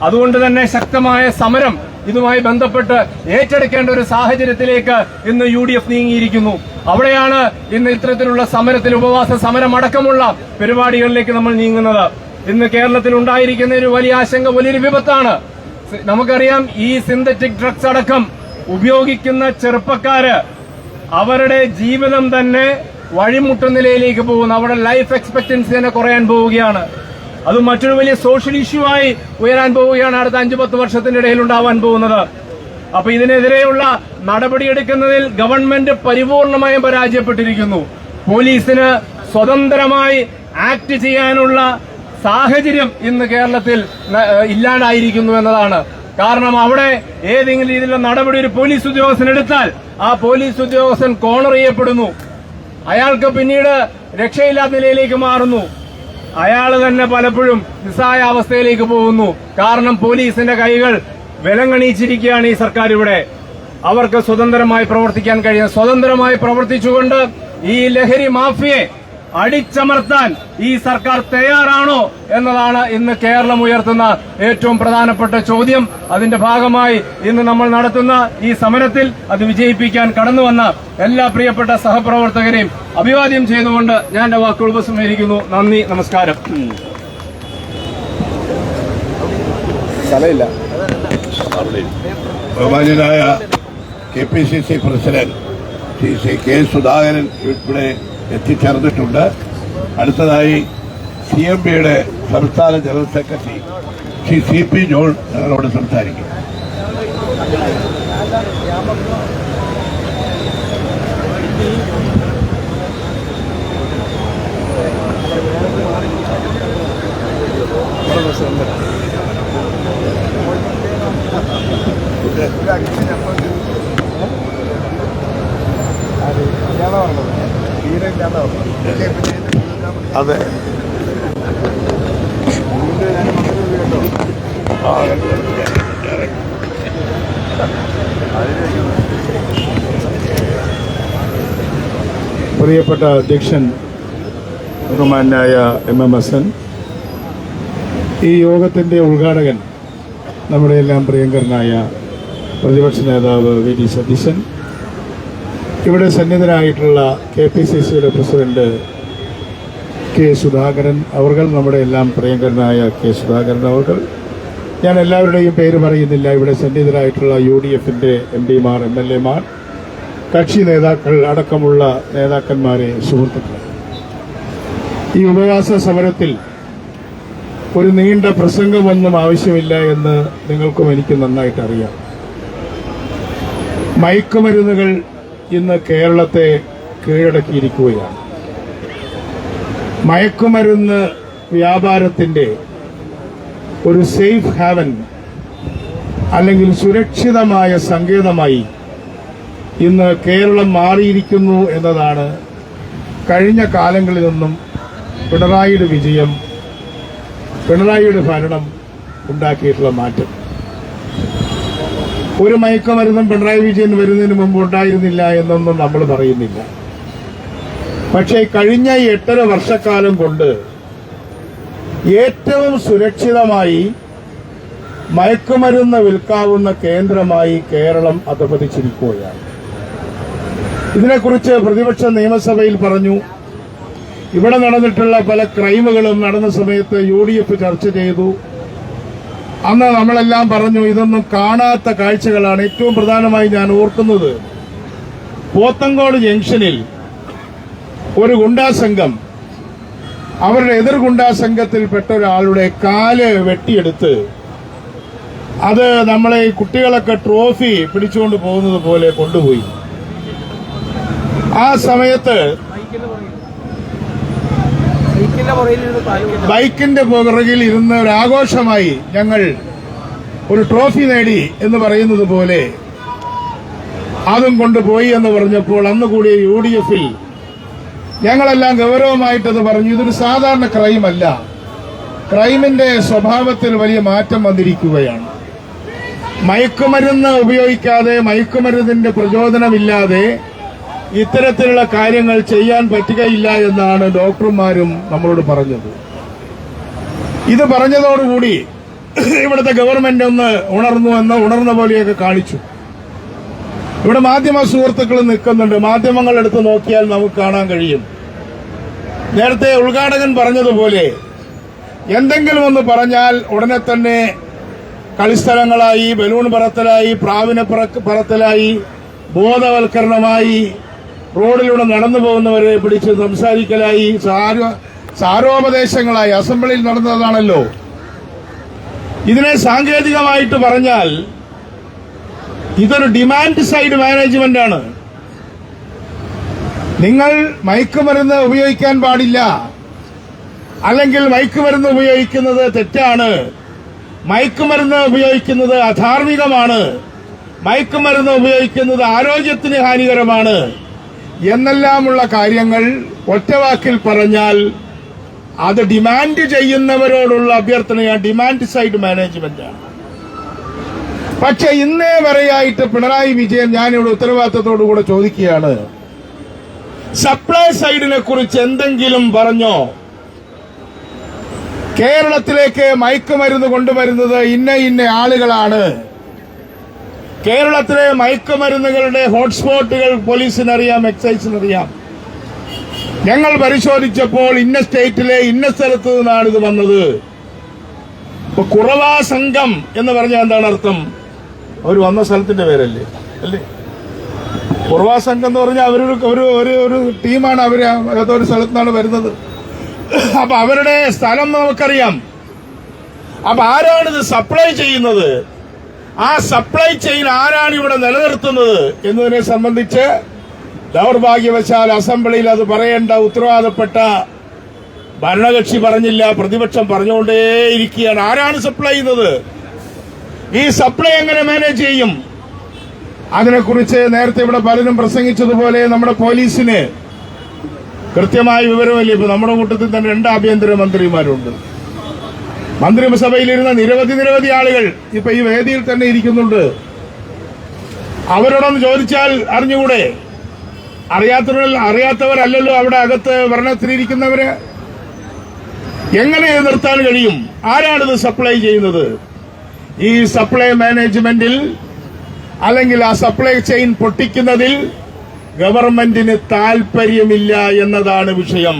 F: അതുകൊണ്ട് തന്നെ ശക്തമായ സമരം ഇതുമായി ബന്ധപ്പെട്ട് ഏറ്റെടുക്കേണ്ട ഒരു സാഹചര്യത്തിലേക്ക് ഇന്ന് UDF നീങ്ങിയിരിക്കുന്നു. അവിടെയാണ് ഇന്ന് ഇത്തരത്തിലുള്ള സമരത്തിൽ ഉപവാസ സമരം അടക്കമുള്ള പരിപാടികളിലേക്ക് നമ്മൾ നീങ്ങുന്നത്. ഇന്ന് കേരളത്തിൽ ഉണ്ടായിരിക്കുന്ന ഒരു വലിയ ആശങ്ക, വലിയൊരു വിപത്താണ്. നമുക്കറിയാം, ഈ സിന്തറ്റിക് ഡ്രഗ്സ് അടക്കം ഉപയോഗിക്കുന്ന ചെറുപ്പക്കാര് അവരുടെ ജീവിതം തന്നെ വഴിമുട്ടുന്ന നിലയിലേക്ക് പോകുന്നു. അവരുടെ ലൈഫ് എക്സ്പെക്ടൻസി തന്നെ കുറയാൻ പോവുകയാണ്. അത് മറ്റൊരു വലിയ സോഷ്യൽ ഇഷ്യൂ ആയി ഉയരാൻ പോവുകയാണ് അടുത്ത 5-10 വർഷത്തിന്റെ ഇടയിൽ ഉണ്ടാവാൻ പോകുന്നത്. അപ്പൊ ഇതിനെതിരെയുള്ള നടപടിയെടുക്കുന്നതിൽ ഗവൺമെന്റ് പരിപൂർണമായും പരാജയപ്പെട്ടിരിക്കുന്നു. പോലീസിന് സ്വതന്ത്രമായി ആക്ട് ചെയ്യാനുള്ള സാഹചര്യം ഇന്ന് കേരളത്തിൽ ഇല്ലാണ്ടായിരിക്കുന്നു എന്നതാണ്. കാരണം അവിടെ ഏതെങ്കിലും രീതിയിലുള്ള നടപടി ഒരു പോലീസ് ഉദ്യോഗസ്ഥൻ എടുത്താൽ ആ പോലീസ് ഉദ്യോഗസ്ഥൻ കോർണർ ചെയ്യപ്പെടുന്നു. അയാൾക്ക് പിന്നീട് രക്ഷയില്ലാത്ത നിലയിലേക്ക് മാറുന്നു. അയാൾ തന്നെ പലപ്പോഴും നിസ്സഹായ അവസ്ഥയിലേക്ക് പോകുന്നു. കാരണം പോലീസിന്റെ കൈകൾ വിലങ്ങണിയിച്ചിരിക്കുകയാണ് ഈ സർക്കാർ ഇവിടെ. അവർക്ക് സ്വതന്ത്രമായി പ്രവർത്തിക്കാൻ കഴിയും. സ്വതന്ത്രമായി പ്രവർത്തിച്ചുകൊണ്ട് ഈ ലഹരി മാഫിയെ അടിച്ചമർത്താൻ ഈ സർക്കാർ തയ്യാറാണോ എന്നതാണ് ഇന്ന് കേരളം ഉയർത്തുന്ന ഏറ്റവും പ്രധാനപ്പെട്ട ചോദ്യം. അതിന്റെ ഭാഗമായി ഇന്ന് നമ്മൾ നടത്തുന്ന ഈ സമരത്തിൽ അത് വിജയിപ്പിക്കാൻ കടന്നുവന്ന എല്ലാ പ്രിയപ്പെട്ട സഹപ്രവർത്തകരെയും അഭിവാദ്യം ചെയ്തുകൊണ്ട് ഞാൻ എന്റെ വാക്കുകൾ ഉപസംഹരിക്കുന്നു. നന്ദി, നമസ്കാരം.
A: ബഹുമാന്യനായ KPCC president Shri K. Sudhakaran ഇവിടെ എത്തിച്ചേർന്നിട്ടുണ്ട്. അടുത്തതായി CMB-യുടെ സംസ്ഥാന general secretary Shri CP John ഞങ്ങളോട് സംസാരിക്കും. അതെ,
G: പ്രിയപ്പെട്ട അധ്യക്ഷൻ ബഹുമാന്യനായ MM ഹസൻ, ഈ യോഗത്തിന്റെ ഉദ്ഘാടകൻ നമ്മുടെ എല്ലാം പ്രിയങ്കരനായ പ്രതിപക്ഷ നേതാവ് VD സതീശൻ, ഇവിടെ സന്നിധനായിട്ടുള്ള KPCC-യുടെ പ്രസിഡന്റ് K. സുധാകരൻ അവർ, നമ്മുടെ എല്ലാം പ്രിയങ്കരനായ K. സുധാകരൻ അവർ, ഞാൻ എല്ലാവരുടെയും പേര് പറയുന്നില്ല. ഇവിടെ സന്നിധരായിട്ടുള്ള UDF-ന്റെ MD-മാർ, MLA-മാർ, കക്ഷി നേതാക്കൾ അടക്കമുള്ള നേതാക്കന്മാരെ, സുഹൃത്തുക്കളെ, ഈ ഉപവാസ സമരത്തിൽ ഒരു നീണ്ട പ്രസംഗമൊന്നും ആവശ്യമില്ല എന്ന് നിങ്ങൾക്കും എനിക്ക് നന്നായിട്ട് അറിയാം. മയക്കുമരുന്നുകൾ ഇന്ന് കേരളത്തെ കീഴടക്കിയിരിക്കുകയാണ്. മയക്കുമരുന്ന് വ്യാപാരത്തിന്റെ ഒരു സേഫ് ഹാവൻ അല്ലെങ്കിൽ സുരക്ഷിതമായ സങ്കേതമായി ഇന്ന് കേരളം മാറിയിരിക്കുന്നു എന്നതാണ് കഴിഞ്ഞ കാലങ്ങളിൽ നിന്നും പിണറായിയുടെ വിജയം, പിണറായിയുടെ ഭരണം ഉണ്ടാക്കിയിട്ടുള്ള മാറ്റം. ഒരു മയക്കുമരുന്നും പിണറായി വിജയൻ വരുന്നതിന് മുമ്പ് ഉണ്ടായിരുന്നില്ല എന്നൊന്നും നമ്മൾ പറയുന്നില്ല. പക്ഷേ കഴിഞ്ഞ 8.5 വർഷക്കാലം കൊണ്ട് ഏറ്റവും സുരക്ഷിതമായി മയക്കുമരുന്ന് വിൽക്കാവുന്ന കേന്ദ്രമായി കേരളം അധപതിച്ചിരിക്കുകയാണ്. ഇതിനെക്കുറിച്ച് പ്രതിപക്ഷ നിയമസഭയിൽ പറഞ്ഞു. ഇവിടെ നടന്നിട്ടുള്ള പല ക്രൈമുകളും നടന്ന സമയത്ത് UDF ചർച്ച ചെയ്തു. അന്ന് നമ്മളെല്ലാം പറഞ്ഞു ഇതൊന്നും കാണാത്ത കാഴ്ചകളാണ്. ഏറ്റവും പ്രധാനമായി ഞാൻ ഓർക്കുന്നത്, പോത്തങ്കോട് ജംഗ്ഷനിൽ ഒരു ഗുണ്ടാസംഘം അവരുടെ എതിർ ഗുണ്ടാസംഘത്തിൽപ്പെട്ട ഒരാളുടെ കാല് വെട്ടിയെടുത്ത് അത് നമ്മളെ കുട്ടികളൊക്കെ ട്രോഫി പിടിച്ചുകൊണ്ട് പോകുന്നത് പോലെ കൊണ്ടുപോയി. ആ സമയത്ത് ബൈക്കിന്റെ പുറകിൽ ഇരുന്ന് ഒരു ആഘോഷമായി ഞങ്ങൾ ഒരു ട്രോഫി നേടി എന്ന് പറയുന്നത് പോലെ അതും കൊണ്ടുപോയി എന്ന് പറഞ്ഞപ്പോൾ അന്ന് കൂടിയ UDF-ൽ ഞങ്ങളെല്ലാം ഗൗരവമായിട്ടത് പറഞ്ഞു. ഇതൊരു സാധാരണ ക്രൈമല്ല, ക്രൈമിന്റെ സ്വഭാവത്തിൽ വലിയ മാറ്റം വന്നിരിക്കുകയാണ്. മയക്കുമരുന്ന് ഉപയോഗിക്കാതെ, മയക്കുമരുന്നിന്റെ പ്രചോദനമില്ലാതെ ഇത്തരത്തിലുള്ള കാര്യങ്ങൾ ചെയ്യാൻ പറ്റുകയില്ല എന്നാണ് ഡോക്ടർമാരും നമ്മളോട് പറഞ്ഞത്. ഇത് പറഞ്ഞതോടുകൂടി ഇവിടുത്തെ ഗവൺമെന്റ് ഒന്ന് ഉണർന്ന പോലെയൊക്കെ കാണിച്ചു. ഇവിടെ മാധ്യമ സുഹൃത്തുക്കൾ നിൽക്കുന്നുണ്ട്. മാധ്യമങ്ങൾ എടുത്ത് നോക്കിയാൽ നമുക്ക് കാണാൻ കഴിയും. നേരത്തെ ഉദ്ഘാടകൻ പറഞ്ഞതുപോലെ എന്തെങ്കിലും ഒന്ന് പറഞ്ഞാൽ ഉടനെ തന്നെ കളിസ്ഥലങ്ങളായി, ബലൂൺ പറത്തലായി, പ്രാവിനെ പറത്തലായി, ബോധവൽക്കരണമായി, റോഡിലൂടെ നടന്നു പോകുന്നവരെ പിടിച്ച് സംസാരിക്കലായി, സാരോപദേശങ്ങളായി. അസംബ്ലിയിൽ നടന്നതാണല്ലോ. ഇതിനെ സാങ്കേതികമായിട്ട് പറഞ്ഞാൽ ഇതൊരു ഡിമാൻഡ് സൈഡ് മാനേജ്മെന്റ് ആണ്. നിങ്ങൾ മയക്കുമരുന്ന് ഉപയോഗിക്കാൻ പാടില്ല, അല്ലെങ്കിൽ മയക്കുമരുന്ന് ഉപയോഗിക്കുന്നത് തെറ്റാണ്, മയക്കുമരുന്ന് ഉപയോഗിക്കുന്നത് അധാർമികമാണ്, മയക്കുമരുന്ന് ഉപയോഗിക്കുന്നത് ആരോഗ്യത്തിന് ഹാനികരമാണ് എന്നെല്ലാമുള്ള കാര്യങ്ങൾ ഒറ്റവാക്കിൽ പറഞ്ഞാൽ അത് ഡിമാൻഡ് ചെയ്യുന്നവരോടുള്ള അഭ്യർത്ഥനയാണ്. ഡിമാൻഡ് സൈഡ് മാനേജ്മെന്റ് ആണ്. പക്ഷെ ഇന്നേ വരെയായിട്ട് പിണറായി വിജയൻ, ഞാനിവിടെ ഉത്തരവാദിത്തത്തോടുകൂടെ ചോദിക്കുകയാണ്, സപ്ലൈ സൈഡിനെ കുറിച്ച് എന്തെങ്കിലും പറഞ്ഞോ? കേരളത്തിലേക്ക് മയക്കുമരുന്ന് കൊണ്ടുവരുന്നത് ഇന്ന ആളുകളാണ്. കേരളത്തിലെ മയക്കുമരുന്നുകളുടെ ഹോട്ട്സ്പോട്ടുകൾ പോലീസിനറിയാം, എക്സൈസിനറിയാം. ഞങ്ങൾ പരിശോധിച്ചപ്പോൾ ഇന്ന സ്റ്റേറ്റിലെ ഇന്ന സ്ഥലത്ത് നിന്നാണ് ഇത് വന്നത്. ഇപ്പൊ കുറവാ സംഘം എന്ന് പറഞ്ഞാൽ എന്താണ് അർത്ഥം? അവർ വന്ന സ്ഥലത്തിന്റെ പേരല്ലേ അല്ലേ? കുറവാ സംഘം എന്ന് പറഞ്ഞാൽ ഒരു ടീമാണ്. അവര് ഏതൊരു സ്ഥലത്തു നിന്നാണ് വരുന്നത്. അപ്പൊ അവരുടെ സ്ഥലം നമുക്കറിയാം. അപ്പൊ ആരാണിത് സപ്ലൈ ചെയ്യുന്നത്? ആ സപ്ലൈ ചെയിൻ ആരാണ് ഇവിടെ നിലനിർത്തുന്നത് എന്നതിനെ സംബന്ധിച്ച് ദൗർഭാഗ്യവശാൽ അസംബ്ലിയിൽ അത് പറയേണ്ട ഉത്തരവാദപ്പെട്ട ഭരണകക്ഷി പറഞ്ഞില്ല, പ്രതിപക്ഷം പറഞ്ഞുകൊണ്ടേയിരിക്കുകയാണ്. ആരാണ് സപ്ലൈ ചെയ്യുന്നത്? ഈ സപ്ലൈ എങ്ങനെ മാനേജ് ചെയ്യും? അതിനെക്കുറിച്ച് നേരത്തെ ഇവിടെ പലരും പ്രസംഗിച്ചതുപോലെ നമ്മുടെ പോലീസിന് കൃത്യമായ വിവരമില്ല. ഇപ്പൊ നമ്മുടെ കൂട്ടത്തിൽ തന്നെ 2 ആഭ്യന്തര മന്ത്രിമാരുണ്ട്. മന്ത്രിസഭയിലിരുന്ന നിരവധി ആളുകൾ ഇപ്പൊ ഈ വേദിയിൽ തന്നെ ഇരിക്കുന്നുണ്ട്. അവരോടൊന്ന് ചോദിച്ചാൽ അറിഞ്ഞുകൂടെ? അറിയാത്തവരല്ലല്ലോ അവിടെ അകത്ത് ഭരണത്തിലിരിക്കുന്നവര്. എങ്ങനെ നിർത്താൻ കഴിയും? ആരാണിത് സപ്ലൈ ചെയ്യുന്നത്? ഈ സപ്ലൈ മാനേജ്മെന്റിൽ അല്ലെങ്കിൽ ആ സപ്ലൈ ചെയിൻ പൊട്ടിക്കുന്നതിൽ ഗവൺമെന്റിന് താൽപര്യമില്ല എന്നതാണ് വിഷയം.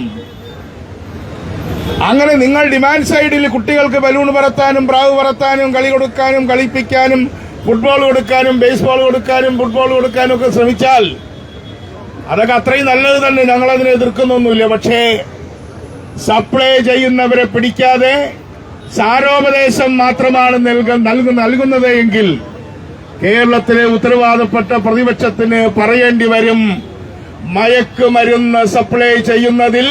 G: അങ്ങനെ നിങ്ങൾ ഡിമാൻഡ് സൈഡിൽ കുട്ടികൾക്ക് ബലൂൺ പറത്താനും, പ്രാവ് പറത്താനും, കളി കൊടുക്കാനും, കളിപ്പിക്കാനും, ഫുട്ബോൾ കൊടുക്കാനും, ബേസ്ബോൾ കൊടുക്കാനും, ഫുട്ബോൾ കൊടുക്കാനും ഒക്കെ ശ്രമിച്ചാൽ അതൊക്കെ അത്രയും നല്ലത് തന്നെ. ഞങ്ങളതിനെ എതിർക്കുന്നൊന്നുമില്ല. പക്ഷേ സപ്ലൈ ചെയ്യുന്നവരെ പിടിക്കാതെ സാരോപദേശം മാത്രമാണ് നൽകുന്നത് എങ്കിൽ കേരളത്തിലെ ഉത്തരവാദപ്പെട്ട പ്രതിപക്ഷത്തിന് പറയേണ്ടി വരും, മയക്കുമരുന്ന് സപ്ലൈ ചെയ്യുന്നതിൽ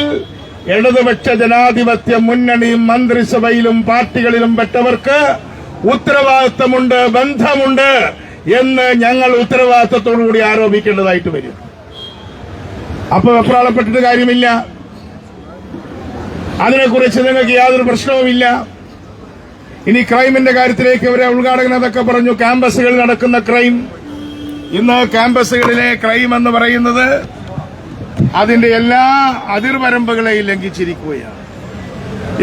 G: ഇടതുപക്ഷ ജനാധിപത്യ മുന്നണിയും മന്ത്രിസഭയിലും പാർട്ടികളിലും പെട്ടവർക്ക് ഉത്തരവാദിത്തമുണ്ട്, ബന്ധമുണ്ട് എന്ന് ഞങ്ങൾ ഉത്തരവാദിത്തത്തോടുകൂടി ആരോപിക്കേണ്ടതായിട്ട് വരും. അപ്പൊ വെപ്രാളപ്പെട്ടിട്ട് കാര്യമില്ല. അതിനെക്കുറിച്ച് നിങ്ങൾക്ക് യാതൊരു പ്രശ്നവുമില്ല. ഇനി ക്രൈമിന്റെ കാര്യത്തിലേക്ക് ഇവരെ ഉദ്ഘാടകൻ അതൊക്കെ പറഞ്ഞു. ക്യാമ്പസുകളിൽ നടക്കുന്ന ക്രൈം, ഇന്ന് ക്യാമ്പസുകളിലെ ക്രൈം എന്ന് പറയുന്നത് അതിന്റെ എല്ലാ അതിർവരമ്പുകളെയും ലംഘിച്ചിരിക്കുകയാണ്.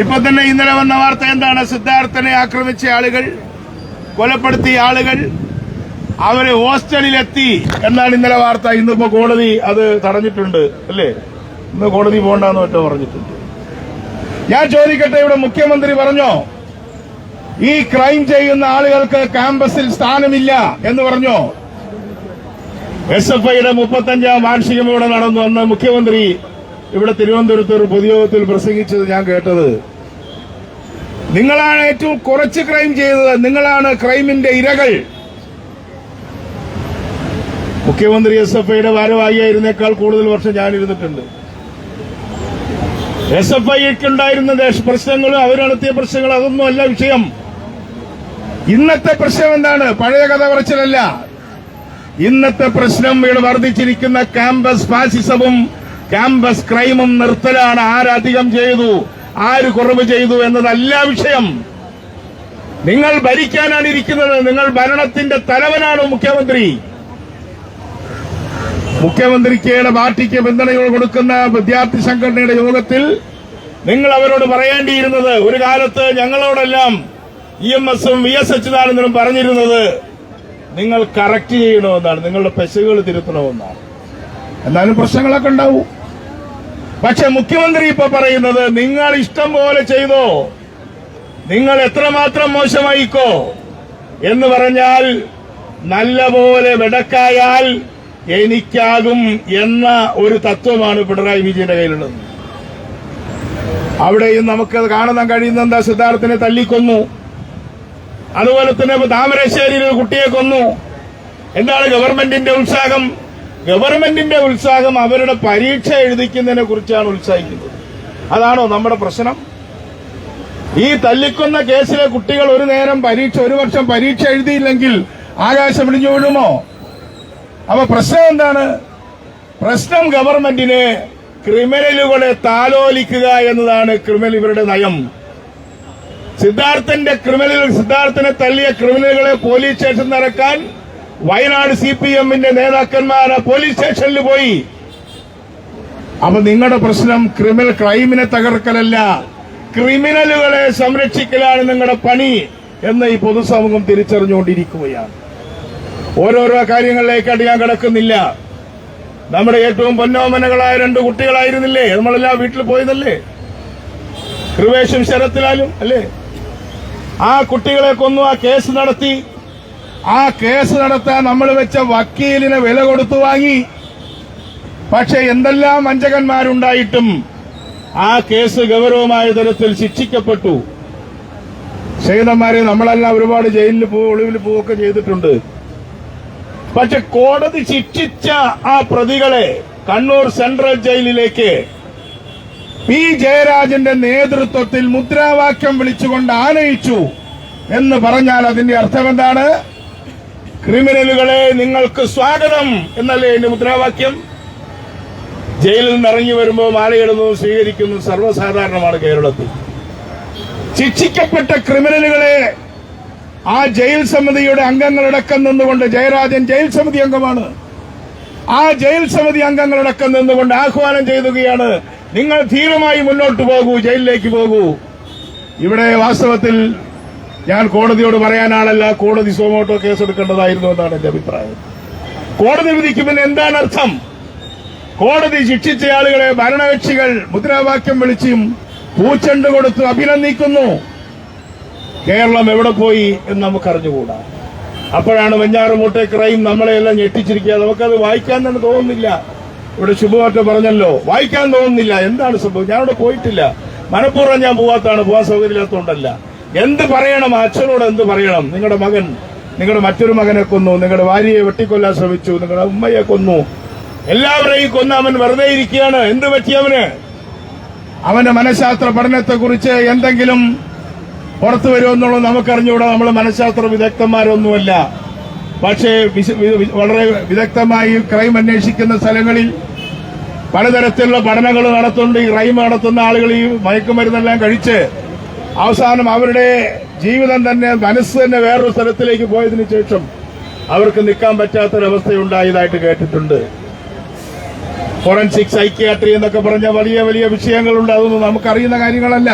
G: ഇപ്പൊ തന്നെ ഇന്നലെ വന്ന വാർത്ത എന്താണ്? സിദ്ധാർത്ഥനെ ആക്രമിച്ച ആളുകൾ, കൊലപ്പെടുത്തിയ ആളുകൾ അവര് ഹോസ്റ്റലിലെത്തി എന്നാണ് ഇന്നലെ വാർത്ത. ഇന്നിപ്പോ കോടതി അത് തടഞ്ഞിട്ടുണ്ട് അല്ലേ? ഇന്ന് കോടതി പോകണ്ടെന്ന് ഒറ്റ പറഞ്ഞിട്ടുണ്ട്. ഞാൻ ചോദിക്കട്ടെ, ഇവിടെ മുഖ്യമന്ത്രി പറഞ്ഞോ ഈ ക്രൈം ചെയ്യുന്ന ആളുകൾക്ക് ക്യാമ്പസിൽ സ്ഥാനമില്ല എന്ന് പറഞ്ഞോ? SFIയുടെ 35ാം വാർഷികം ഇവിടെ നടന്നു. അന്ന് മുഖ്യമന്ത്രി ഇവിടെ തിരുവനന്തപുരത്ത് ഒരു പൊതുയോഗത്തിൽ പ്രസംഗിച്ചത് ഞാൻ കേട്ടത്, നിങ്ങളാണ് ഏറ്റവും കുറച്ച് ക്രൈം ചെയ്തത്, നിങ്ങളാണ് ക്രൈമിന്റെ ഇരകൾ. മുഖ്യമന്ത്രി SFIയുടെ ഭാരവാഹിയായിരുന്നേക്കാൾ കൂടുതൽ വർഷം ഞാനിരുന്നിട്ടുണ്ട്. SFIക്കുണ്ടായിരുന്ന പ്രശ്നങ്ങളും അവർ നടത്തിയ പ്രശ്നങ്ങൾ അതൊന്നും അല്ല വിഷയം. ഇന്നത്തെ പ്രശ്നം എന്താണ്? പഴയ കഥ പറച്ചിലല്ല. ഇന്നത്തെ പ്രശ്നം ഇവിടെ വർദ്ധിച്ചിരിക്കുന്ന ക്യാമ്പസ് ഫാസിസവും ക്യാമ്പസ് ക്രൈമും നിർത്തലാണ്. ആരധികം ചെയ്തു, ആര് കുറവ് ചെയ്തു എന്നതല്ല വിഷയം. നിങ്ങൾ ഭരിക്കാനാണ് ഇരിക്കുന്നത്. നിങ്ങൾ ഭരണത്തിന്റെ തലവനാണ് മുഖ്യമന്ത്രി. മുഖ്യമന്ത്രിക്ക് പാർട്ടിക്ക് പിന്തുണ കൊടുക്കുന്ന വിദ്യാർത്ഥി സംഘടനയുടെ യോഗത്തിൽ നിങ്ങൾ അവരോട് പറയേണ്ടിയിരുന്നത്, ഒരു കാലത്ത് ഞങ്ങളോടെല്ലാം EMS-ഉം VS അച്യുതാനന്ദനും പറഞ്ഞിരുന്നത് നിങ്ങൾ കറക്റ്റ് ചെയ്യണമെന്നാണ്, നിങ്ങളുടെ പെശകുകൾ തിരുത്തണമെന്നാണ്. എന്നാലും പ്രശ്നങ്ങളൊക്കെ ഉണ്ടാവും. പക്ഷെ മുഖ്യമന്ത്രി ഇപ്പൊ പറയുന്നത് നിങ്ങൾ ഇഷ്ടം പോലെ ചെയ്തോ, നിങ്ങൾ എത്രമാത്രം മോശമായിക്കോ എന്ന് പറഞ്ഞാൽ നല്ല പോലെ വെടക്കായാൽ എനിക്കാകും എന്ന ഒരു തത്വമാണ് പിണറായി വിജയന്റെ കയ്യിലുള്ളത്. അവിടെയും നമുക്കത് കാണാൻ കഴിയുന്ന എന്താ, സിദ്ധാർത്ഥിനെ തല്ലിക്കൊന്നു, അതുപോലെ തന്നെ താമരശ്ശേരിയിൽ ഒരു കുട്ടിയെ കൊന്നു. എന്താണ് ഗവൺമെന്റിന്റെ ഉത്സാഹം? ഗവൺമെന്റിന്റെ ഉത്സാഹം അവരുടെ പരീക്ഷ എഴുതിക്കുന്നതിനെ കുറിച്ചാണ് ഉത്സാഹിക്കുന്നത്. അതാണോ നമ്മുടെ പ്രശ്നം? ഈ തല്ലിക്കൊന്ന കേസിലെ കുട്ടികൾ ഒരു വർഷം പരീക്ഷ എഴുതിയില്ലെങ്കിൽ ആകാശം ഇടിഞ്ഞു വീഴുമോ? അപ്പൊ പ്രശ്നം എന്താണ്? പ്രശ്നം ഗവൺമെന്റിന് ക്രിമിനലുകളെ താലോലിക്കുക എന്നതാണ് ഇവരുടെ നയം. സിദ്ധാർത്ഥനെ തല്ലിയ ക്രിമിനലുകളെ പോലീസ് സ്റ്റേഷനിൽ ഇറക്കാൻ വയനാട് CPM-ന്റെ നേതാക്കന്മാർ പോലീസ് സ്റ്റേഷനിൽ പോയി. അപ്പൊ നിങ്ങളുടെ പ്രശ്നം ക്രൈമിനെ തകർക്കലല്ല, ക്രിമിനലുകളെ സംരക്ഷിക്കലാണ് നിങ്ങളുടെ പണി എന്ന് ഈ പൊതുസമൂഹം തിരിച്ചറിഞ്ഞുകൊണ്ടിരിക്കുകയാണ്. ഓരോരോ കാര്യങ്ങളിലേക്കായിട്ട് ഞാൻ കിടക്കുന്നില്ല. നമ്മുടെ ഏറ്റവും പൊന്നോമനകളായ 2 കുട്ടികളായിരുന്നില്ലേ, നമ്മളെല്ലാം വീട്ടിൽ പോയതല്ലേ, കൃപേഷും ശരത്ലാലും അല്ലേ? ആ കുട്ടികളെ കൊന്നു, ആ കേസ് നടത്തി. ആ കേസ് നടത്താൻ നമ്മൾ വെച്ച വക്കീലിന് വില കൊടുത്തു വാങ്ങി. പക്ഷെ എന്തെല്ലാം വഞ്ചകന്മാരുണ്ടായിട്ടും ആ കേസ് ഗൗരവമായ തരത്തിൽ ശിക്ഷിക്കപ്പെട്ടു. ചെയ്തന്മാരെ നമ്മളെല്ലാം ഒരുപാട് ജയിലിൽ ഒളിവിൽ പോവുകയൊക്കെ ചെയ്തിട്ടുണ്ട്. പക്ഷെ കോടതി ശിക്ഷിച്ച ആ പ്രതികളെ കണ്ണൂർ സെൻട്രൽ ജയിലിലേക്ക് പി ജയരാജന്റെ നേതൃത്വത്തിൽ മുദ്രാവാക്യം വിളിച്ചുകൊണ്ട് ആനയിച്ചു എന്ന് പറഞ്ഞാൽ അതിന്റെ അർത്ഥം എന്താണ്? ക്രിമിനലുകളെ നിങ്ങൾക്ക് സ്വാഗതം എന്നല്ലേ എന്റെ മുദ്രാവാക്യം? ജയിലിൽ നിന്ന് ഇറങ്ങി വരുമ്പോൾ മാലയിടുന്നതും സ്വീകരിക്കുന്നതും സർവ്വസാധാരണമാണ് കേരളത്തിൽ. ശിക്ഷിക്കപ്പെട്ട ക്രിമിനലുകളെ ആ ജയിൽ സമിതിയുടെ അംഗങ്ങളടക്കം നിന്നുകൊണ്ട്, ജയരാജൻ ജയിൽ സമിതി അംഗമാണ്, ആ ജയിൽ സമിതി അംഗങ്ങളടക്കം നിന്നുകൊണ്ട് ആഹ്വാനം ചെയ്യുകയാണ്, നിങ്ങൾ ധീരമായി മുന്നോട്ട് പോകൂ, ജയിലിലേക്ക് പോകൂ. ഇവിടെ വാസ്തവത്തിൽ ഞാൻ കോടതിയോട് പറയാനാളല്ല, കോടതി സോമോട്ടോ കേസെടുക്കേണ്ടതായിരുന്നു എന്നാണ് എന്റെ അഭിപ്രായം. കോടതി വിധിക്ക് പിന്നെ എന്താണ് അർത്ഥം? കോടതി ശിക്ഷിച്ച ആളുകളെ ഭരണകക്ഷികൾ മുദ്രാവാക്യം വിളിച്ചും പൂച്ചെണ്ട് കൊടുത്ത് അഭിനന്ദിക്കുന്നു. കേരളം എവിടെ പോയി എന്ന് നമുക്കറിഞ്ഞുകൂടാ. അപ്പോഴാണ് വെഞ്ഞാറമൂട്ടെ ക്രൈം നമ്മളെല്ലാം ഞെട്ടിച്ചിരിക്കുക. നമുക്കത് വായിക്കാൻ തന്നെ തോന്നുന്നില്ല. ഇവിടെ ശുഭമാറ്റം പറഞ്ഞല്ലോ, വായിക്കാൻ തോന്നുന്നില്ല. എന്താണ് സംഭവം? ഞാൻ അവിടെ പോയിട്ടില്ല, മനഃപൂർവ്വം ഞാൻ പോവാൻ സൗകര്യമില്ലാത്തതുകൊണ്ടല്ല. എന്ത് പറയണം? അച്ഛനോട് എന്ത് പറയണം? നിങ്ങളുടെ മറ്റൊരു മകനെ കൊന്നു, നിങ്ങളുടെ ഭാര്യയെ വെട്ടിക്കൊല്ലാൻ ശ്രമിച്ചു, നിങ്ങളുടെ ഉമ്മയെ കൊന്നു, എല്ലാവരെയും കൊന്ന അവൻ വെറുതെ ഇരിക്കുകയാണ്. എന്ത് പറ്റിയവന്? അവന്റെ മനഃശാസ്ത്ര പഠനത്തെക്കുറിച്ച് എന്തെങ്കിലും പുറത്തു വരുമെന്നുള്ളത് നമുക്കറിഞ്ഞുകൂടാ. നമ്മൾ മനഃശാസ്ത്ര വിദഗ്ധന്മാരൊന്നുമല്ല. പക്ഷേ വളരെ വിദഗ്ധമായി ക്രൈം അന്വേഷിക്കുന്ന സ്ഥലങ്ങളിൽ പലതരത്തിലുള്ള പഠനങ്ങൾ നടത്തുന്നുണ്ട്. ഈ ക്രൈം നടത്തുന്ന ആളുകൾ ഈ മയക്കുമരുന്നെല്ലാം കഴിച്ച് അവസാനം അവരുടെ ജീവിതം തന്നെ, മനസ്സ് തന്നെ വേറൊരു സ്ഥലത്തിലേക്ക് പോയതിനു ശേഷം അവർക്ക് നിൽക്കാൻ പറ്റാത്തൊരവസ്ഥയുണ്ടായതായിട്ട് കേട്ടിട്ടുണ്ട്. ഫോറൻസിക് സൈക്യാട്രി എന്നൊക്കെ പറഞ്ഞ വലിയ വലിയ വിഷയങ്ങളുണ്ട്. അതൊന്നും നമുക്കറിയുന്ന കാര്യങ്ങളല്ല.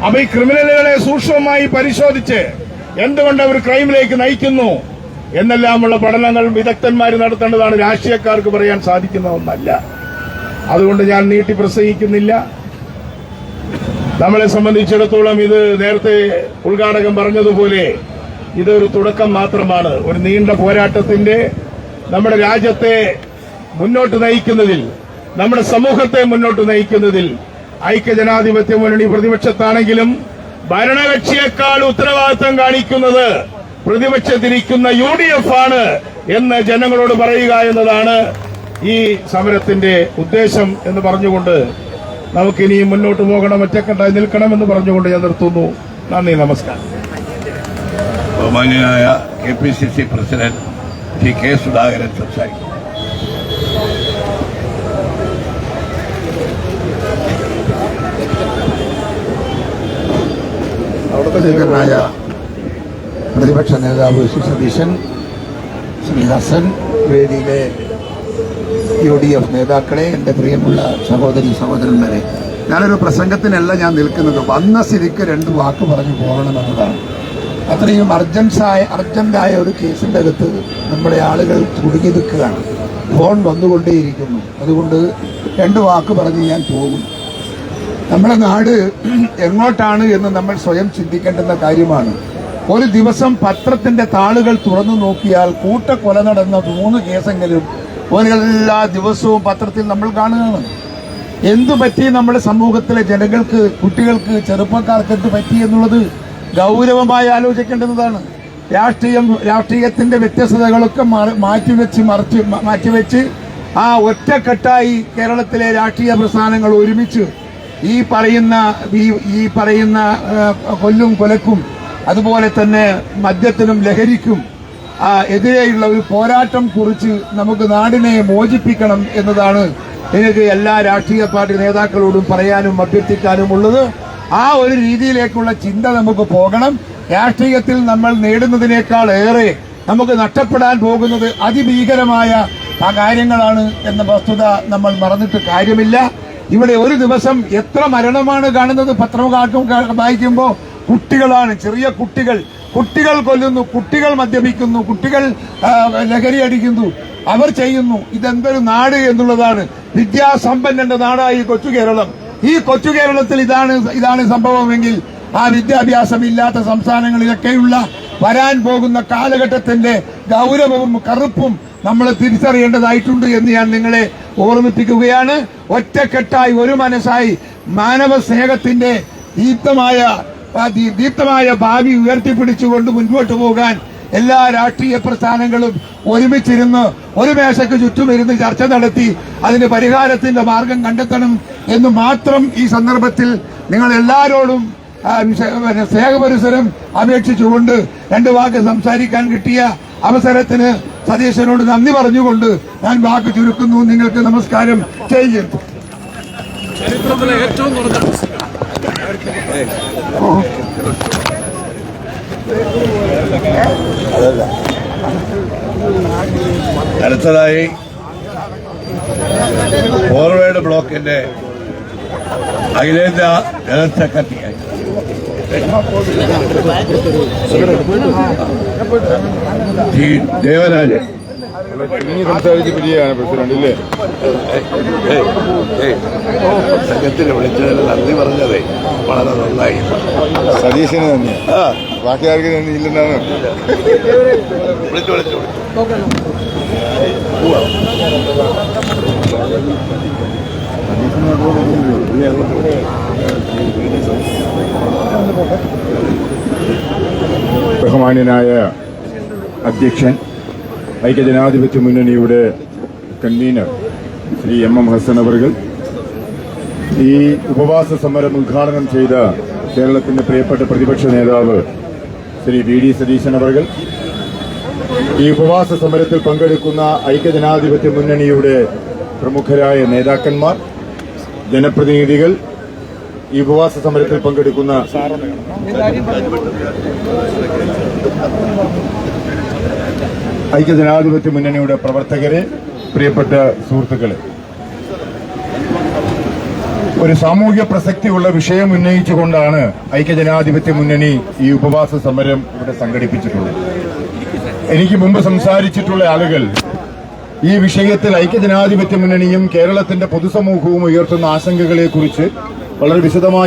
G: അപ്പൊ ഈ ക്രിമിനലുകളെ സൂക്ഷ്മമായി പരിശോധിച്ച് എന്തുകൊണ്ട് അവർ ക്രൈമിലേക്ക് നയിക്കുന്നു എന്നെല്ലാമുള്ള പഠനങ്ങൾ വിദഗ്ധന്മാർ നടത്തേണ്ടതാണ്. രാഷ്ട്രീയക്കാർക്ക് പറയാൻ സാധിക്കുന്ന ഒന്നല്ല. അതുകൊണ്ട് ഞാൻ നീട്ടി പ്രസംഗിക്കുന്നില്ല. നമ്മളെ സംബന്ധിച്ചിടത്തോളം ഇത് നേരത്തെ ഉദ്ഘാടകൻ പറഞ്ഞതുപോലെ ഇതൊരു തുടക്കം മാത്രമാണ്. ഒരു നീണ്ട പോരാട്ടത്തിന്റെ, നമ്മുടെ രാജ്യത്തെ മുന്നോട്ട് നയിക്കുന്നതിൽ, നമ്മുടെ സമൂഹത്തെ മുന്നോട്ട് നയിക്കുന്നതിൽ ഐക്യജനാധിപത്യ മുന്നണി പ്രതിപക്ഷത്താണെങ്കിലും ഭരണകക്ഷിയേക്കാൾ ഉത്തരവാദിത്തം കാണിക്കുന്നത് പ്രതിപക്ഷത്തിരിക്കുന്ന UDF ആണ് എന്ന് ജനങ്ങളോട് പറയുക എന്നതാണ് ഈ സമരത്തിന്റെ ഉദ്ദേശം എന്ന് പറഞ്ഞുകൊണ്ട് നമുക്കിനിയും മുന്നോട്ട് പോകണം, ഒറ്റക്കെട്ടായി നിൽക്കണമെന്ന് പറഞ്ഞുകൊണ്ട് ഞാൻ നിർത്തുന്നു. നന്ദി, നമസ്കാരം.
A: ബഹുമാന്യനായ KPCC president Shri K. Sudhakaran സംസാരിക്കും.
H: സ്പീക്കറായ പ്രതിപക്ഷ നേതാവ് ശ്രീ സതീശൻ, ശ്രീ ഹസൻ, വേദിയിലെ UDF നേതാക്കളെ, എന്റെ പ്രിയമുള്ള സഹോദരി സഹോദരന്മാരെ, ഞാനൊരു പ്രസംഗത്തിനല്ല ഞാൻ നിൽക്കുന്നത്. വന്ന സ്ഥിതിക്ക് 2 വാക്ക് പറഞ്ഞു പോകണമെന്നതാണ്. അത്രയും അർജന്റായ ഒരു കേസിന്റെ അകത്ത് നമ്മുടെ ആളുകൾ കുടുങ്ങി നിൽക്കുകയാണ്. ഫോൺ വന്നുകൊണ്ടേയിരിക്കുന്നു. അതുകൊണ്ട് 2 വാക്ക് പറഞ്ഞ് ഞാൻ പോകും. നമ്മുടെ നാട് എങ്ങോട്ടാണ് എന്ന് നമ്മൾ സ്വയം ചിന്തിക്കേണ്ടുന്ന കാര്യമാണ്. ഒരു ദിവസം പത്രത്തിന്റെ താളുകൾ തുറന്നു നോക്കിയാൽ കൂട്ടക്കൊല നടന്ന 3 കേസെങ്കിലും എല്ലാ ദിവസവും പത്രത്തിൽ നമ്മൾ കാണുകയാണ്. എന്തു പറ്റി നമ്മുടെ സമൂഹത്തിലെ ജനങ്ങൾക്ക്, കുട്ടികൾക്ക്, ചെറുപ്പക്കാർക്ക് എന്ത് പറ്റി എന്നുള്ളത് ഗൗരവമായി ആലോചിക്കേണ്ടുന്നതാണ്. രാഷ്ട്രീയത്തിന്റെ വ്യത്യസ്തതകളൊക്കെ മാറ്റിവെച്ച് ആ ഒറ്റക്കെട്ടായി കേരളത്തിലെ രാഷ്ട്രീയ പ്രസ്ഥാനങ്ങൾ ഒരുമിച്ച് ഈ പറയുന്ന കൊല്ലും കൊലക്കും അതുപോലെ തന്നെ മദ്യത്തിനും ലഹരിക്കും എതിരെയുള്ള ഒരു പോരാട്ടം കുറിച്ച് നമുക്ക് നാടിനെ മോചിപ്പിക്കണം എന്നതാണ് എനിക്ക് എല്ലാ രാഷ്ട്രീയ പാർട്ടി നേതാക്കളോടും പറയാനും അഭ്യർത്ഥിക്കാനും ഉള്ളത്. ആ ഒരു രീതിയിലേക്കുള്ള ചിന്ത നമുക്ക് പോകണം. രാഷ്ട്രീയത്തിൽ നമ്മൾ നേടുന്നതിനേക്കാൾ ഏറെ നമുക്ക് നഷ്ടപ്പെടാൻ പോകുന്നത് അതിഭീകരമായ കാര്യങ്ങളാണ് എന്ന വസ്തുത നമ്മൾ മറന്നിട്ട് കാര്യമില്ല. ഇവിടെ ഒരു ദിവസം എത്ര മരണമാണ് കാണുന്നത് പത്രം വായിക്കുമ്പോൾ. കുട്ടികളാണ്, ചെറിയ കുട്ടികൾ കൊല്ലുന്നു, കുട്ടികൾ മദ്യപിക്കുന്നു, കുട്ടികൾ ലഹരി അടിക്കുന്നു, അവർ ചെയ്യുന്നു. ഇതെന്തൊരു നാട് എന്നുള്ളതാണ്. വിദ്യാസമ്പന്നന്റെ നാടായി കൊച്ചു കേരളം. ഈ കൊച്ചു കേരളത്തിൽ ഇതാണ് സംഭവമെങ്കിൽ ആ വിദ്യാഭ്യാസം ഇല്ലാത്ത സംസ്ഥാനങ്ങളിലൊക്കെയുള്ള വരാൻ പോകുന്ന കാലഘട്ടത്തിന്റെ ഗൗരവവും കറുപ്പും നമ്മൾ തിരിച്ചറിയേണ്ടതായിട്ടുണ്ട് എന്ന് ഞാൻ നിങ്ങളെ ഓർമ്മിപ്പിക്കുകയാണ്. ഒറ്റക്കെട്ടായി ഒരു മനസ്സായി മാനവ സ്നേഹത്തിന്റെ ദീപ്തമായ ഭാവി ഉയർത്തിപ്പിടിച്ചുകൊണ്ട് മുൻപോട്ട് പോകാൻ എല്ലാ രാഷ്ട്രീയ പ്രസ്ഥാനങ്ങളും ഒരുമിച്ചിരുന്ന് ഒരു മേശയ്ക്ക് ചുറ്റുമിരുന്ന് ചർച്ച നടത്തി അതിന് പരിഹാരത്തിന്റെ മാർഗം കണ്ടെത്തണം എന്ന് മാത്രം ഈ സന്ദർഭത്തിൽ നിങ്ങൾ എല്ലാവരോടും സ്നേഹപരിസരം അപേക്ഷിച്ചുകൊണ്ട് 2 വാക്ക് സംസാരിക്കാൻ കിട്ടിയ അവസരത്തിന് സതീശനോട് നന്ദി പറഞ്ഞുകൊണ്ട് ഞാൻ വാക്ക് ചുരുക്കുന്നു. നിങ്ങൾക്ക് നമസ്കാരം. ചെയ്യുന്നു.
B: ചരിത്രത്തിലെ ഏറ്റവും കുറഞ്ഞ
A: അടുത്തതായി ഫോർവേഡ് ബ്ലോക്കിന്റെ അഖിലേന്ത്യാ ജനറൽ സെക്രട്ടറിയായി ശ്രീ ദേവരാജൻ
G: സംസാരിച്ച് പിരിയാണ് പ്രസിഡന്റ് ഇല്ലേ?
A: സംഘത്തിന് വിളിച്ചതിന് നന്ദി പറഞ്ഞതേ വളരെ നന്നായി.
G: സതീശന് തന്നെ, ബാക്കി ആർക്കും തന്നെ ഇല്ലെന്നാണ്.
A: വിളിച്ചു
G: ബഹുമാന്യനായ അധ്യക്ഷൻ, ഐക്യജനാധിപത്യ മുന്നണിയുടെ കൺവീനർ ശ്രീ MM ഹസൻ അവർകൾ, ഈ ഉപവാസ സമരം ഉദ്ഘാടനം ചെയ്ത കേരളത്തിന്റെ പ്രിയപ്പെട്ട പ്രതിപക്ഷ നേതാവ് ശ്രീ VD സതീശൻ അവർകൾ, ഈ ഉപവാസ സമരത്തിൽ പങ്കെടുക്കുന്ന ഐക്യജനാധിപത്യ മുന്നണിയുടെ പ്രമുഖരായ നേതാക്കന്മാർ, ജനപ്രതിനിധികൾ, ഈ ഉപവാസ സമരത്തിൽ പങ്കെടുക്കുന്ന ഐക്യജനാധിപത്യ മുന്നണിയുടെ പ്രവർത്തകരെ, പ്രിയപ്പെട്ട സുഹൃത്തുക്കളെ, ഒരു സാമൂഹ്യ പ്രസക്തിയുള്ള വിഷയം ഉന്നയിച്ചുകൊണ്ടാണ് ഐക്യജനാധിപത്യ മുന്നണി ഈ ഉപവാസ സമരം ഇവിടെ സംഘടിപ്പിച്ചിട്ടുള്ളത്. എനിക്ക് മുമ്പ് സംസാരിച്ചിട്ടുള്ള ആളുകൾ ഈ വിഷയത്തിൽ ഐക്യജനാധിപത്യ മുന്നണിയും കേരളത്തിന്റെ പൊതുസമൂഹവും ഉയർത്തുന്ന ആശങ്കകളെക്കുറിച്ച് വളരെ വിശദമായി